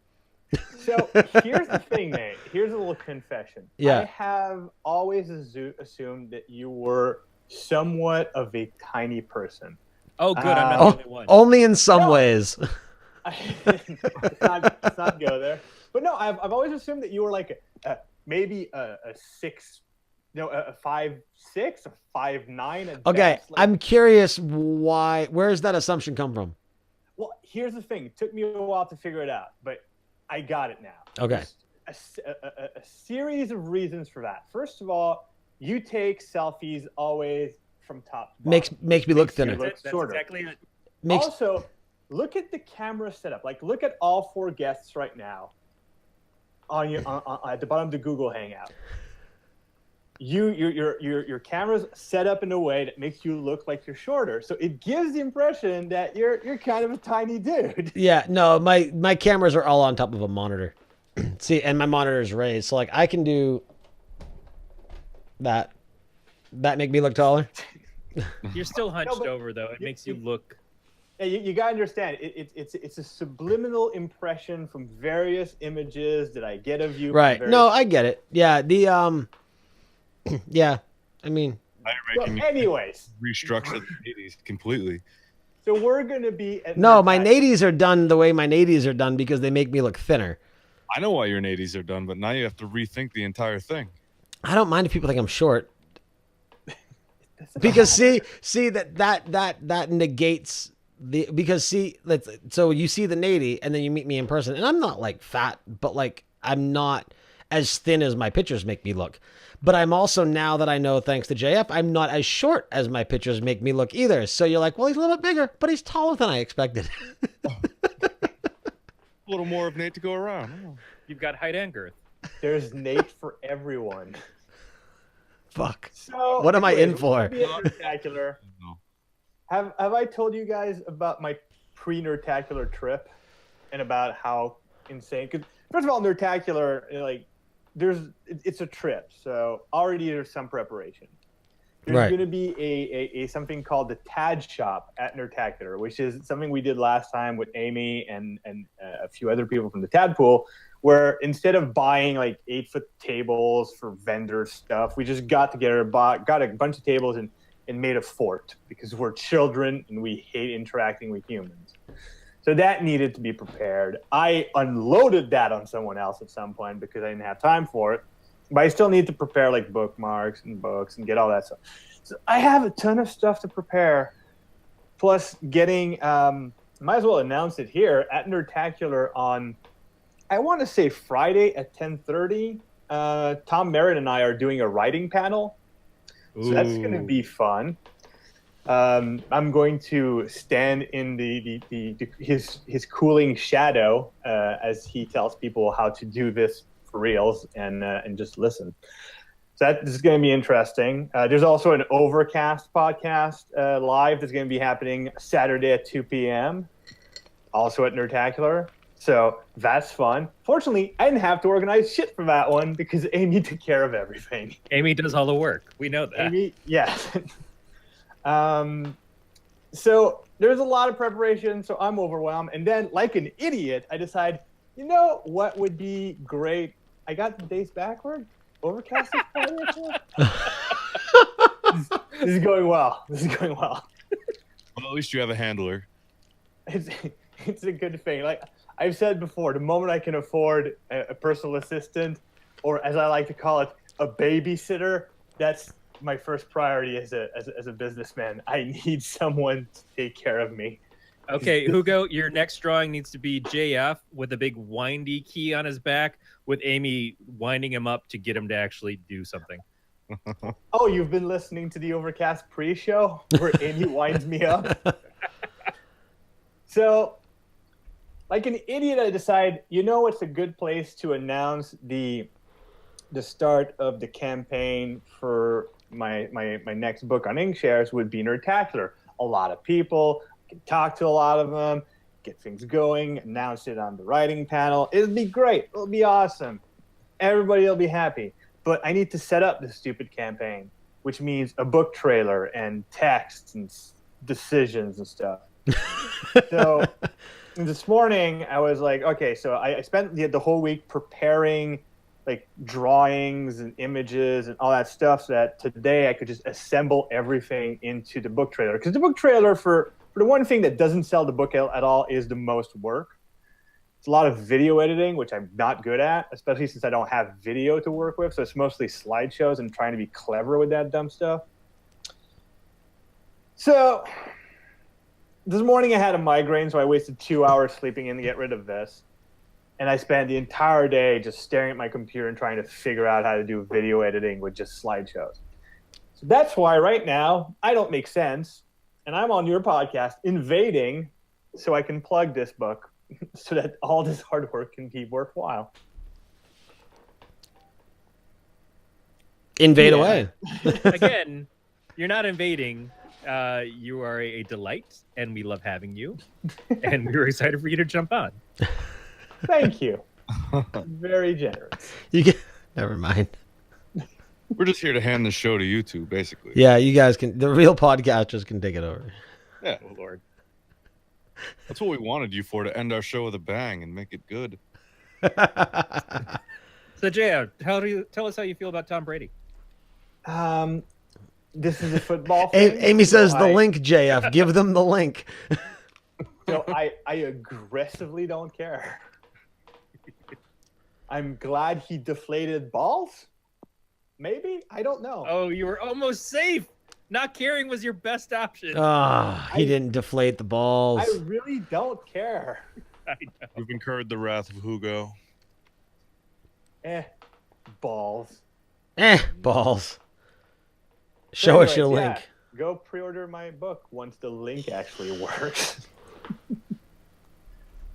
So here's the thing, Nate. Here's a little confession. Yeah. I have always assumed that you were somewhat of a tiny person. Oh, good. I'm not Oh, the only one. only in some ways. let's not go there. But no, I've always assumed that you were like maybe a 5'6", a 5'9". at Okay, best. Like, I'm curious why. Where does that assumption come from? well, here's the thing. It took me a while to figure it out, but I got it now. Okay. There's a series of reasons for that. First of all, you take selfies always from top to bottom. Makes me look Makes you thinner. look That's shorter. exactly it. Makes Also, look at the camera setup. Like, look at all 4 guests right now on at the bottom of the Google Hangout. Your camera's set up in a way that makes you look like you're shorter, so it gives the impression that you're kind of a tiny dude. Yeah, no, my cameras are all on top of a monitor. See, and my monitor is raised, so like I can do that. That make me look taller. You're still hunched but over, though. It makes you look Yeah, you gotta understand. It's a subliminal impression from various images that I get of you. from Right. various- No, I get it. Yeah. Yeah. I mean, Now you're Well, making me anyways, restructure the 80s completely. so we're gonna be at no, my Nerdtacular. nadies are done the way my nadies are done because they make me look thinner. I know why your 80s are done, but now you have to rethink the entire thing. I don't mind if people think I'm short. Because see that negates the because so you see the nady and then you meet me in person and I'm not like fat, but like I'm not as thin as my pictures make me look. But I'm also, now that I know, thanks to JF, I'm not as short as my pictures make me look either. So you're like, well, he's a little bit bigger, but he's taller than I expected. A little more of Nate to go around. Oh. You've got height and girth. There's Nate for everyone. Fuck. So What am I in anyways, for? we're gonna be at Nerdtacular. No. Have I told you guys about my pre-Nerdtacular trip and about how insane? Because first of all, Nerdtacular, like, it's a trip, so already there's some preparation. There's Right. going to be a something called the Tad Shop at Nerdtacular, which is something we did last time with Amy and a few other people from the Tad Pool, where instead of buying like 8-foot tables for vendor stuff, we just got together, got a bunch of tables and made a fort because we're children and we hate interacting with humans. So that needed to be prepared. I unloaded that on someone else at some point because I didn't have time for it. But I still need to prepare like bookmarks and books and get all that stuff. So I have a ton of stuff to prepare. Plus getting, might as well announce it here, at Nerdtacular on, I want to say Friday at 10:30. Tom Merritt and I are doing a writing panel. So that's going to be fun. I'm going to stand in his cooling shadow as he tells people how to do this for reals and just listen. So this is going to be interesting. There's also an Overcast podcast live that's going to be happening Saturday at 2 p.m. Also at Nerdtacular. So that's fun. Fortunately, I didn't have to organize shit for that one because Amy took care of everything. Amy does all the work. We know that. Amy, yes. So there's a lot of preparation, so I'm overwhelmed. And then, like an idiot, I decide, you know what would be great? I got the days backward. Overcast is Friday. This is going well. This is going well. Well, at least you have a handler. It's a good thing. Like I've said before, the moment I can afford a personal assistant, or as I like to call it, a babysitter, that's my first priority as a businessman. I need someone to take care of me. Okay, Hugo, your next drawing needs to be JF with a big windy key on his back with Amy winding him up to get him to actually do something. Oh, you've been listening to the Overcast pre-show where Amy winds me up? So, like an idiot, I decide, you know, it's a good place to announce the start of the campaign for my next book on Inkshares would be Nerdtacular. A lot of people, I can talk to a lot of them, get things going, announce it on the writing panel. It'll be great. It'll be awesome. Everybody will be happy. But I need to set up this stupid campaign, which means a book trailer and text and decisions and stuff. So this morning I was like, okay, so I spent the whole week preparing like drawings and images and all that stuff so that today I could just assemble everything into the book trailer. Because the book trailer, for the one thing that doesn't sell the book at all, is the most work. It's a lot of video editing, which I'm not good at, especially since I don't have video to work with. So it's mostly slideshows and trying to be clever with that dumb stuff. So this morning I had a migraine, so I wasted 2 hours sleeping in to get rid of this. And I spent the entire day just staring at my computer and trying to figure out how to do video editing with just slideshows. So that's why right now I don't make sense. And I'm on your podcast invading so I can plug this book so that all this hard work can be worthwhile. Invade Yeah. away. Again, you're not invading. You are a delight, and we love having you. And we were excited for you to jump on. Thank you. Very generous. You get. Never mind. We're just here to hand the show to you two, basically. Yeah, you guys can. The real podcasters can take it over. Yeah. Oh, Lord. That's what we wanted you for, to end our show with a bang and make it good. So, Jay, tell us how you feel about Tom Brady? This is a football thing. Amy says the link, JF. Give them the link. I aggressively don't care. I'm glad he deflated balls. Maybe? I don't know. Oh, you were almost safe. Not caring was your best option. He didn't deflate the balls. I really don't care. I know. We've incurred the wrath of Hugo. Balls. Balls. Show us your Anyways, link. Go pre-order my book once the link actually works.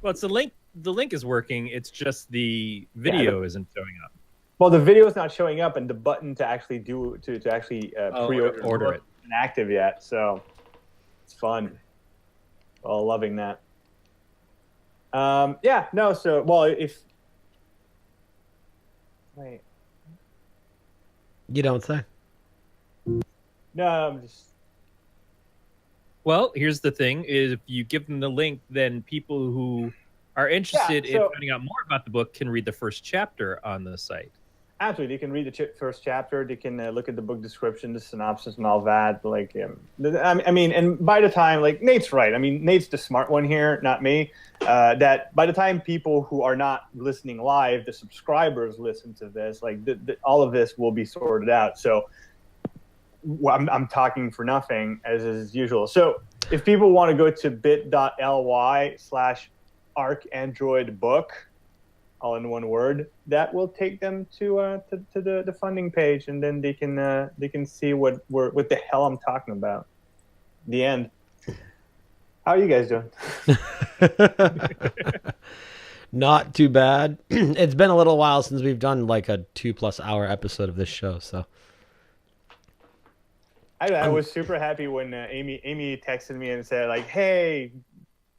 Well, it's the link. The link is working. It's just the video isn't showing up. Well, the video is not showing up, and the button to actually pre-order it isn't active yet. So it's fun. Well, loving that. Wait. You don't say. No, I'm just. Well, here's the thing: is if you give them the link, then people who are interested in finding out more about the book can read the first chapter on the site. Absolutely, they can read the first chapter. They can look at the book description, the synopsis, and all that. I mean, and by the time, Nate's right. I mean, Nate's the smart one here, not me. That by the time people who are not listening live, the subscribers listen to this, all of this will be sorted out. So I'm talking for nothing as is usual. So if people want to go to bit.ly/ArcAndroidBook, all in one word, that will take them to the funding page, and then they can see what the hell I'm talking about. The end. How are you guys doing? Not too bad. It's been a little while since we've done a 2+ hour episode of this show, so. I was super happy when Amy texted me and said "Hey,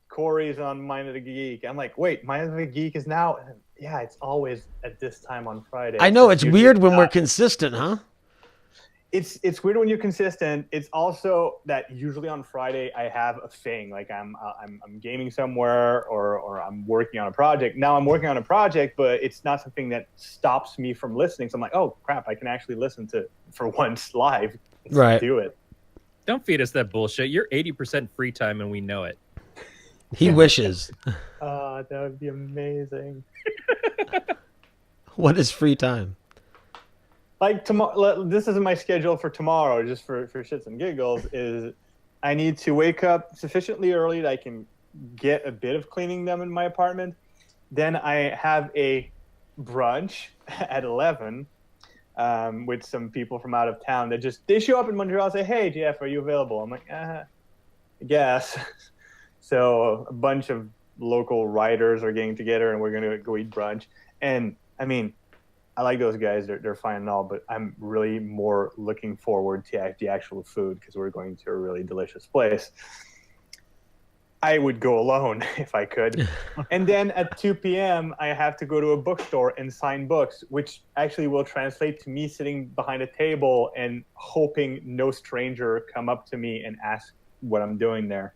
Corey's on Mind of the Geek." I'm like, wait, Mind of the Geek is now? Yeah, it's always at this time on Friday. I know it's weird when we're consistent, huh? It's weird when you're consistent. It's also that usually on Friday I have a thing, I'm gaming somewhere or I'm working on a project. Now I'm working on a project, but it's not something that stops me from listening. So I'm like, oh crap, I can actually listen to for once live. Right. Do it. Don't feed us that bullshit. You're 80% free time, and we know it. He wishes. That would be amazing. What is free time? Tomorrow, this is my schedule for tomorrow, just for shits and giggles, is I need to wake up sufficiently early that I can get a bit of cleaning done in my apartment. Then I have a brunch at 11 with some people from out of town that they show up in Montreal and say, "Hey, Jeff, are you available?" I'm like, I guess. So a bunch of local writers are getting together, and we're going to go eat brunch. And I mean, I like those guys. They're fine and all, but I'm really more looking forward to the actual food because we're going to a really delicious place. I would go alone if I could. And then at 2 p.m., I have to go to a bookstore and sign books, which actually will translate to me sitting behind a table and hoping no stranger come up to me and ask what I'm doing there.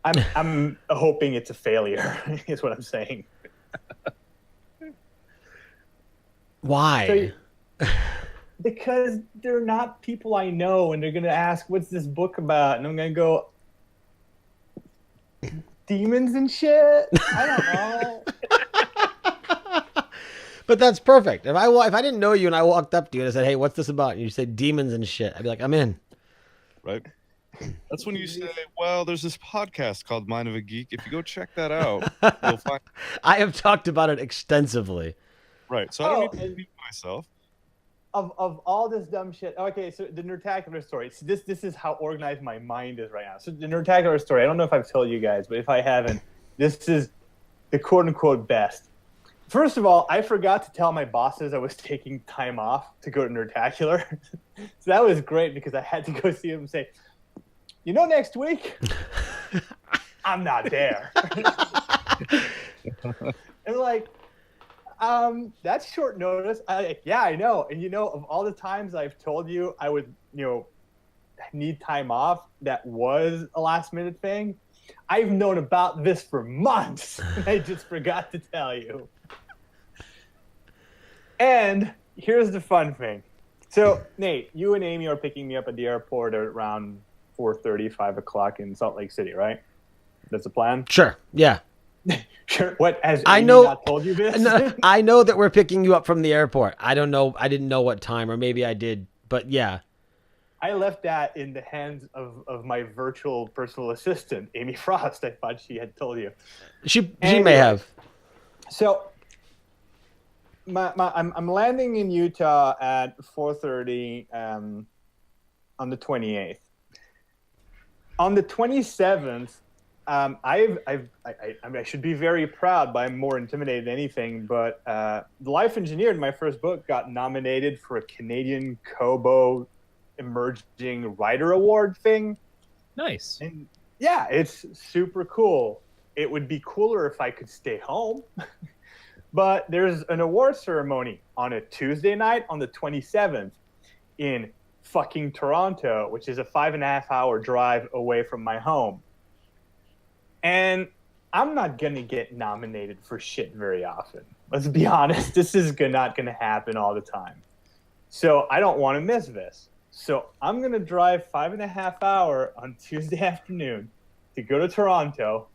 I'm hoping it's a failure, is what I'm saying. Why? Because they're not people I know, and they're going to ask, what's this book about? And I'm going to go, demons and shit? I don't know. But that's perfect. If I didn't know you and I walked up to you and I said, "Hey, what's this about?" and you say demons and shit, I'd be like, "I'm in." Right? That's when you say, well, there's this podcast called Mind of a Geek. If you go check that out, you'll find... I have talked about it extensively. Right. So I don't need to repeat myself. Of all this dumb shit. Okay, so the Nerdtacular story. So this is how organized my mind is right now. So the Nerdtacular story, I don't know if I've told you guys, but if I haven't, this is the quote-unquote best. First of all, I forgot to tell my bosses I was taking time off to go to Nerdtacular. So that was great because I had to go see them and say, next week, I'm not there. And that's short notice. Yeah, I know. And of all the times I've told you I would, need time off, that was a last minute thing. I've known about this for months, and I just forgot to tell you. And here's the fun thing. So, Nate, you and Amy are picking me up at the airport at around 4:30, 5 o'clock in Salt Lake City, right? That's the plan? Sure. Yeah. Sure. What, has I Amy know- not told you this? No, I know that we're picking you up from the airport. I don't know. I didn't know what time, or maybe I did. But yeah. I left that in the hands of my virtual personal assistant, Amy Frost. I thought she had told you. She Anyway. may have. So, I'm landing in Utah at 4:30 on the 28th. On the 27th, I should be very proud, but I'm more intimidated than anything. But The Life Engineered, my first book, got nominated for a Canadian Kobo Emerging Writer Award thing. Nice. And yeah, it's super cool. It would be cooler if I could stay home. But there's an award ceremony on a Tuesday night on the 27th in fucking Toronto, which is a 5.5-hour drive away from my home. And I'm not going to get nominated for shit very often. Let's be honest. This is not going to happen all the time. So I don't want to miss this. So I'm going to drive 5.5 hours on Tuesday afternoon to go to Toronto,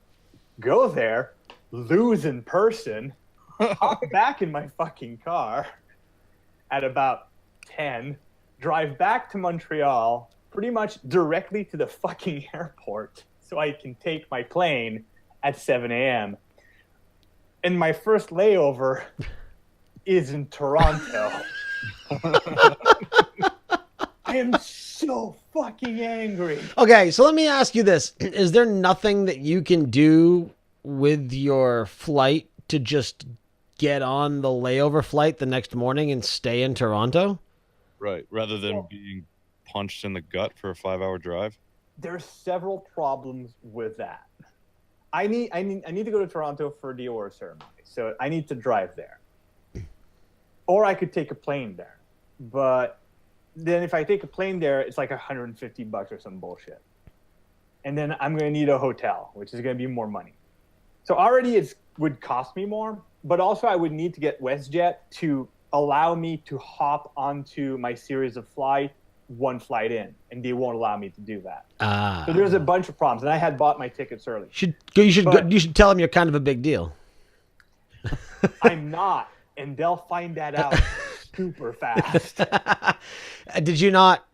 go there, lose in person, hop back in my fucking car at about 10, drive back to Montreal, pretty much directly to the fucking airport so I can take my plane at 7 a.m. And my first layover is in Toronto. I am so fucking angry. Okay, so let me ask you this. Is there nothing that you can do with your flight to just get on the layover flight the next morning and stay in Toronto? Right. Rather than being punched in the gut for a 5-hour drive. There's several problems with that. I need to go to Toronto for the award ceremony, so I need to drive there. Or I could take a plane there. But then if I take a plane there, it's like $150 or some bullshit. And then I'm going to need a hotel, which is going to be more money. So already it would cost me more, but also I would need to get WestJet to allow me to hop onto my series of flight one flight in, and they won't allow me to do that. So there's a bunch of problems, and I had bought my tickets early. You should tell them you're kind of a big deal. I'm not, and they'll find that out super fast. Did you not?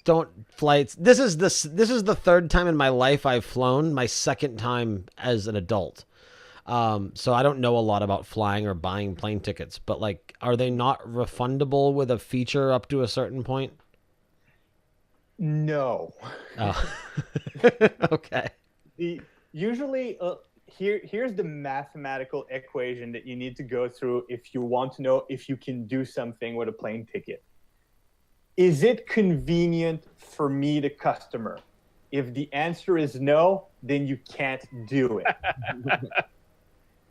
Don't flights. This is the third time in my life I've flown. My second time as an adult. So I don't know a lot about flying or buying plane tickets, but like, are they not refundable with a feature up to a certain point? No. Oh. Okay. Usually, here's the mathematical equation that you need to go through if you want to know if you can do something with a plane ticket. Is it convenient for me, the customer? If the answer is no, then you can't do it.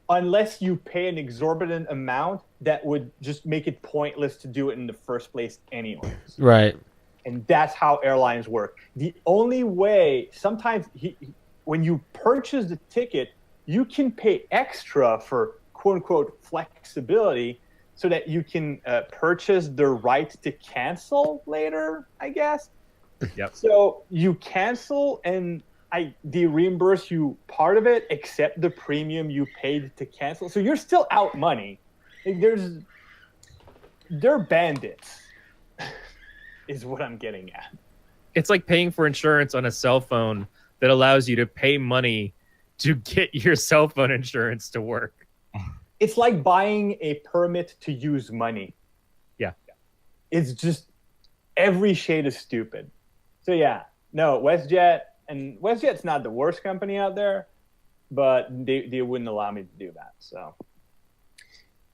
Unless you pay an exorbitant amount that would just make it pointless to do it in the first place anyways. Right. And that's how airlines work. The only way, sometimes when you purchase the ticket, you can pay extra for quote-unquote flexibility so that you can purchase the right to cancel later, I guess. Yep. So you cancel and they reimburse you part of it, except the premium you paid to cancel. So you're still out money. Like they're bandits, is what I'm getting at. It's like paying for insurance on a cell phone that allows you to pay money to get your cell phone insurance to work. It's like buying a permit to use money. Yeah. It's just every shade of stupid. So yeah, no, WestJet, and WestJet's not the worst company out there, but they wouldn't allow me to do that. So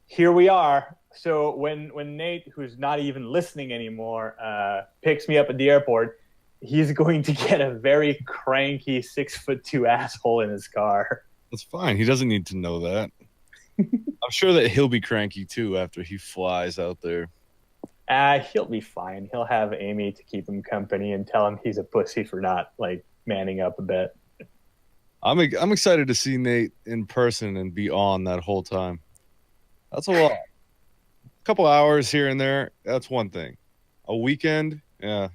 here we are. So when Nate, who's not even listening anymore, picks me up at the airport, he's going to get a very cranky 6'2" asshole in his car. That's fine. He doesn't need to know that. I'm sure that he'll be cranky too after he flies out there. He'll be fine. He'll have Amy to keep him company and tell him he's a pussy for not like manning up a bit. I'm excited to see Nate in person and be on that whole time. That's a lot. A couple hours here and there, that's one thing. A weekend, yeah.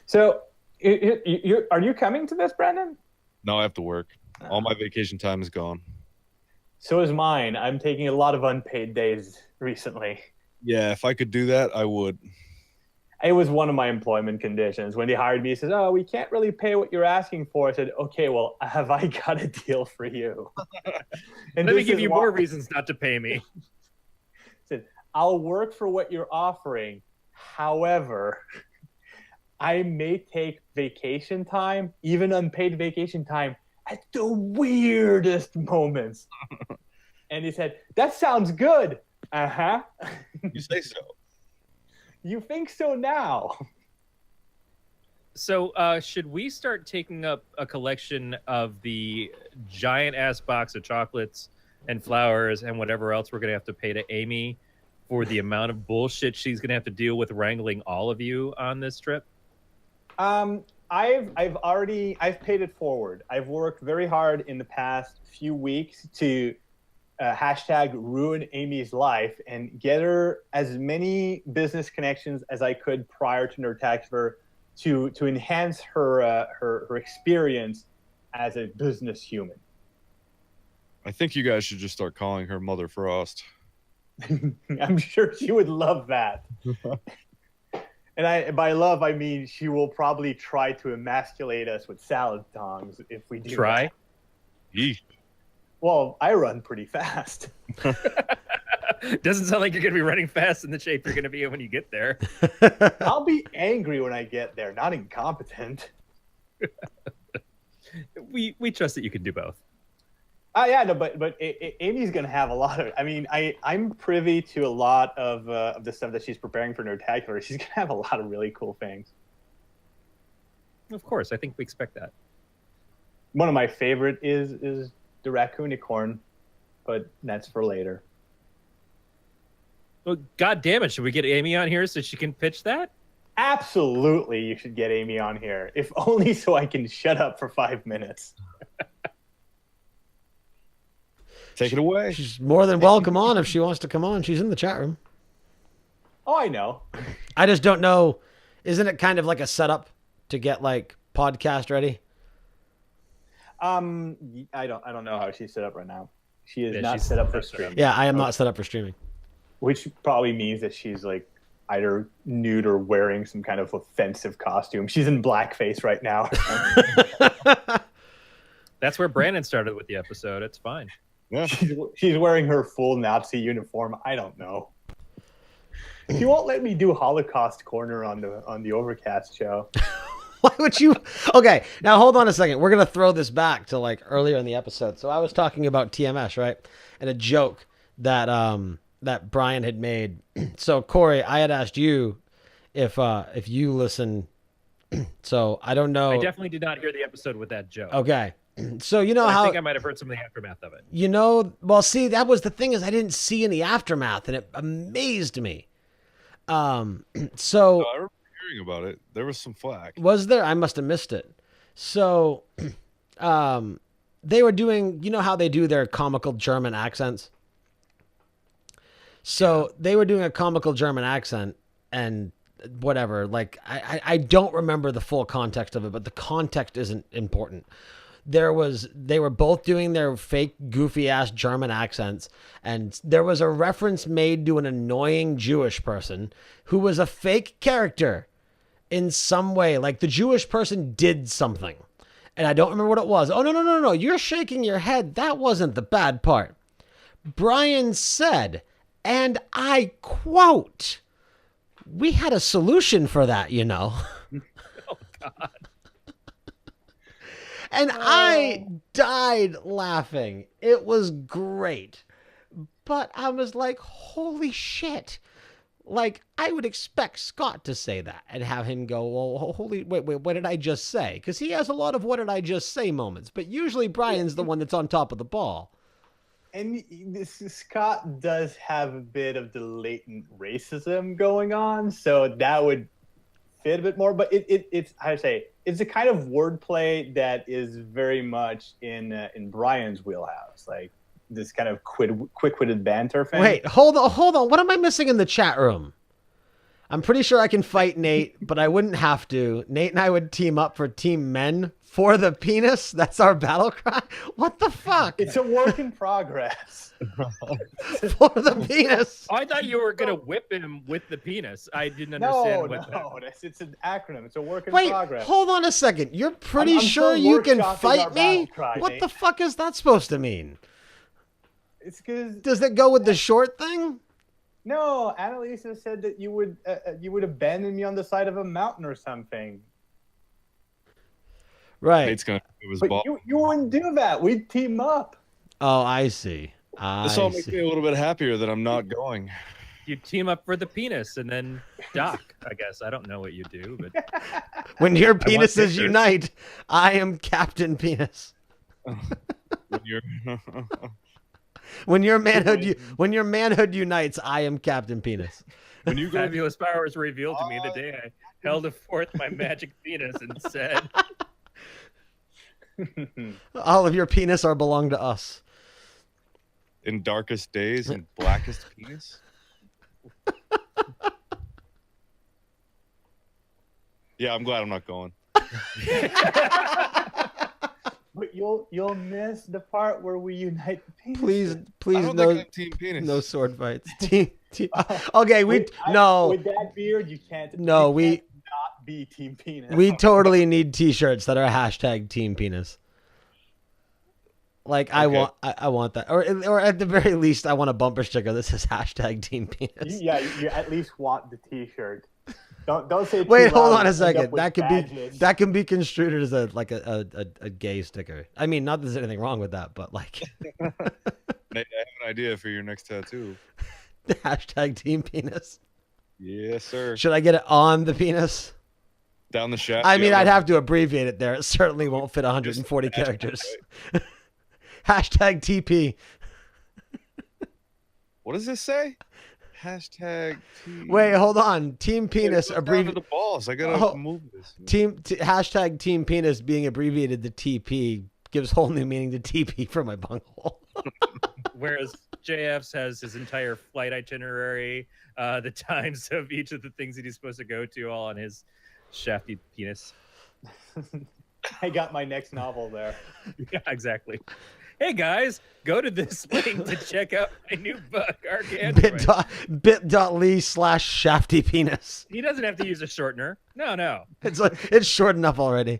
So, are you coming to this, Brendan? No, I have to work. All my vacation time is gone. So is mine. I'm taking a lot of unpaid days recently. Yeah, if I could do that, I would. It was one of my employment conditions. When they hired me, he says, "Oh, we can't really pay what you're asking for." I said, "Okay, well, have I got a deal for you?" And Let me this give is you why- more reasons not to pay me. said, "I'll work for what you're offering. However, I may take vacation time, even unpaid vacation time, at the weirdest moments." And he said, "That sounds good." Uh-huh. You say so. You think so now? So, should we start taking up a collection of the giant ass box of chocolates and flowers and whatever else we're gonna have to pay to Amy for the amount of bullshit she's gonna have to deal with wrangling all of you on this trip? I've paid it forward. I've worked very hard in the past few weeks to hashtag ruin Amy's life and get her as many business connections as I could prior to Nerdtacular to enhance her experience as a business human. I think you guys should just start calling her Mother Frost. I'm sure she would love that. And by love, I mean she will probably try to emasculate us with salad tongs if we do. Try. That. Yeesh. Well, I run pretty fast. Doesn't sound like you're gonna be running fast in the shape you're gonna be in when you get there. I'll be angry when I get there, not incompetent. We trust that you can do both. Yeah, no, but Amy's gonna have a lot of. I mean, I'm privy to a lot of the stuff that she's preparing for Nerdtacular. She's gonna have a lot of really cool things. Of course, I think we expect that. One of my favorite is the raccoonicorn, but that's for later. Well, God damn it! Should we get Amy on here so she can pitch that? Absolutely, you should get Amy on here, if only so I can shut up for 5 minutes. Take it away. She's more than welcome on if she wants to come on. She's in the chat room. Oh, I know. I just don't know. Isn't it kind of like a setup to get like podcast ready? I don't know how she's set up right now. She is Yeah, not she's set up for not set up. streaming. Yeah, I am not set up for streaming. Which probably means that she's like either nude or wearing some kind of offensive costume. She's in blackface right now. That's where Brandon started with the episode. It's fine. Yeah. She's wearing her full Nazi uniform. I don't know. She won't let me do Holocaust Corner on the Overcast show. Why would you? Okay, now hold on a second. We're gonna throw this back to like earlier in the episode. So I was talking about TMS, right? And a joke that that Brian had made. So Corey, I had asked you if you listen. So I don't know. I definitely did not hear the episode with that joke. Okay. So you know I how think I might have heard some of the aftermath of it. you know. Well, see, that was the thing is I didn't see any aftermath, and it amazed me. So I remember hearing about it. There was some flack. was there? I must have missed it. So, they were doing. You know how they do their comical German accents. So they were doing a comical German accent and whatever. Like I don't remember the full context of it, but the context isn't important. They were both doing their fake goofy ass German accents, and there was a reference made to an annoying Jewish person who was a fake character in some way. Like the Jewish person did something, and I don't remember what it was. Oh no! You're shaking your head. That wasn't the bad part. Brian said, and I quote, "We had a solution for that, you know." Oh God. And I died laughing. It was great. But I was like, holy shit. Like, I would expect Scott to say that and have him go, well, wait, what did I just say? Because he has a lot of what did I just say moments. But usually Brian's the one that's on top of the ball. And Scott does have a bit of the latent racism going on, so that would fit a bit more. But it's I say it's a kind of wordplay that is very much in Brian's wheelhouse, like this kind of quick-witted banter thing. Wait, hold on. What am I missing in the chat room? I'm pretty sure I can fight Nate, but I wouldn't have to. Nate and I would team up for Team Men for the penis. That's our battle cry. What the fuck? It's a work in progress. For the penis. Oh, I thought you were gonna whip him with the penis. I didn't understand. It's an acronym. It's a work in Wait, progress. hold on a second. You're pretty I'm sure still you can workshopping our fight me? battle cry, What Nate. the fuck is that supposed to mean? It's because Does it go with the short thing? no, Annalisa said that you would abandon me on the side of a mountain or something. Right. Nate's gonna do his But ball. you wouldn't do that. We'd team up. Oh, I see. This all makes me a little bit happier that I'm not going. You team up for the penis and then dock. I guess I don't know what you do, but When your I want penises pictures. unite, I am Captain Penis. When you're When your manhood unites, I am Captain Penis. when you go fabulous powers were revealed to me the day I held forth my magic penis and said, All of your penis are belong to us. in darkest days and blackest penis. Yeah, I'm glad I'm not going. But you'll miss the part where we unite the penis. Please, I don't no, think I'm team penis. no sword fights. Okay, With that beard, you can't. No, you we- can't not be team penis. we totally need T-shirts that are hashtag Team Penis. Like I Okay. want that, or at the very least, I want a bumper sticker that says hashtag Team Penis. Yeah, you at least want the T-shirt. Don't say. it too Wait, hold loud on a and end up second. with badges. That can be construed as a gay sticker. I mean, not that there's anything wrong with that, but like Nate, I have an idea for your next tattoo. hashtag Team Penis. Yes, sir. Should I get it on the penis? Down the shaft. I mean, yeah, I'd have to abbreviate it there. It certainly won't fit 140 characters. Hashtag TP. What does this say? Hashtag. Wait, hold on. Team Penis Down to abbreviated. the balls. I gotta Oh. move this. Hashtag Team Penis being abbreviated to TP gives whole new meaning to TP for my bunghole. whereas JF's has his entire flight itinerary, the times of each of the things that he's supposed to go to, all on his shafty penis. I got my next novel there. Yeah, exactly. Hey guys, go to this link to check out my new book, Arc Android. bit.ly/shafty penis. He doesn't have to use a shortener. No. It's short enough already.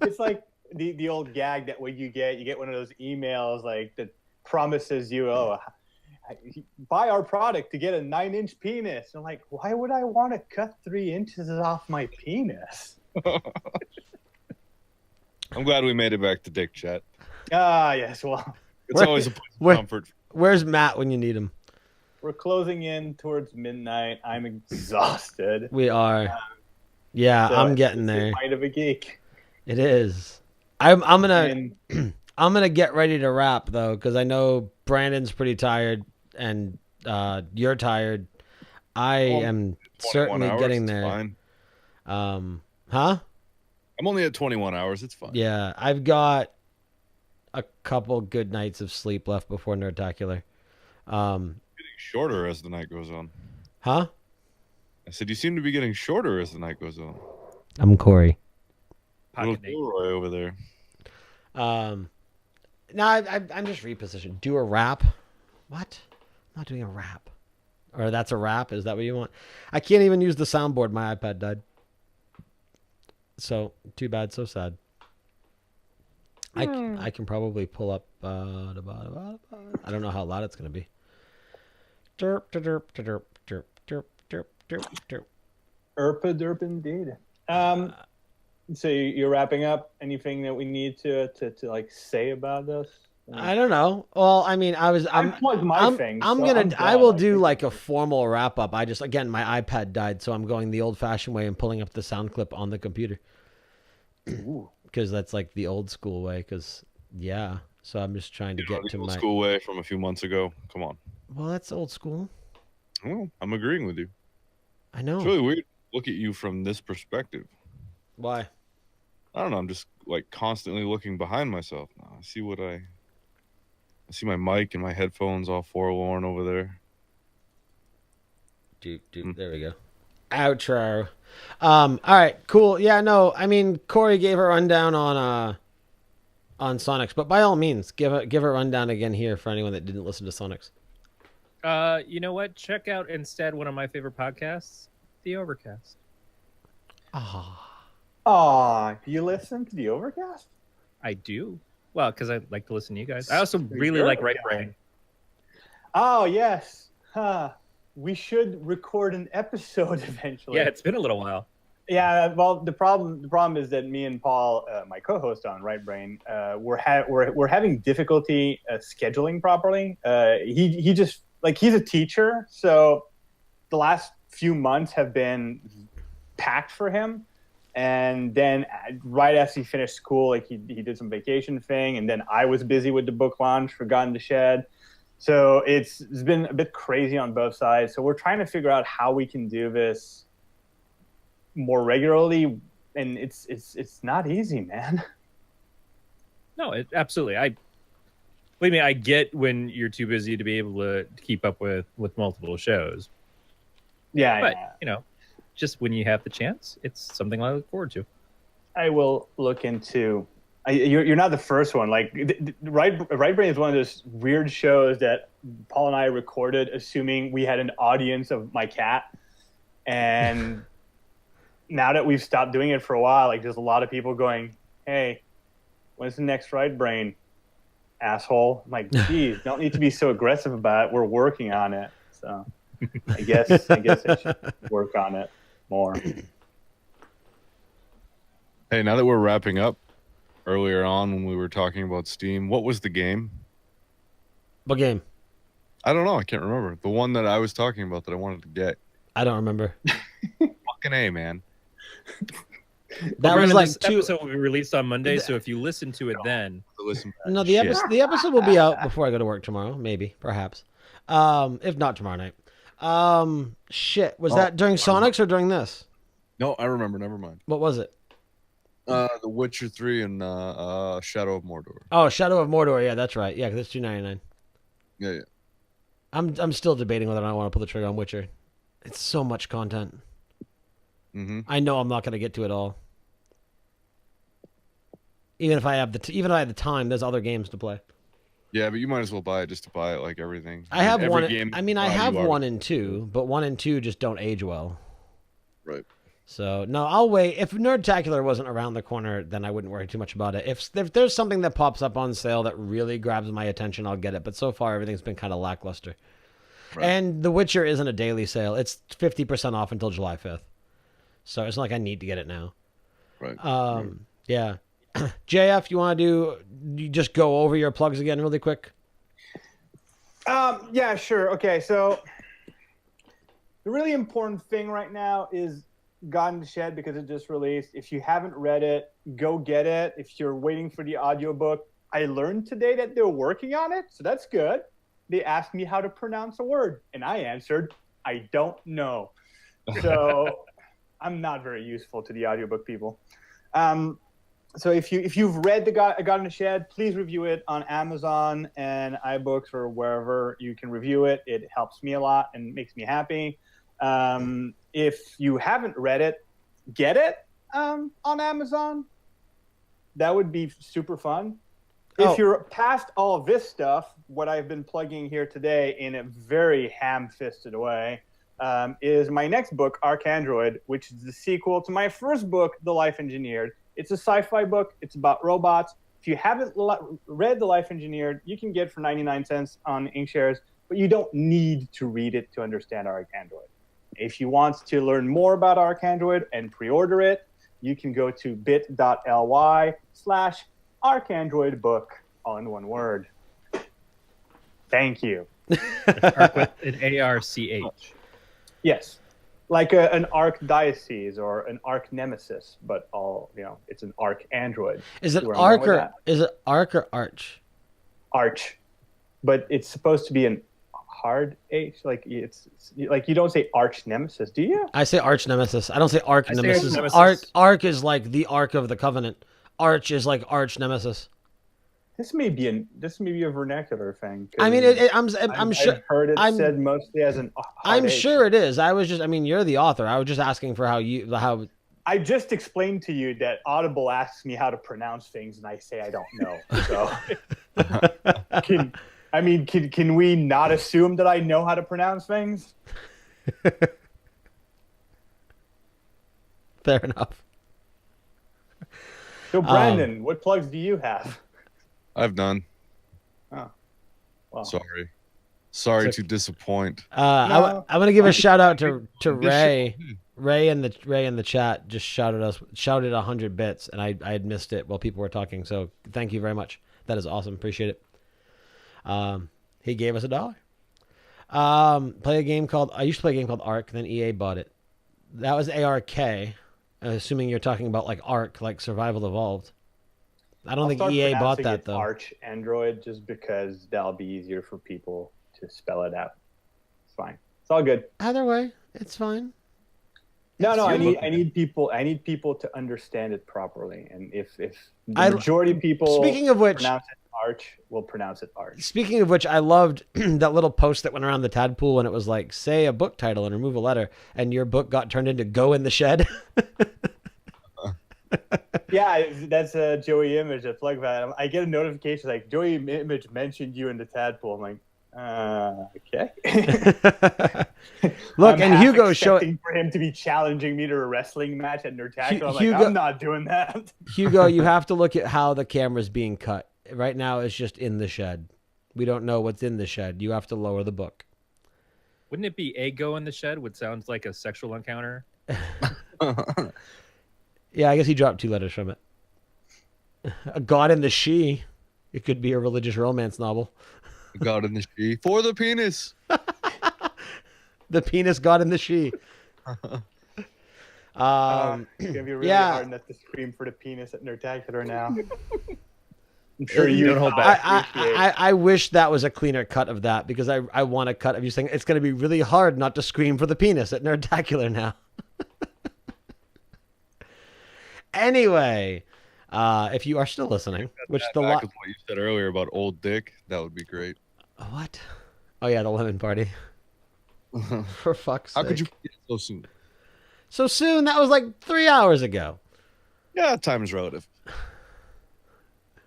It's like the old gag that when you get one of those emails like that promises you, buy our product to get a 9-inch penis. I'm like, why would I want to cut 3 inches off my penis? I'm glad we made it back to Dick Chat. Ah, yes. Well, It's always a place where- of comfort. Where's Matt when you need him? we're closing in towards midnight. I'm exhausted. We are. Yeah, So I'm getting it's there. Mind of a geek. It is. I'm gonna And I'm gonna get ready to wrap though, because I know Brandon's pretty tired and you're tired. I am 21 certainly hours, getting it's there. Fine. Huh? I'm only at 21 hours. It's fine. Yeah, I've got a couple good nights of sleep left before Nerdtacular. Getting shorter as the night goes on. Huh? I said, you seem to be getting shorter as the night goes on. I'm Corey. Little Pocket Nate. Gilroy over there. No, I'm just repositioned. Do a rap? What? I'm not doing a rap. Or that's a rap? Is that what you want? I can't even use the soundboard. My iPad died. So, too bad, so sad. I can probably pull up. I don't know how loud it's going to be. Derp, derp, derp, derp, derp, derp, derp, derp. derp indeed. So you're wrapping up. Anything that we need to like say about this? I don't know. Well, I mean, I plugged my thing. I'm so gonna. I'm I done. will I do think- like a formal wrap up. Again, my iPad died, so I'm going the old-fashioned way and pulling up the sound clip on the computer Ooh. because that's like the old school way. Because yeah, so I'm just trying to You know, get the to old my. school way from a few months ago. Come on. Well, that's old school. Well, I'm agreeing with you. I know. It's really weird to look at you from this perspective. Why? I don't know. I'm just like constantly looking behind myself now. I see my mic and my headphones all forlorn over there. There we go. Outro. All right, cool. Yeah, no, I mean, Corey gave a rundown on Sonics, but by all means, give a rundown again here for anyone that didn't listen to Sonics. You know what? Check out instead one of my favorite podcasts, The Overcast. Do you listen to the Overcast? I do. Well, because I like to listen to you guys. I also really like Right Brain. Oh, yes. We should record an episode eventually. Yeah, it's been a little while. Yeah, well, the problem is that me and Paul, my co-host on Right Brain, we're having difficulty scheduling properly. He just he's a teacher, so the last few months have been packed for him. And then right as he finished school, he did some vacation thing, and then I was busy with the book launch for God in the Shed. So it's been a bit crazy on both sides. So we're trying to figure out how we can do this more regularly, and it's not easy, man. No, absolutely. I get when you're too busy to be able to keep up with multiple shows. Yeah, but just when you have the chance, it's something I look forward to. I will look into. You're not the first one. Right Brain is one of those weird shows that Paul and I recorded, assuming we had an audience of my cat. And now that we've stopped doing it for a while, there's a lot of people going, "Hey, when's the next Right Brain, asshole?" I'm like, geez, don't need to be so aggressive about it. We're working on it. So I guess I should work on it more. Hey, now that we're wrapping up, earlier on when we were talking about Steam, what was the game? What game? I don't know. I can't remember. The one that I was talking about that I wanted to get. I don't remember. Fucking A, man. That was this episode will be released on Monday, so if you listen to it then. No, the episode will be out before I go to work tomorrow, maybe, perhaps. If not tomorrow night. Shit. Was that during Sonics or during this? No, I remember. Never mind. What was it? The Witcher 3 and Shadow of Mordor. Oh, Shadow of Mordor. Yeah, that's right. Yeah, because it's $2.99. Yeah. I'm still debating whether or not I want to pull the trigger on Witcher. It's so much content. Mm-hmm. I know I'm not going to get to it all. Even if I have the time, there's other games to play. Yeah, but you might as well buy it just to buy it like everything. I have every one. Game, I mean, I have 1 and 2, but 1 and 2 just don't age well. Right. So no, I'll wait. If Nerdtacular wasn't around the corner, then I wouldn't worry too much about it. If there's something that pops up on sale that really grabs my attention, I'll get it. But so far, everything's been kind of lackluster. Right. And The Witcher isn't a daily sale. It's 50% off until July 5th. So it's not like I need to get it now. Right. Yeah. JF, you just go over your plugs again really quick? Yeah, sure. Okay, so the really important thing right now is God in the Shed because it just released. If you haven't read it, go get it. If you're waiting for the audiobook, I learned today that they're working on it, so that's good. They asked me how to pronounce a word, and I answered, I don't know. So I'm not very useful to the audiobook people. So if you've read the God in the Shed, please review it on Amazon and iBooks or wherever you can review it. It helps me a lot and makes me happy. If you haven't read it, get it on Amazon. That would be super fun. If you're past all this stuff, what I've been plugging here today in a very ham-fisted way is my next book, ArchAndroid, which is the sequel to my first book, The Life Engineered. It's a sci-fi book. It's about robots. If you haven't read The Life Engineered, you can get it for 99 cents on Inkshares, but you don't need to read it to understand ArchAndroid. If you want to learn more about ArchAndroid and pre-order it, you can go to bit.ly/ArchAndroid book, all in one word. Thank you. Arc with an ARCH. Yes. Like an archdiocese or an arch nemesis, but it's an ArchAndroid. Is it arc or arch? Arch. But it's supposed to be an hard H? Like it's like you don't say arch nemesis, do you? I say arch nemesis. I don't say arch I say nemesis. arch nemesis. Arc is like the Ark of the Covenant. Arch is like arch nemesis. This may be a vernacular thing. 'cause I mean, I'm sure. I've heard it I'm- said mostly as an hard I'm H. sure it is. I mean, you're the author. I was just asking for how. I just explained to you that Audible asks me how to pronounce things, and I say I don't know. So, can we not assume that I know how to pronounce things? Fair enough. So, Brandon, what plugs do you have? I've none. Oh, well, Sorry to disappoint. No. I'm gonna give a shout out to This Ray. show- Ray in the chat just shouted 100 bits, and I had missed it while people were talking. So thank you very much. That is awesome. Appreciate it. He gave us $1. I used to play a game called Ark. Then EA bought it. That was ARK. Assuming you're talking about like Ark, like Survival Evolved. I don't I'll think start EA bought pronouncing that it though. Arch Android, just because that'll be easier for people to spell it out. It's fine. It's all good. Either way, it's fine. No, I your need people to understand it properly, and if the I- majority of people Speaking of which, pronounce it Arch, will pronounce it Arch. I loved that little post that went around the Tadpool when it was like, say a book title and remove a letter, and your book got turned into Go in the Shed. Yeah, that's a Joey Image at Plug That. I get a notification like Joey Image mentioned you in the Tadpool. I'm like, okay. Look, I'm and half Hugo expecting for him to be challenging me to a wrestling match at Nerdtacular. I'm like, Hugo- I'm not doing that. Hugo, you have to look at how the camera's being cut. Right now, it's just in the shed. We don't know what's in the shed. You have to lower the book. Wouldn't it be a go in the shed, which sounds like a sexual encounter? Yeah, I guess he dropped 2 letters from it. A God in the She. It could be a religious romance novel. God in the she for the penis. The penis God in the She. It's gonna be really yeah. hard not to scream for the penis at Nerdtacular now. I'm sure You you don't hold back. I wish that was a cleaner cut of that, because I want a cut of you saying it's going to be really hard not to scream for the penis at Nerdtacular now. Anyway, if you are still listening, which the Back with what you said earlier about old dick, that would be great. what? Oh yeah, the lemon party. For fuck's sake! How could you forget so soon? So soon? That was like 3 hours ago. Yeah, time is relative.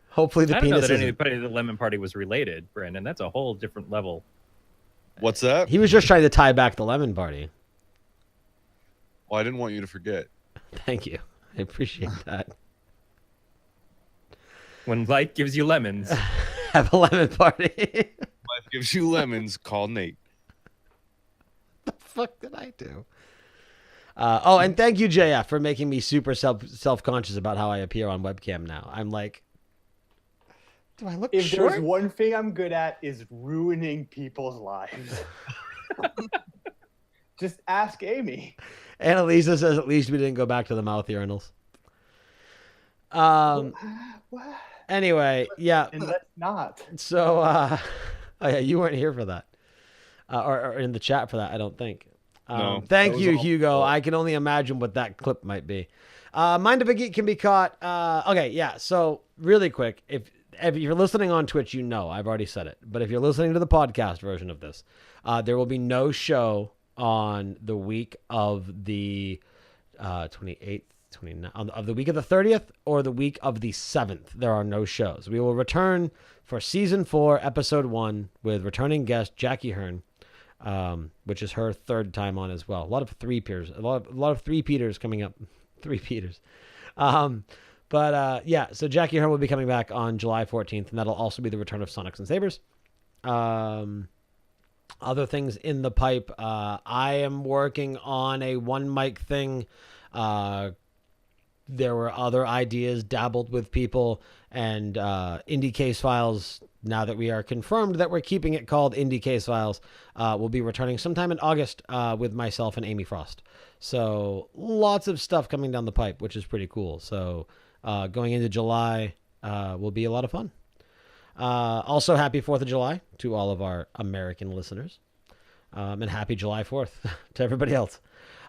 Hopefully the I don't know penis. that Isn't. anybody at the Lemon Party was related, Brandon. That's a whole different level. What's that? He was just trying to tie back the lemon party. Well, I didn't want you to forget. Thank you. I appreciate that. When life gives you lemons, Have a lemon party. Life gives you lemons. Call Nate. The fuck did I do? And thank you, JF, for making me super self-conscious about how I appear on webcam now. I'm like, do I look If short? there's one thing I'm good at is ruining people's lives. Just ask Amy. Annalisa says at least we didn't go back to the mouth urinals. What? Anyway, yeah. And let's not. So, oh yeah, you weren't here for that, or in the chat for that, I don't think. No, Thank that was you, all- Hugo. I can only imagine what that clip might be. Mind of a Geek can be caught. Okay, yeah. So really quick, if you're listening on Twitch, you know I've already said it. But if you're listening to the podcast version of this, there will be no show on the week of the 28th. 29 of the week of the 30th or the week of the 7th. There are no shows. We will return for season 4, episode 1 with returning guest Jackie Hearn, which is her 3rd time on as well. A lot of three-peaters coming up. 3 Peters. Yeah, so Jackie Hearn will be coming back on July 14th, and that'll also be the return of Sonics and Sabers. Other things in the pipe. I am working on a one mic thing. There were other ideas dabbled with people, and Indie Case Files, now that we are confirmed that we're keeping it called Indie Case Files, will be returning sometime in August with myself and Amy Frost. So lots of stuff coming down the pipe, which is pretty cool. So going into July will be a lot of fun. Also, happy 4th of July to all of our American listeners. And happy July 4th to everybody else.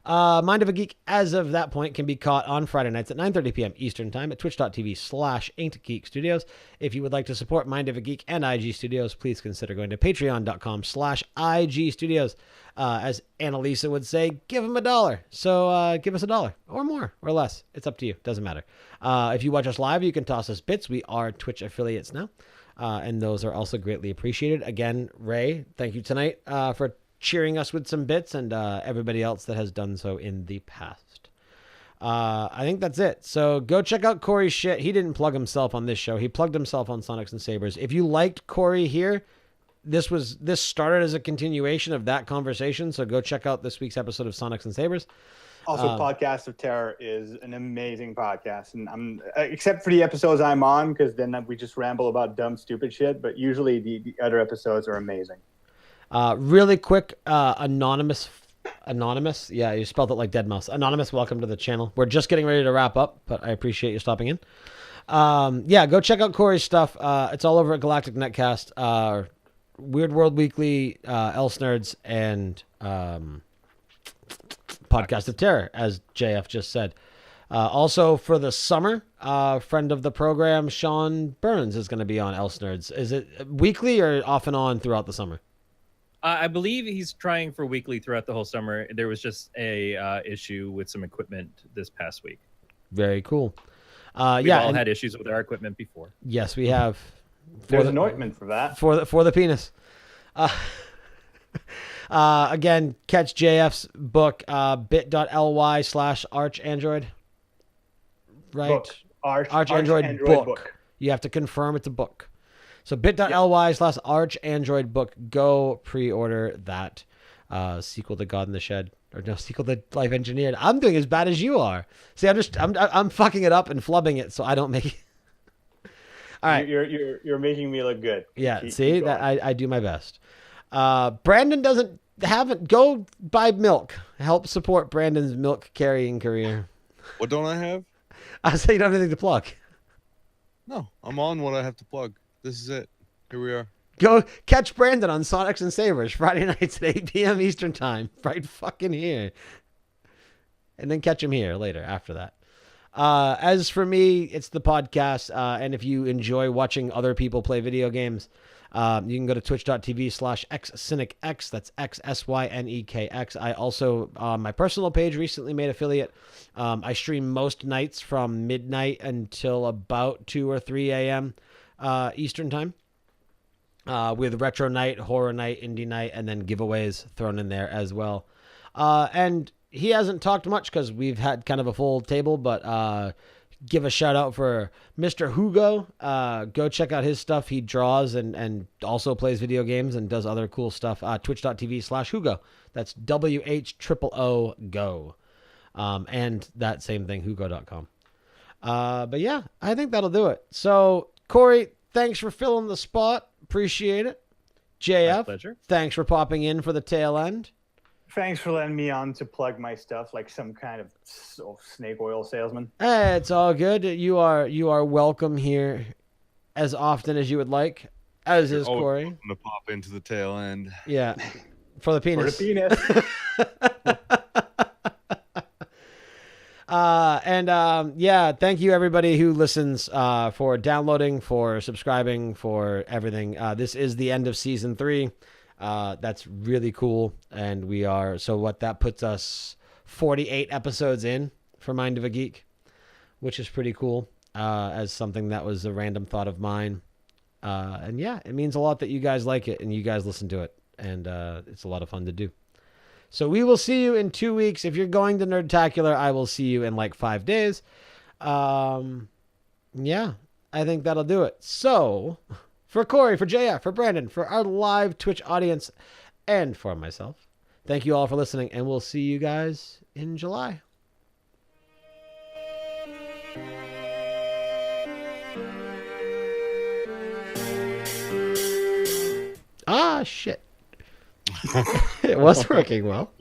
Mind of a Geek, as of that point, can be caught on Friday nights at 9:30 p.m. Eastern Time at twitch.tv/InkGeekStudios. If you would like to support Mind of a Geek and IG Studios, please consider going to patreon.com/IG Studios. As Annalisa would say, give them $1. So give us $1 or more or less. It's up to you. Doesn't matter. If you watch us live, you can toss us bits. We are Twitch affiliates now. And those are also greatly appreciated. Again, Ray, thank you tonight for cheering us with some bits, and everybody else that has done so in the past. I think that's it. So go check out Corey's shit. He didn't plug himself on this show. He plugged himself on Sonics and Sabers. If you liked Corey here, this started as a continuation of that conversation. So go check out this week's episode of Sonics and Sabers. Also, Podcast of Terror is an amazing podcast, and I'm except for the episodes I'm on, because then we just ramble about dumb, stupid shit. But usually the other episodes are amazing. Really quick, Anonymous. Yeah, you spelled it like Dead Mouse. Anonymous, welcome to the channel. We're just getting ready to wrap up, but I appreciate you stopping in. Yeah, go check out Corey's stuff. It's all over at Galactic Netcast, Weird World Weekly, Else Nerds, and Podcast of Terror, as JF just said. Also, for the summer, friend of the program, Sean Burns, is going to be on Else Nerds. Is it weekly or off and on throughout the summer? I believe he's trying for weekly throughout the whole summer. There was just a issue with some equipment this past week. Very cool. We've all had issues with our equipment before. Yes, we have. There's an ointment for that. For the penis. Again, catch JF's book, bit.ly/archandroid. Right? Book. Archandroid book. You have to confirm it's a book. So bit.ly/archandroid book. Go pre-order that sequel to God in the Shed. Or no, sequel to Life Engineered. I'm doing as bad as you are. See, I'm fucking it up and flubbing it so I don't make it. All right. You're making me look good. Yeah, see, that I do my best. Brandon doesn't have it. Go buy milk. Help support Brandon's milk carrying career. What don't I have? I say you don't have anything to plug. No, I'm on what I have to plug. This is it. Here we are. Go catch Brandon on Sonics and Sabers Friday nights at 8 p.m. Eastern Time. Right fucking here. And then catch him here later after that. As for me, it's the podcast. And if you enjoy watching other people play video games, you can go to twitch.tv/xcynicx. That's XSYNEKX. I also, on my personal page, recently made affiliate. I stream most nights from midnight until about 2 or 3 a.m. Eastern Time. With retro night, horror night, indie night, and then giveaways thrown in there as well. And he hasn't talked much because we've had kind of a full table, but give a shout out for Mr. Hugo. Go check out his stuff. He draws and also plays video games and does other cool stuff. Twitch.tv/Hugo. That's WHOO go. And that same thing, Hugo.com. But yeah, I think that'll do it. So, Corey, thanks for filling the spot. Appreciate it. JF, My pleasure. Thanks for popping in for the tail end. Thanks for letting me on to plug my stuff like some kind of snake oil salesman. Hey, it's all good. You are welcome here as often as you would like, as is Corey. I'm going to pop into the tail end. Yeah, for the penis. For the penis. Yeah, thank you everybody who listens for downloading, for subscribing, for everything. This is the end of season 3. That's really cool, and that puts us 48 episodes in for Mind of a Geek, which is pretty cool. As something that was a random thought of mine, and yeah, it means a lot that you guys like it and you guys listen to it, and it's a lot of fun to do. So we will see you in 2 weeks. If you're going to Nerdtacular, I will see you in like 5 days. Yeah, I think that'll do it. So, for Corey, for JF, for Brandon, for our live Twitch audience, and for myself, thank you all for listening, and we'll see you guys in July. Ah, shit. It was working well.